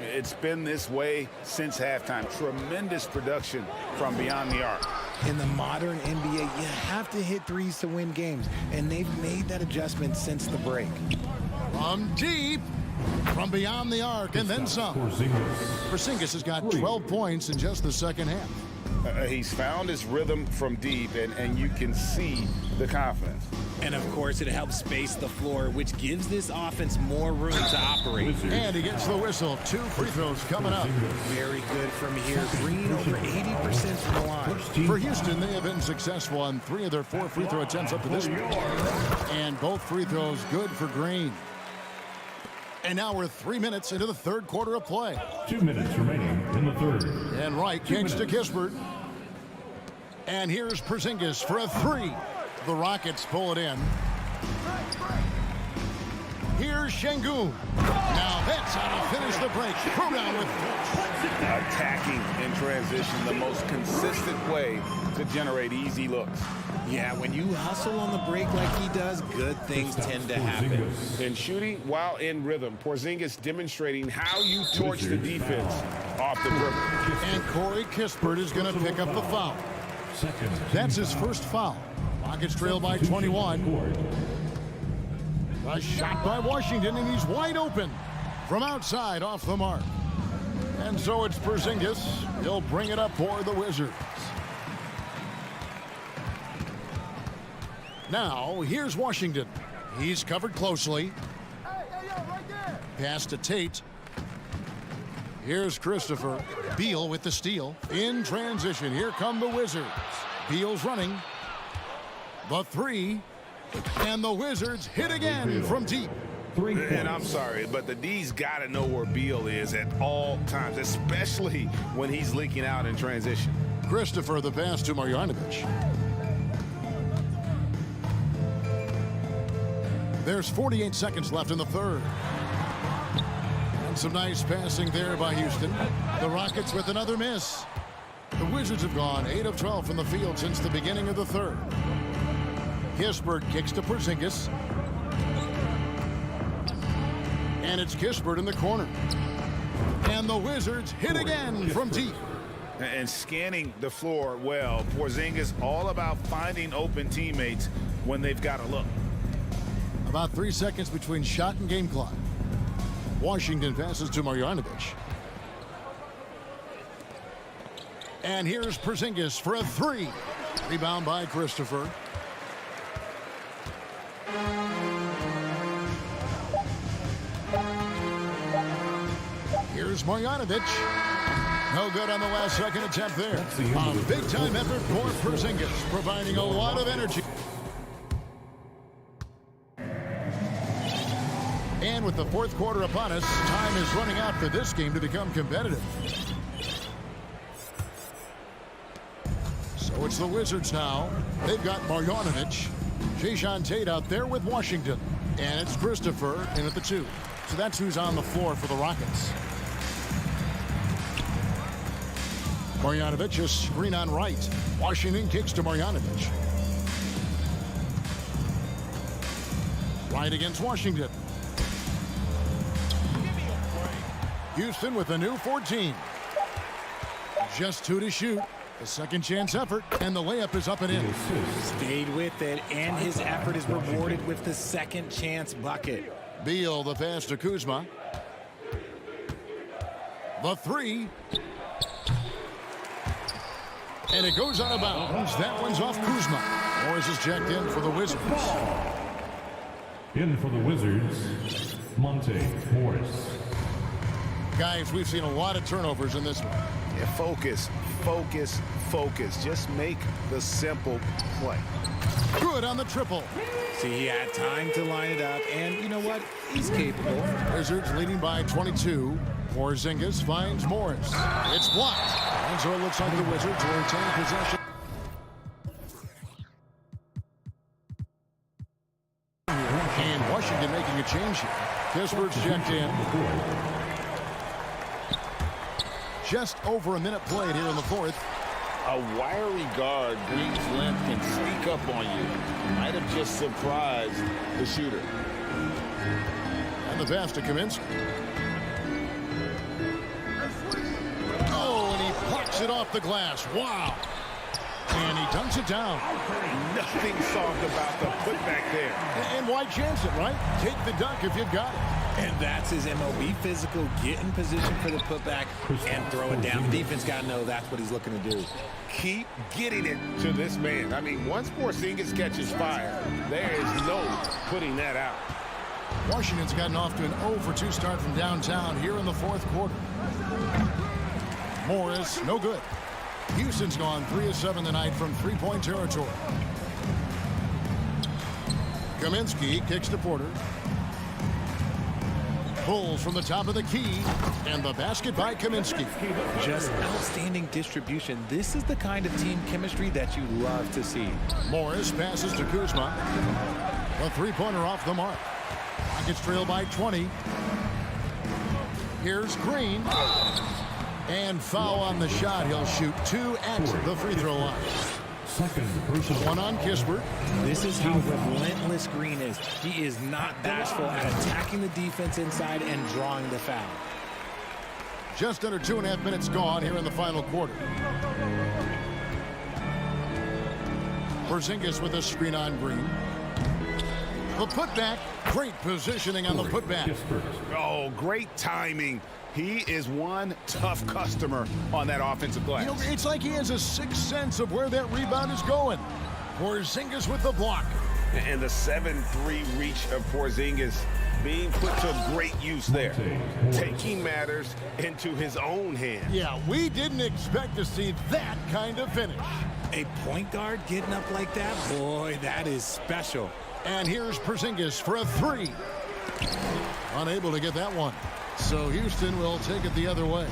It's been this way since halftime. Tremendous production from beyond the arc. In the modern NBA, you have to hit threes to win games, and they've made that adjustment since the break. From deep, from beyond the arc, and then some. Porzingis has got 12 points in just the second half. He's found his rhythm from deep, and you can see the confidence. And, of course, it helps space the floor, which gives this offense more room to operate. And he gets the whistle. 2 free throws coming up. Very good from here. Green over 80% from the line. For Houston, they have been successful on 3 of their 4 free throw attempts up to this point. And both free throws good for Green. And now we're 3 minutes into the third quarter of play. 2 minutes remaining in the third. And Wright kicks to Kispert. And here's Porzingis for a 3. The Rockets pull it in. Here's Şengün. Now that's how to finish the break. Throw down with attacking in transition, the most consistent way to generate easy looks. Yeah, when you hustle on the break like he does, good things tend to happen. And shooting while in rhythm, Porzingis demonstrating how you torch the defense off the dribble. And Corey Kispert is going to pick up the foul. That's his first foul. Rockets trail by 21. A shot by Washington, and he's wide open from outside off the mark. And so it's Porzingis. He'll bring it up for the Wizards. Now, here's Washington. He's covered closely. Pass to Tate. Here's Christopher. Beal with the steal. In transition, here come the Wizards. Beal's running. The 3. And the Wizards hit again from deep. And I'm sorry, but the D's got to know where Beal is at all times, especially when he's leaking out in transition. Christopher, the pass to Marjanovic. There's 48 seconds left in the third. And some nice passing there by Houston. The Rockets with another miss. The Wizards have gone 8 of 12 from the field since the beginning of the third. Kispert kicks to Porzingis. And it's Kispert in the corner. And the Wizards hit again from deep. And scanning the floor well, Porzingis all about finding open teammates when they've got a look. About 3 seconds between shot and game clock. Washington passes to Marjanovic. And here's Porzingis for a three. Rebound by Christopher. Here's Marjanovic. No good on the last second attempt there. A big-time effort for Porzingis, providing a lot of energy. And with the fourth quarter upon us, time is running out for this game to become competitive. So it's the Wizards now. They've got Marjanovic. Jason Tate out there with Washington. And it's Christopher in at the 2. So that's who's on the floor for the Rockets. Marjanovic, a screen on right. Washington kicks to Marjanovic. Right against Washington. Houston with a new 14. Just 2 to shoot. A second chance effort, and the layup is up and in. Stayed with it, and his effort is rewarded with the second chance bucket. Beal, the pass to Kuzma. The 3. And it goes out of bounds. That one's off Kuzma. Morris is checked in for the Wizards. In for the Wizards, Monte Morris. Guys, we've seen a lot of turnovers in this one. Yeah, focus, focus, focus. Just make the simple play. Good on the triple. See, he had time to line it up, and you know what? He's capable. Wizards leading by 22. Porzingis finds Morris. It's blocked. And so it looks like the Wizards will retain possession. And Washington making a change here. Kispert's checked in. Just over a minute played here in the fourth. A wiry guard brings length and sneak up on you. Might have just surprised the shooter. And the pass to Kaminsky. Oh, and he plucks it off the glass. Wow. And he dunks it down. Nothing soft about the putback there. And why chance it, right? Take the dunk if you've got it. And that's his MO. Be physical, get in position for the putback, and throw it down. The defense got to know that's what he's looking to do. Keep getting it to this man. I mean, once Porzingis catches fire, there is no putting that out. Washington's gotten off to an 0-for-2 start from downtown here in the fourth quarter. Morris, no good. Houston's gone 3 of 7 tonight from three-point territory. Kaminsky kicks to Porter. Pulls from the top of the key, and the basket by Kaminsky. Just outstanding distribution. This is the kind of team chemistry that you love to see. Morris passes to Kuzma. A three-pointer off the mark. Rockets trail by 20. Here's Green. And foul on the shot. He'll shoot 2 at the free throw line. One on Kispert. This is how relentless Green is. He is not bashful at attacking the defense inside and drawing the foul. Just under 2.5 minutes gone here in the final quarter. Porzingis with a screen on Green. The putback. Great positioning on the putback. Oh, great timing. He is one tough customer on that offensive glass. You know, it's like he has a sixth sense of where that rebound is going. Porzingis with the block. And the 7-3 reach of Porzingis being put to great use there. Taking matters into his own hands. Yeah, we didn't expect to see that kind of finish. A point guard getting up like that? Boy, that is special. And here's Porzingis for a three. Unable to get that one. So Houston will take it the other way.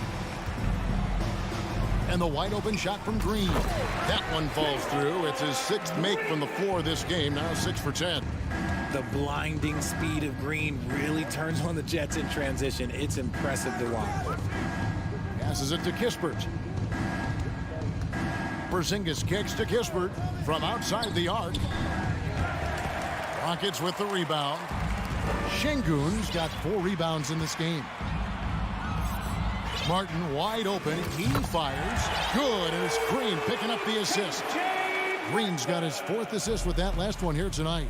And the wide open shot from Green. That one falls through. It's his sixth make from the floor this game. Now 6 for 10. The blinding speed of Green really turns on the Jets in transition. It's impressive to watch. Passes it to Kispert. Porzingis kicks to Kispert from outside the arc. Rockets with the rebound. Şengün's got 4 rebounds in this game. Martin wide open. He fires. Good. And it's Green picking up the assist. Green's got his 4th assist with that last one here tonight.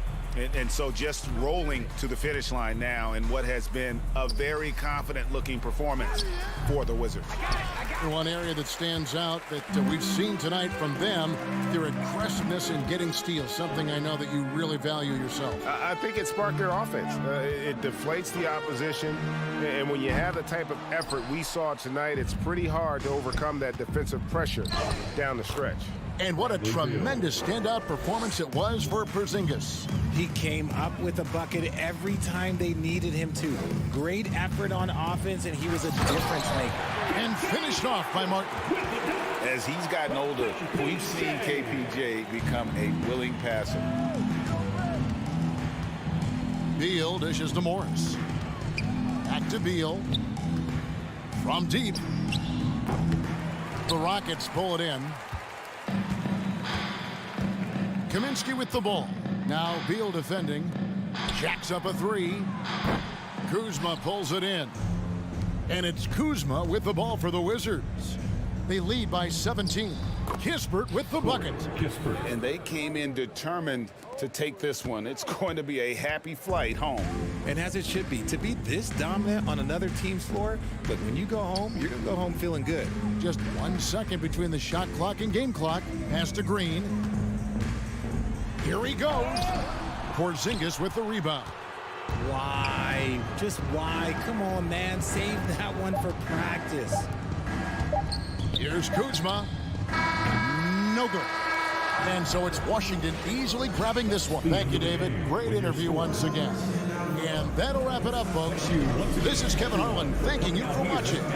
And so just rolling to the finish line now in what has been a very confident-looking performance for the Wizards. One area that stands out that we've seen tonight from them, their aggressiveness in getting steals, something I know that you really value yourself. I think it sparked their offense. It deflates the opposition, and when you have the type of effort we saw tonight, it's pretty hard to overcome that defensive pressure down the stretch. And what a tremendous standout performance it was for Porzingis. He came up with a bucket every time they needed him to. Great effort on offense, and he was a difference maker. And finished off by Martin. As he's gotten older, we've seen KPJ become a willing passer. Beal dishes to Morris. Back to Beal. From deep. The Rockets pull it in. Kaminsky with the ball. Now Beal defending. Jacks up a 3. Kuzma pulls it in. And it's Kuzma with the ball for the Wizards. They lead by 17. Kispert with the bucket. And they came in determined to take this one. It's going to be a happy flight home. And as it should be, to be this dominant on another team's floor, look, when you go home, you're going to go home feeling good. Just 1 second between the shot clock and game clock. Pass to Green. Here he goes. Porzingis with the rebound. Why? Just why? Come on, man. Save that one for practice. Here's Kuzma. No good. And so it's Washington easily grabbing this one. Thank you, David. Great interview once again. And that'll wrap it up, folks. This is Kevin Harlan thanking you for watching. We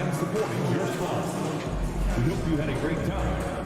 hope you had a great time.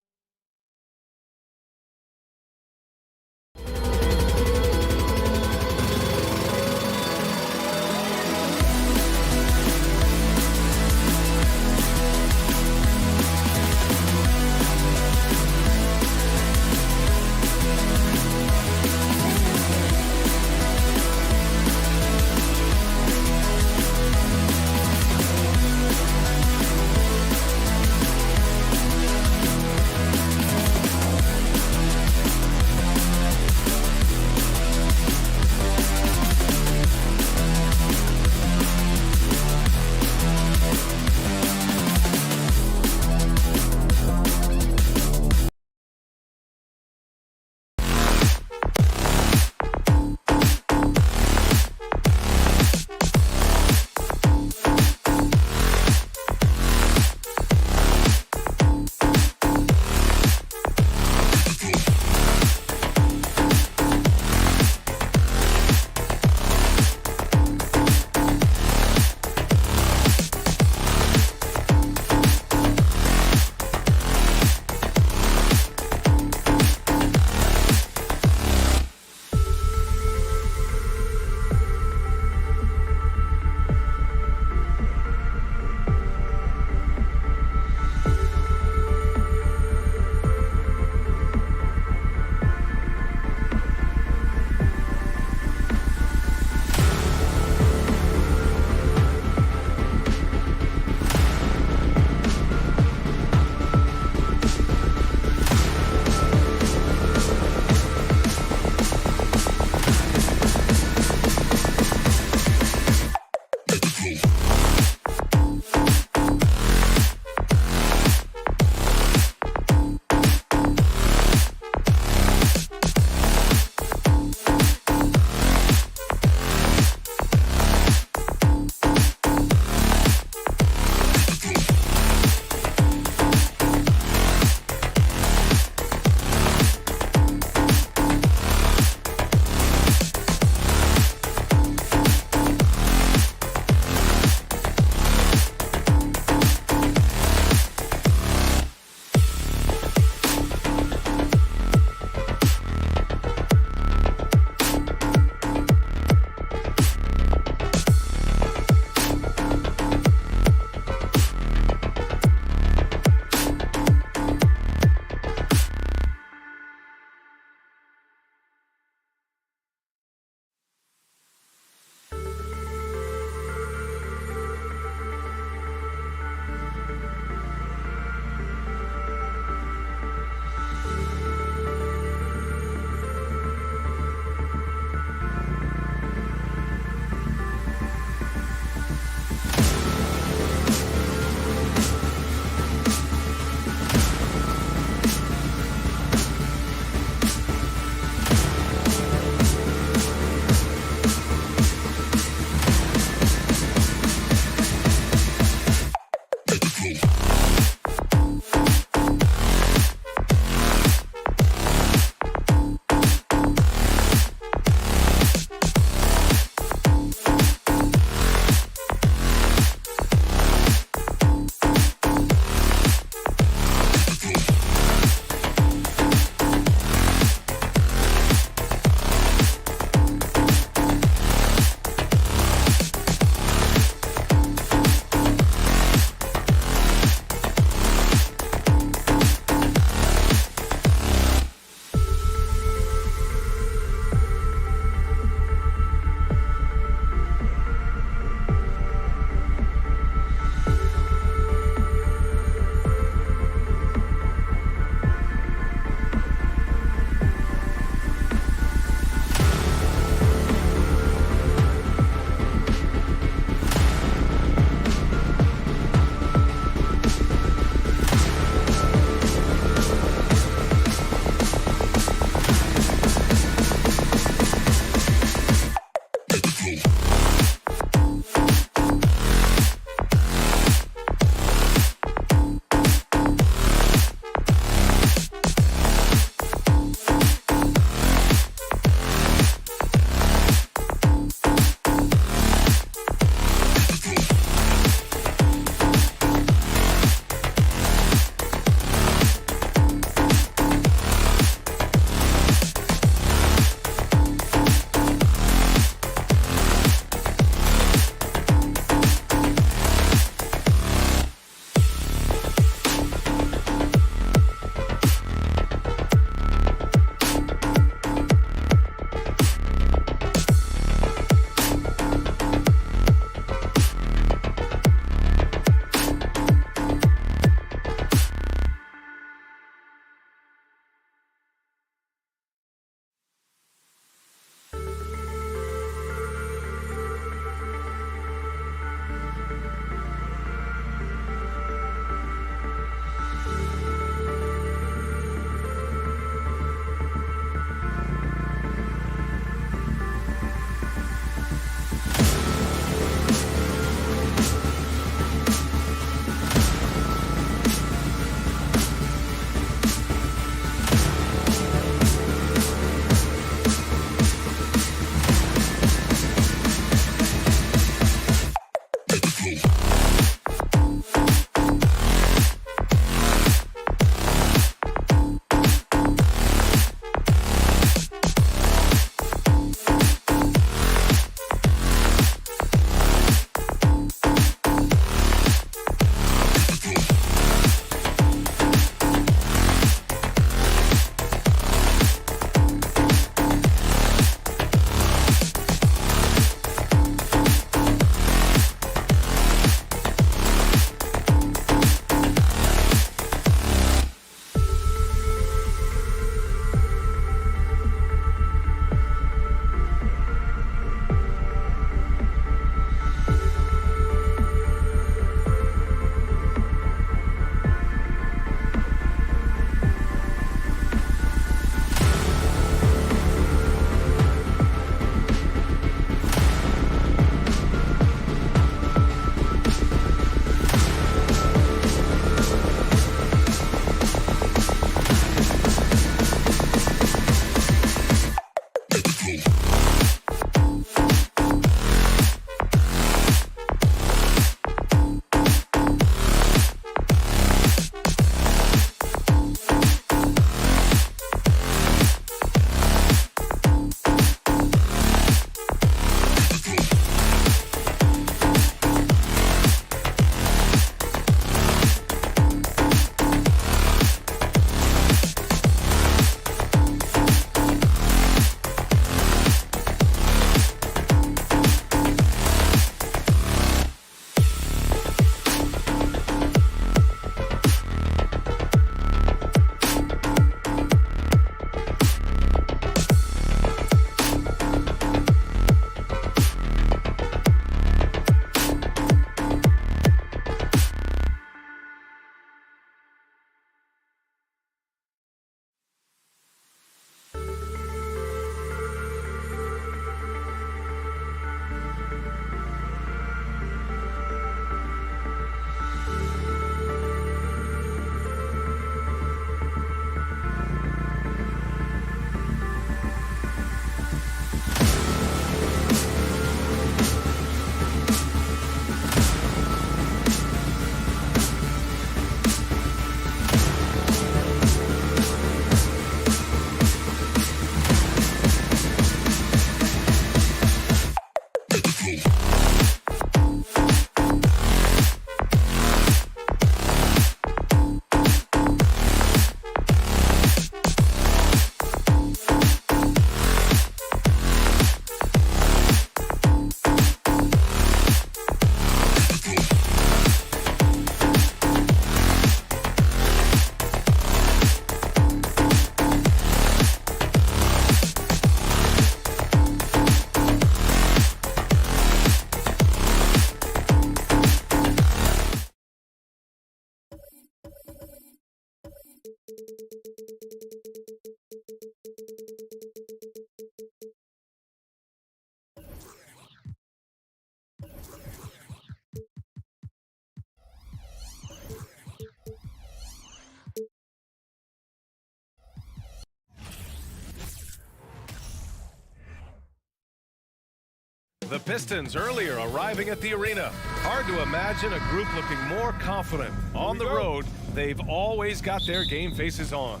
The Pistons earlier arriving at the arena. Hard to imagine a group looking more confident. On the road, they've always got their game faces on.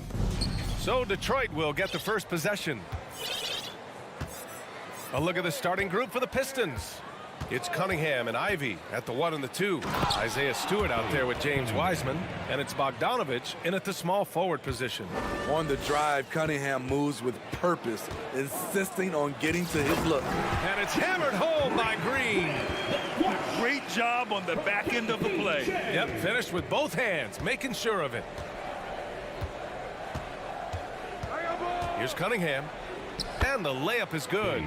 So Detroit will get the first possession. A look at the starting group for the Pistons. It's Cunningham and Ivy at the 1 and the 2. Isaiah Stewart out there with James Wiseman. And it's Bogdanovich in at the small forward position. On the drive, Cunningham moves with purpose, insisting on getting to his look. And it's hammered home by Green. Great job on the back end of the play. Yep, finished with both hands, making sure of it. Here's Cunningham. And the layup is good.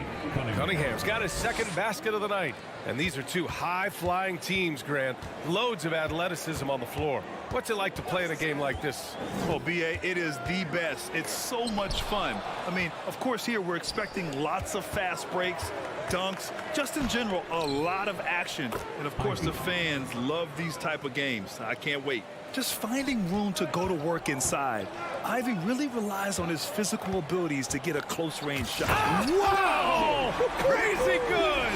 Cunningham's got his second basket of the night. And these are two high-flying teams, Grant. Loads of athleticism on the floor. What's it like to play in a game like this? Well, B.A., it is the best. It's so much fun. I mean, of course, here we're expecting lots of fast breaks, dunks, just in general, a lot of action. And, of course, the fans love these type of games. I can't wait. Just finding room to go to work inside. Ivy really relies on his physical abilities to get a close-range shot. Wow! Crazy good!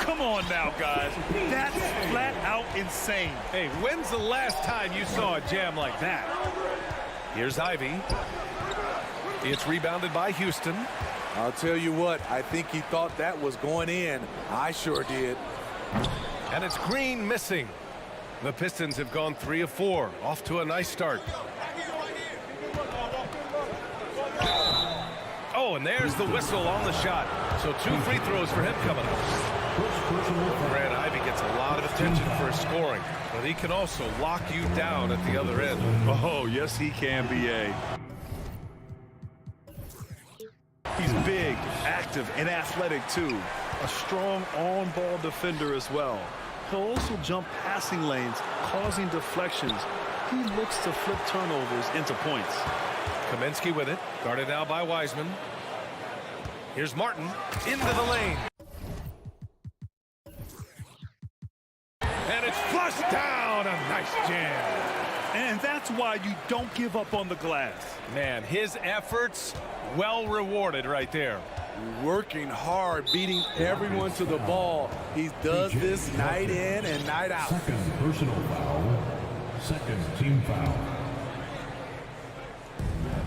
Come on now, guys. That's flat out insane. Hey, when's the last time you saw a jam like that? Here's Ivy. It's rebounded by Houston. I'll tell you what, I think he thought that was going in. I sure did. And it's Green missing. The Pistons have gone 3 of 4, off to a nice start. Oh, and there's the whistle on the shot. So 2 free throws for him coming up. Grant Ivy gets a lot of attention for his scoring, but he can also lock you down at the other end. Oh, yes, he can, B.A. He's big, active, and athletic, too. A strong on-ball defender as well. He'll also jump passing lanes, causing deflections. He looks to flip turnovers into points. Kaminsky with it, guarded now by Wiseman. Here's Martin into the lane. And it's flushed down. A nice jam. And that's why you don't give up on the glass. Man, his efforts well rewarded right there. Working hard, beating everyone to the ball. He does this night in and night out. Second personal foul. Second team foul.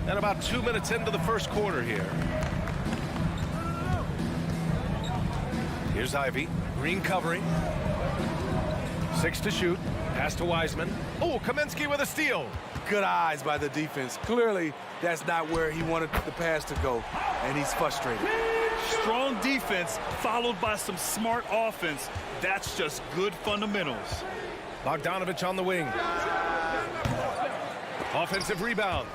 And about 2 minutes into the first quarter here. Here's Ivy. Green covering. 6 to shoot. Pass to Wiseman. Oh, Kaminsky with a steal. Good eyes by the defense. Clearly, that's not where he wanted the pass to go, and he's frustrated. Strong defense followed by some smart offense. That's just good fundamentals. Bogdanovich on the wing. Offensive rebound.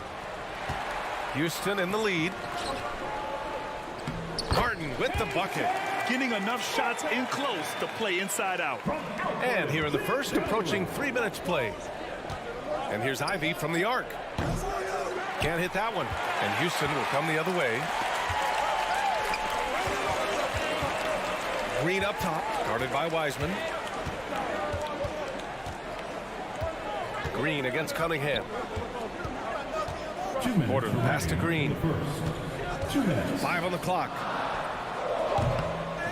Houston in the lead. Martin with the bucket. Getting enough shots in close to play inside out. And here are the first approaching 3 minutes played. And here's Ivy from the arc. Can't hit that one. And Houston will come the other way. Green up top, guarded by Wiseman. Green against Cunningham. Porter pass to Green. 5 on the clock.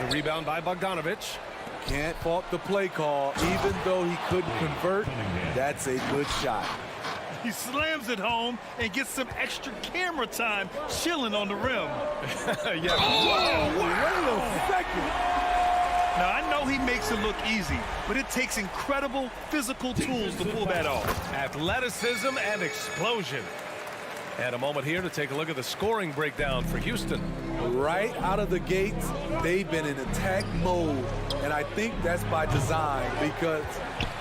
The rebound by Bogdanovich. Can't fault the play call. Even though he couldn't convert, that's a good shot. He slams it home and gets some extra camera time chilling on the rim. Yeah. Whoa, wait a second. Now, I know he makes it look easy, but it takes incredible physical tools to pull that off. Athleticism and explosion. And a moment here to take a look at the scoring breakdown for Houston. Right out of the gates, they've been in attack mode, and I think that's by design because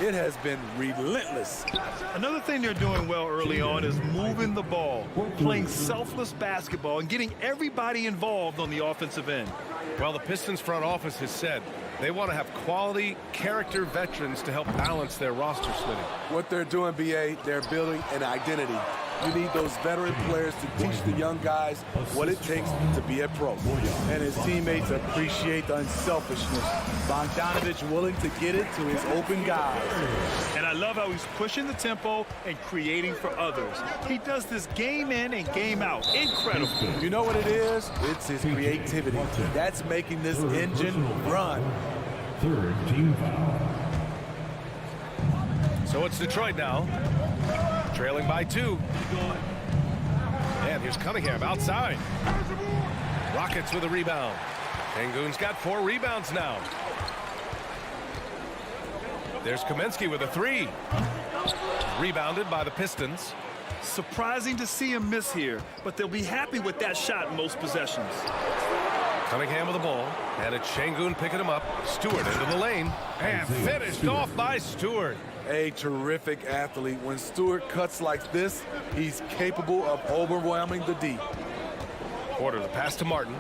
it has been relentless. Another thing they're doing well early on is moving the ball, playing selfless basketball, and getting everybody involved on the offensive end. Well, the Pistons front office has said they want to have quality character veterans to help balance their roster, Smitty. What they're doing, B.A., they're building an identity. You need those veteran players to teach the young guys what it takes to be a pro. And his teammates appreciate the unselfishness. Bogdanovich willing to get it to his open guys. And I love how he's pushing the tempo and creating for others. He does this game in and game out. Incredible. You know what it is? It's his creativity. That's making this engine run. Third team foul. So it's Detroit now, trailing by 2. And here's Cunningham outside. Rockets with a rebound. Sengun's got 4 rebounds now. There's Kaminsky with a 3. Rebounded by the Pistons. Surprising to see him miss here, but they'll be happy with that shot in most possessions. Cunningham with the ball, and it's Sengun picking him up. Stewart into the lane, and finished off by Stewart. A terrific athlete. When Stewart cuts like this, he's capable of overwhelming the D. Porter, the pass to Martin.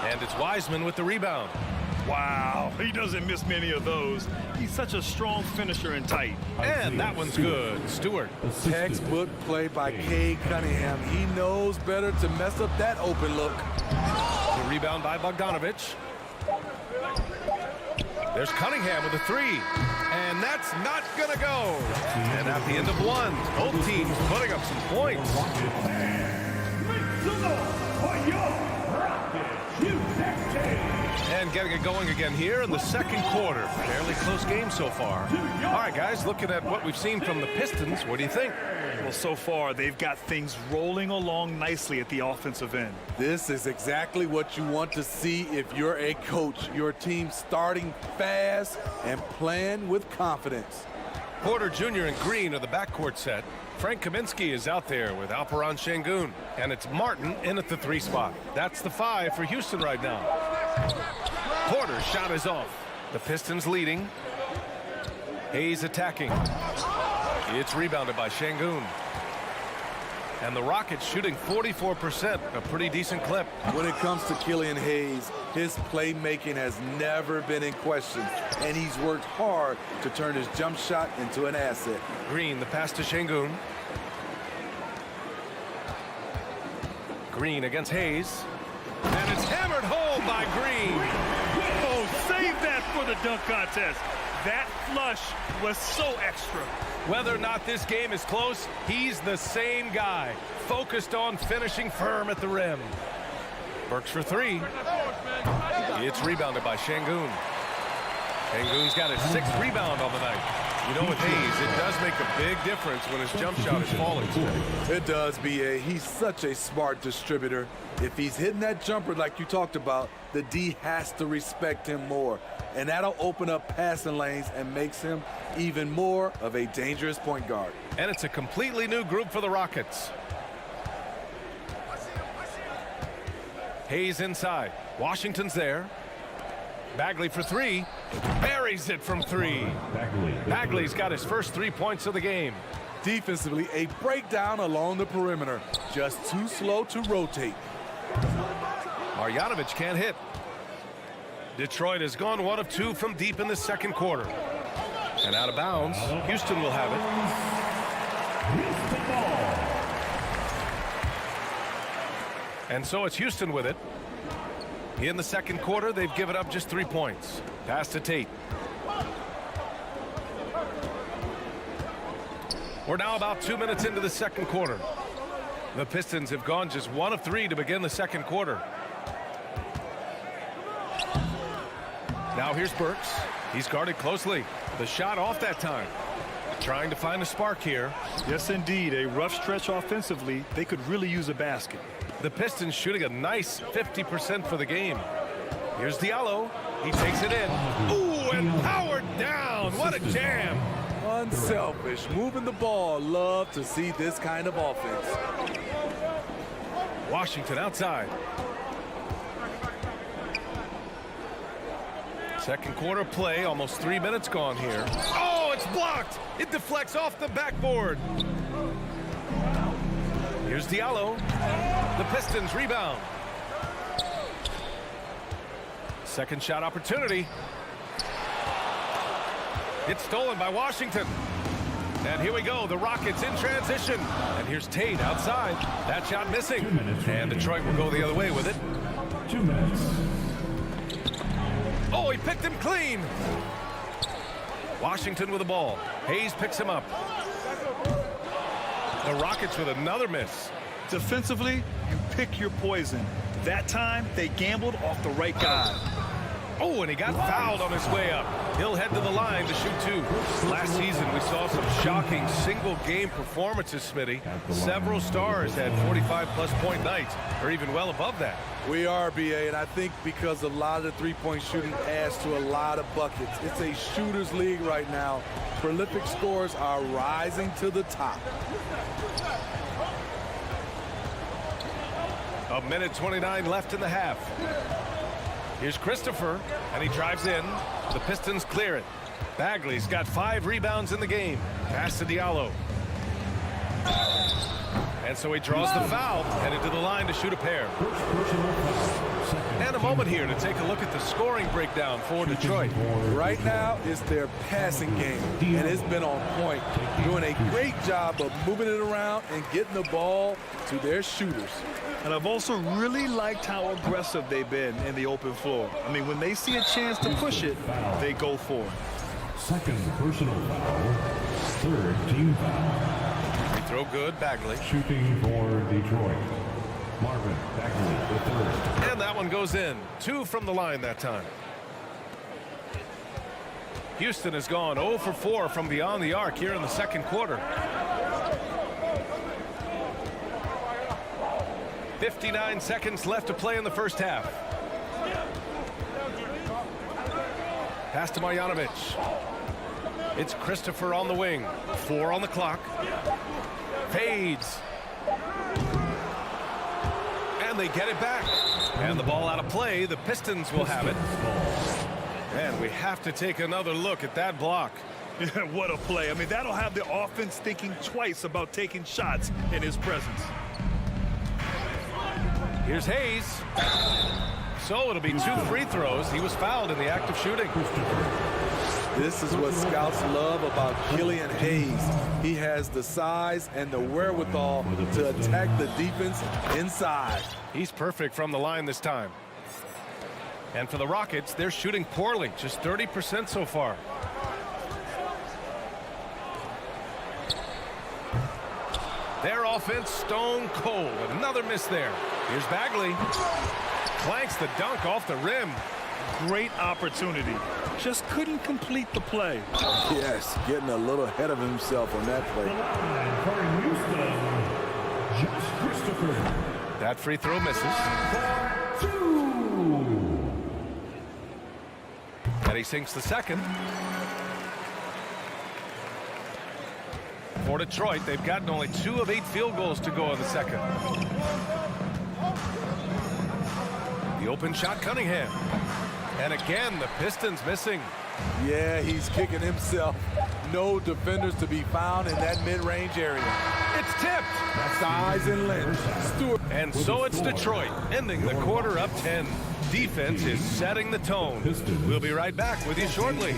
And it's Wiseman with the rebound. Wow, he doesn't miss many of those. He's such a strong finisher and tight. And that one's good. Stewart. Textbook play by Cade Cunningham. He knows better to mess up that open look. The rebound by Bogdanovich. There's Cunningham with a 3. And that's not going to go. And at the end of 1, both teams putting up some points. And getting it going again here in the second quarter. Fairly close game so far. All right, guys, looking at what we've seen from the Pistons, what do you think? Well, so far, they've got things rolling along nicely at the offensive end. This is exactly what you want to see if you're a coach. Your team starting fast and playing with confidence. Porter Jr. and Green are the backcourt set. Frank Kaminsky is out there with Alperen Sengun. And it's Martin in at the 3 spot. That's the 5 for Houston right now. Porter's shot is off. The Pistons leading. Hayes attacking. It's rebounded by Sengun. And the Rockets shooting 44%, a pretty decent clip. When it comes to Killian Hayes, his playmaking has never been in question, and he's worked hard to turn his jump shot into an asset. Green, the pass to Sengun. Green against Hayes. And it's hammered home by Green. Oh, save that for the dunk contest. That flush was so extra. Whether or not this game is close, he's the same guy, focused on finishing firm at the rim. Burks for 3. It's rebounded by Sengun. Sengun's got his 6th rebound on the night. You know, with Hayes, it does make a big difference when his jump shot is falling today. It does, B.A. He's such a smart distributor. If he's hitting that jumper like you talked about, the D has to respect him more. And that'll open up passing lanes and makes him even more of a dangerous point guard. And it's a completely new group for the Rockets. Hayes inside. Washington's there. Bagley for 3. Buries it from 3. Bagley's got his first 3 points of the game. Defensively, a breakdown along the perimeter. Just too slow to rotate. Marjanovic can't hit. Detroit has gone 1 of 2 from deep in the second quarter. And out of bounds, Houston will have it. And so it's Houston with it. In the second quarter, they've given up just 3 points. Pass to Tate. We're now about 2 minutes into the second quarter. The Pistons have gone just 1 of 3 to begin the second quarter. Now here's Burks. He's guarded closely. The shot off that time. Trying to find a spark here. Yes, indeed. A rough stretch offensively. They could really use a basket. The Pistons shooting a nice 50% for the game. Here's Diallo. He takes it in. Ooh, and powered down. What a jam. Unselfish. Moving the ball. Love to see this kind of offense. Washington outside. Second quarter play, almost 3 minutes gone here. Oh, it's blocked. It deflects off the backboard. Here's Diallo. The Pistons rebound. Second shot opportunity. It's stolen by Washington. And here we go, the Rockets in transition. And here's Tate outside. That shot missing. And Detroit will go the other way with it. 2 minutes. Oh, he picked him clean. Washington with the ball. Hayes picks him up. The Rockets with another miss. Defensively, you pick your poison. That time, they gambled off the right guy. Oh, and he got fouled on his way up. He'll head to the line to shoot 2. Last season, we saw some shocking single-game performances, Smitty. Several stars had 45-plus point nights, or even well above that. We are, BA, and I think because a lot of the three-point shooting adds to a lot of buckets. It's a shooter's league right now. Prolific scores are rising to the top. A minute 29 left in the half. Here's Christopher, and he drives in. The Pistons clear it. Bagley's got 5 rebounds in the game. Pass to Diallo. And so he draws the foul, headed to the line to shoot a pair. And a moment here to take a look at the scoring breakdown for Detroit. Right now, it's their passing game, and it's been on point. Doing a great job of moving it around and getting the ball to their shooters. And I've also really liked how aggressive they've been in the open floor. I mean, when they see a chance to push it, they go for it. Second personal foul. Third team foul. Free throw good, Bagley. Shooting for Detroit. Marvin Bagley, the third. And that one goes in. 2 from the line that time. Houston has gone 0 for 4 from beyond the arc here in the second quarter. 59 seconds left to play in the first half. Pass to Marjanovic. It's Christopher on the wing. 4 on the clock. Fades. And they get it back. And the ball out of play. The Pistons will have it. And we have to take another look at that block. What a play. I mean, that'll have the offense thinking twice about taking shots in his presence. Here's Hayes. So it'll be 2 free throws. He was fouled in the act of shooting. This is what scouts love about Killian Hayes. He has the size and the wherewithal to attack the defense inside. He's perfect from the line this time. And for the Rockets, they're shooting poorly, just 30% so far. Their offense stone cold. Another miss there. Here's Bagley. Clanks the dunk off the rim. Great opportunity. Just couldn't complete the play. Yes, getting a little ahead of himself on that play. That free throw misses. And he sinks the second. For Detroit, they've gotten only 2 of 8 field goals to go in the second. The open shot, Cunningham. And again, the Pistons missing. Yeah, he's kicking himself. No defenders to be found in that mid-range area. It's tipped. Size and length. Stewart. And so it's Detroit, ending the quarter up 10. Defense is setting the tone. We'll be right back with you shortly.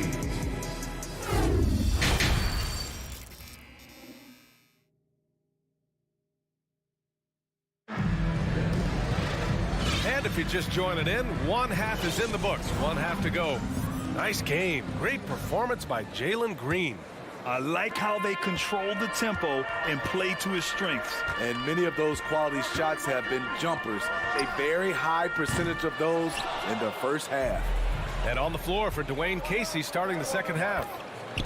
And if you're just joining in, 1 half is in the books. 1 half to go. Nice game. Great performance by Jalen Green. I like how they control the tempo and play to his strengths. And many of those quality shots have been jumpers. A very high percentage of those in the first half. And on the floor for Dwayne Casey starting the second half.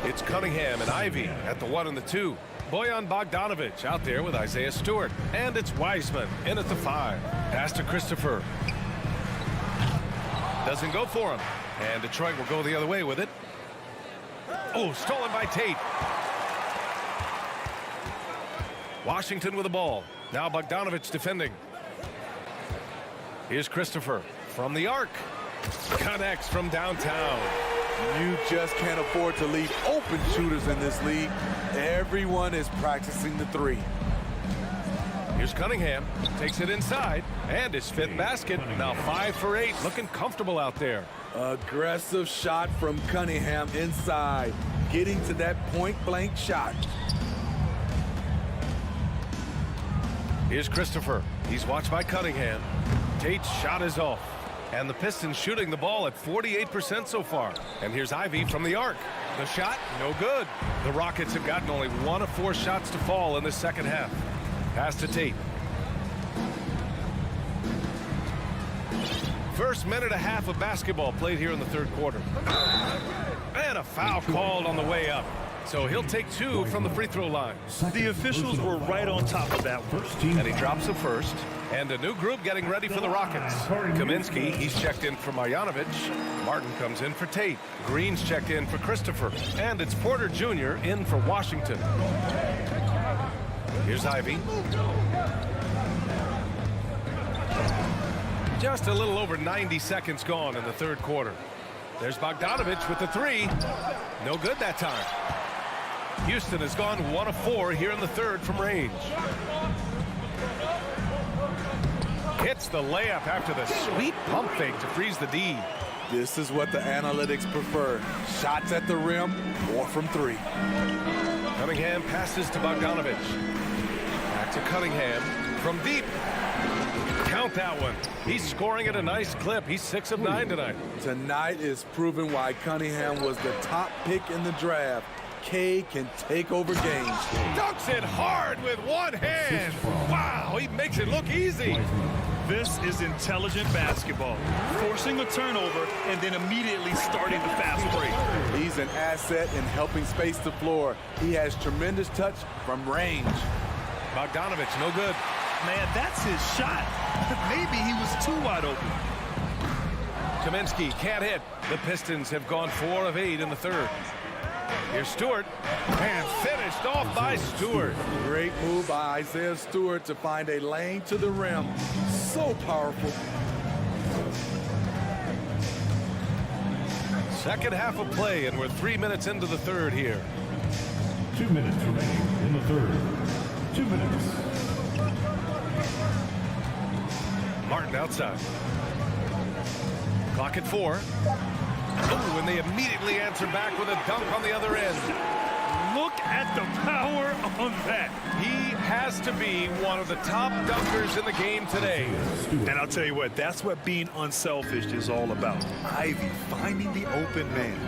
It's Cunningham and Ivy at the 1 and the 2. Bojan Bogdanovic out there with Isaiah Stewart. And it's Wiseman in at the 5. Pass to Christopher. Doesn't go for him. And Detroit will go the other way with it. Oh, stolen by Tate. Washington with the ball. Now Bogdanovic defending. Here's Christopher from the arc. Connects from downtown. You just can't afford to leave open shooters in this league. Everyone is practicing the 3. Here's Cunningham. Takes it inside. And his 5th basket. Now 5 for 8. Looking comfortable out there. Aggressive shot from Cunningham inside. getting to that point-blank shot. Here's Christopher. He's watched by Cunningham. Tate's shot is off. And the Pistons shooting the ball at 48% so far. And here's Ivy from the arc. The shot, no good. The Rockets have gotten only 1 of 4 shots to fall in the second half. Pass to Tate. First minute and a half of basketball played here in the third quarter. And a foul called on the way up. So he'll take 2 from the free throw line. The officials were right on top of that one. And he drops the first. And a new group getting ready for the Rockets. Kaminsky, he's checked in for Marjanovic. Martin comes in for Tate. Green's checked in for Christopher. And it's Porter Jr. in for Washington. Here's Ivy. Just a little over 90 seconds gone in the third quarter. There's Bogdanovic with the 3. No good that time. Houston has gone 1 of 4 here in the third from range. Hits the layup after the sweet pump fake to freeze the D. This is what the analytics prefer. Shots at the rim or from 3. Cunningham passes to Bogdanovic. Back to Cunningham from deep. Count that one. He's scoring at a nice clip. He's 6 of 9 tonight. Tonight is proving why Cunningham was the top pick in the draft. K can take over games. Dunks it hard with one hand. Wow, he makes it look easy. This is intelligent basketball. Forcing a turnover and then immediately starting the fast break. He's an asset in helping space the floor. He has tremendous touch from range. Bogdanovic, no good. Man, that's his shot. Maybe he was too wide open. Kaminsky can't hit. The Pistons have gone 4 of 8 in the third. Here's Stewart, and finished off by Stewart. Great move by Isaiah Stewart to find a lane to the rim. So powerful. Second half of play, and we're 3 minutes into the third here. 2 minutes remaining in the third. 2 minutes. Martin outside. Clock at 4. Oh, and they immediately answer back with a dunk on the other end. Look at the power on that. He has to be one of the top dunkers in the game today. And I'll tell you what, that's what being unselfish is all about. Ivy finding the open man.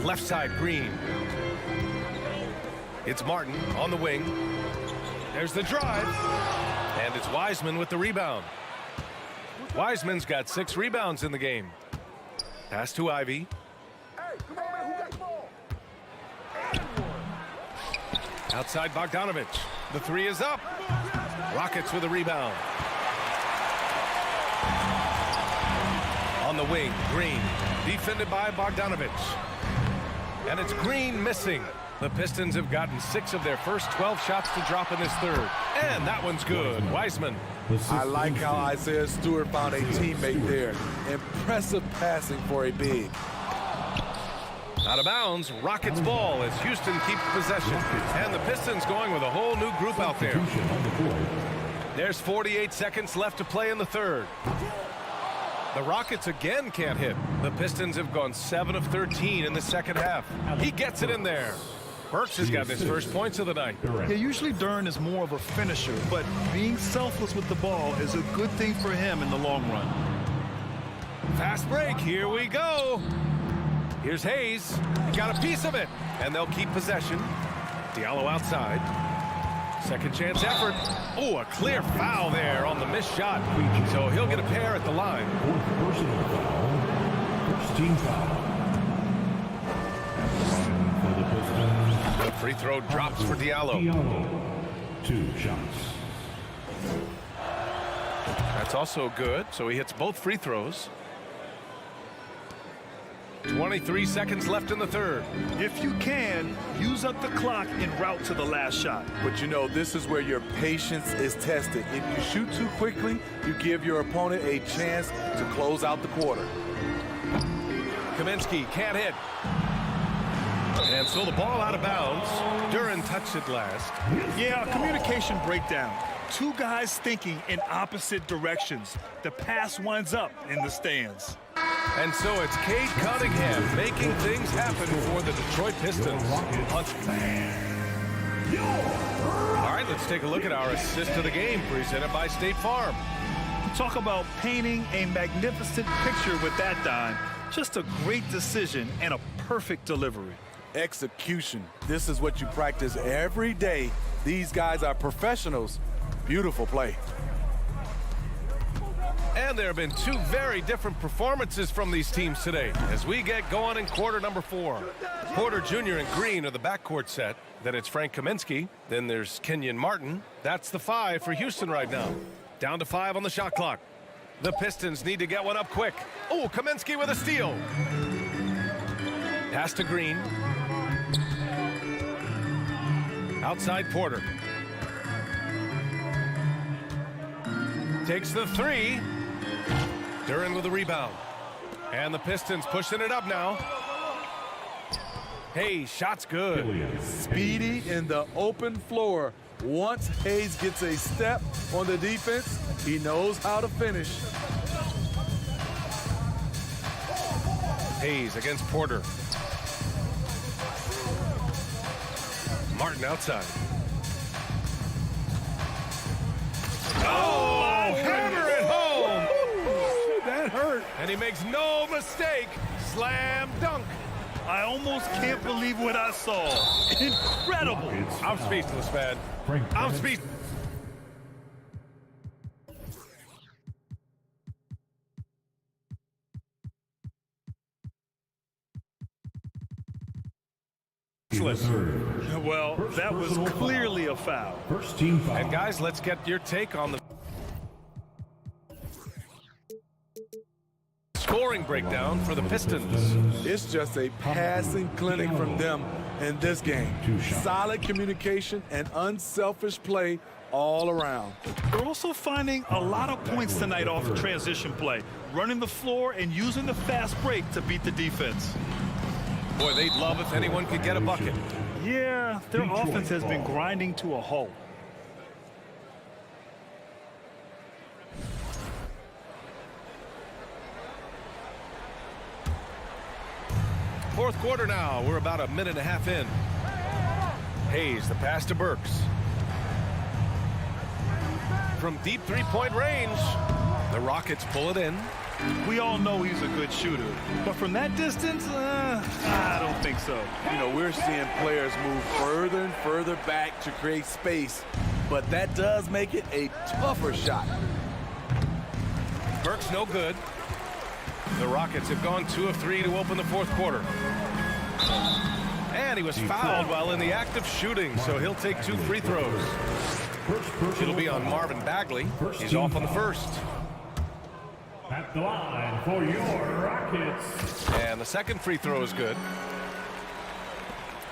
Left side, Green. It's Martin on the wing. There's the drive. And it's Wiseman with the rebound. Wiseman's got 6 rebounds in the game. Pass to Ivy. Outside Bogdanovic. The 3 is up. Rockets with a rebound. On the wing, Green. Defended by Bogdanovic. And it's Green missing. The Pistons have gotten 6 of their first 12 shots to drop in this third. And that one's good. Wiseman. I like how Isaiah Stewart found a teammate there. Impressive passing for a big. Out of bounds, Rockets ball as Houston keeps possession. And the Pistons going with a whole new group out there. There's 48 seconds left to play in the third. The Rockets again can't hit. The Pistons have gone 7 of 13 in the second half. He gets it in there. Burks has gotten his first points of the night. Yeah, usually Dern is more of a finisher, but being selfless with the ball is a good thing for him in the long run. Fast break, here we go. Here's Hayes. He got a piece of it, and they'll keep possession. Diallo outside. Second chance effort. Oh, a clear foul there on the missed shot. So he'll get a pair at the line. Fourth personal foul. First team foul. For the Pistons. The free throw drops for Diallo. 2 shots. That's also good. So he hits both free throws. 23 seconds left in the third. If you can, use up the clock en route to the last shot. But you know, this is where your patience is tested. If you shoot too quickly, you give your opponent a chance to close out the quarter. Kaminsky can't hit. And so the ball out of bounds. Duren touched it last. Yeah, communication breakdown. 2 guys thinking in opposite directions. The pass winds up in the stands. And so it's Cade Cunningham making things happen for the Detroit Pistons. All right, let's take a look at our assist of the game presented by State Farm. Talk about painting a magnificent picture with that dime. Just a great decision and a perfect delivery. Execution. This is what you practice every day. These guys are professionals. Beautiful play. And there have been two very different performances from these teams today as we get going in quarter number 4. Porter Jr. and Green are the backcourt set. Then it's Frank Kaminsky. Then there's Kenyon Martin. That's the 5 for Houston right now. Down to 5 on the shot clock. The Pistons need to get one up quick. Oh, Kaminsky with a steal. Pass to Green. Outside Porter. Takes the 3. Duren with the rebound. And the Pistons pushing it up now. Hey, shot's good. Speedy in the open floor. Once Hayes gets a step on the defense, he knows how to finish. Hayes against Porter. Martin outside. Oh, hammer it home. That hurt. And he makes no mistake. Slam dunk. I almost can't believe what I saw. Incredible. I'm speechless, man. I'm speechless. Well, that was clearly a foul. First team foul. And guys, let's get your take on the scoring breakdown for the Pistons. It's just a passing clinic from them in this game. Solid communication and unselfish play all around. They're also finding a lot of points tonight off of transition play, running the floor and using the fast break to beat the defense. Boy, they'd love if anyone could get a bucket. Yeah, their offense has been grinding to a halt. Fourth quarter now. We're about a minute and a half in. Hayes, the pass to Burks. From deep three-point range, the Rockets pull it in. We all know he's a good shooter, but from that distance, I don't think so. You know, we're seeing players move further and further back to create space, but that does make it a tougher shot. Burks no good. The Rockets have gone 2 of 3 to open the fourth quarter. And he was fouled while in the act of shooting, so he'll take 2 free throws. It'll be on Marvin Bagley. He's off on the first. At the line for your Rockets. And the second free throw is good.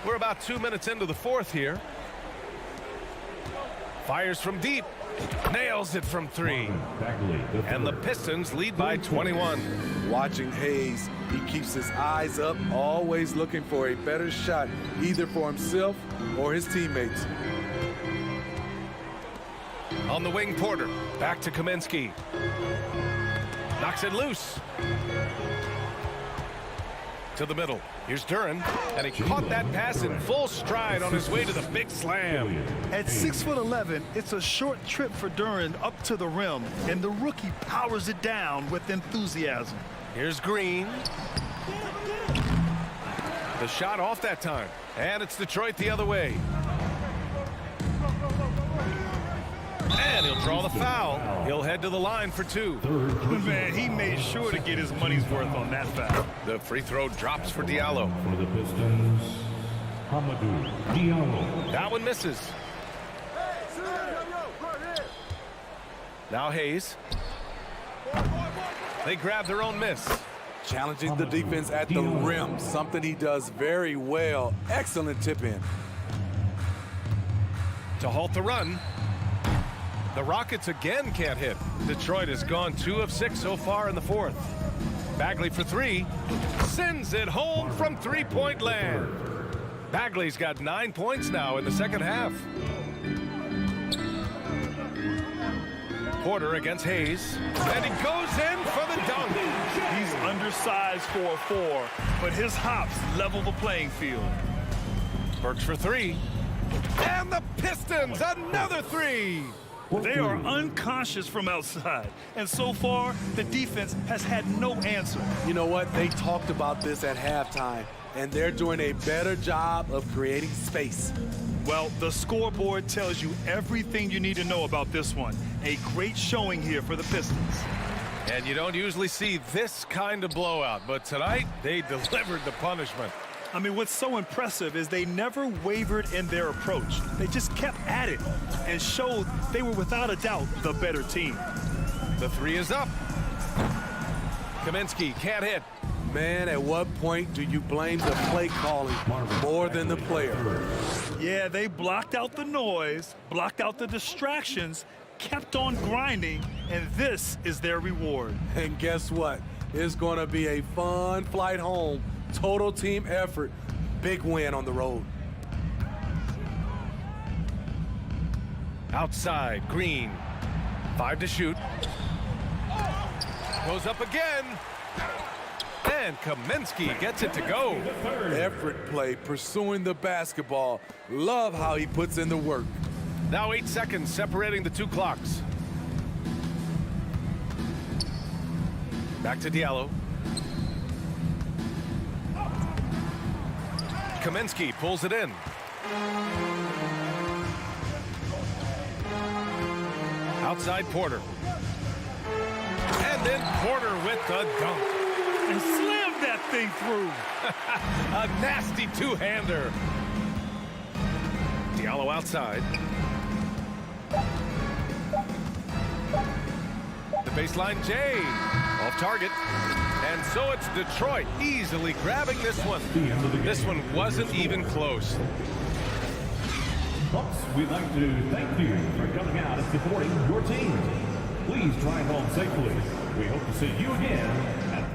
We're about 2 minutes into the fourth here. Fires from deep. Nails it from 3. And the Pistons lead by 21. Watching Hayes, he keeps his eyes up, always looking for a better shot, either for himself or his teammates. On the wing, Porter. Back to Kaminsky. Knocks it loose. To the middle. Here's Duren. And he caught that pass in full stride on his way to the big slam. At 6'11", it's a short trip for Duren up to the rim, and the rookie powers it down with enthusiasm. Here's Green. The shot off that time. And it's Detroit the other way. And he'll draw the foul. He'll head to the line for 2. Man, he made sure to get his money's worth on that foul. The free throw drops for Diallo. For the Pistons, Hamidou Diallo. That one misses. Now Hayes. They grab their own miss. Challenging the defense at the rim, something he does very well. Excellent tip in. To halt the run. The Rockets again can't hit. Detroit has gone 2 of 6 so far in the fourth. Bagley for 3. Sends it home from three-point land. Bagley's got 9 points now in the second half. Porter against Hayes. And he goes in for the dunk. He's undersized for a 4, but his hops level the playing field. Burks for 3. And the Pistons, another 3. They are unconscious from outside, and so far, the defense has had no answer. You know what? They talked about this at halftime, and they're doing a better job of creating space. Well, the scoreboard tells you everything you need to know about this one. A great showing here for the Pistons. And you don't usually see this kind of blowout, but tonight they delivered the punishment. I mean, what's so impressive is they never wavered in their approach. They just kept at it and showed they were without a doubt the better team. The 3 is up. Kaminsky can't hit. Man, at what point do you blame the play calling more than the player? Yeah, they blocked out the noise, blocked out the distractions, kept on grinding, and this is their reward. And guess what? It's going to be a fun flight home. Total team effort. Big win on the road. Outside, Green. 5 to shoot. Goes up again. And Kaminsky gets it to go. Effort play, pursuing the basketball. Love how he puts in the work. Now 8 seconds separating the 2 clocks. Back to Diallo. Kaminsky pulls it in. Outside Porter. And then Porter with the dunk. And slammed that thing through. A nasty two-hander. Diallo outside. The baseline J. Off target. And so it's Detroit easily grabbing this one. This one wasn't even close. Folks, we'd like to thank you for coming out and supporting your team. Please drive home safely. We hope to see you again at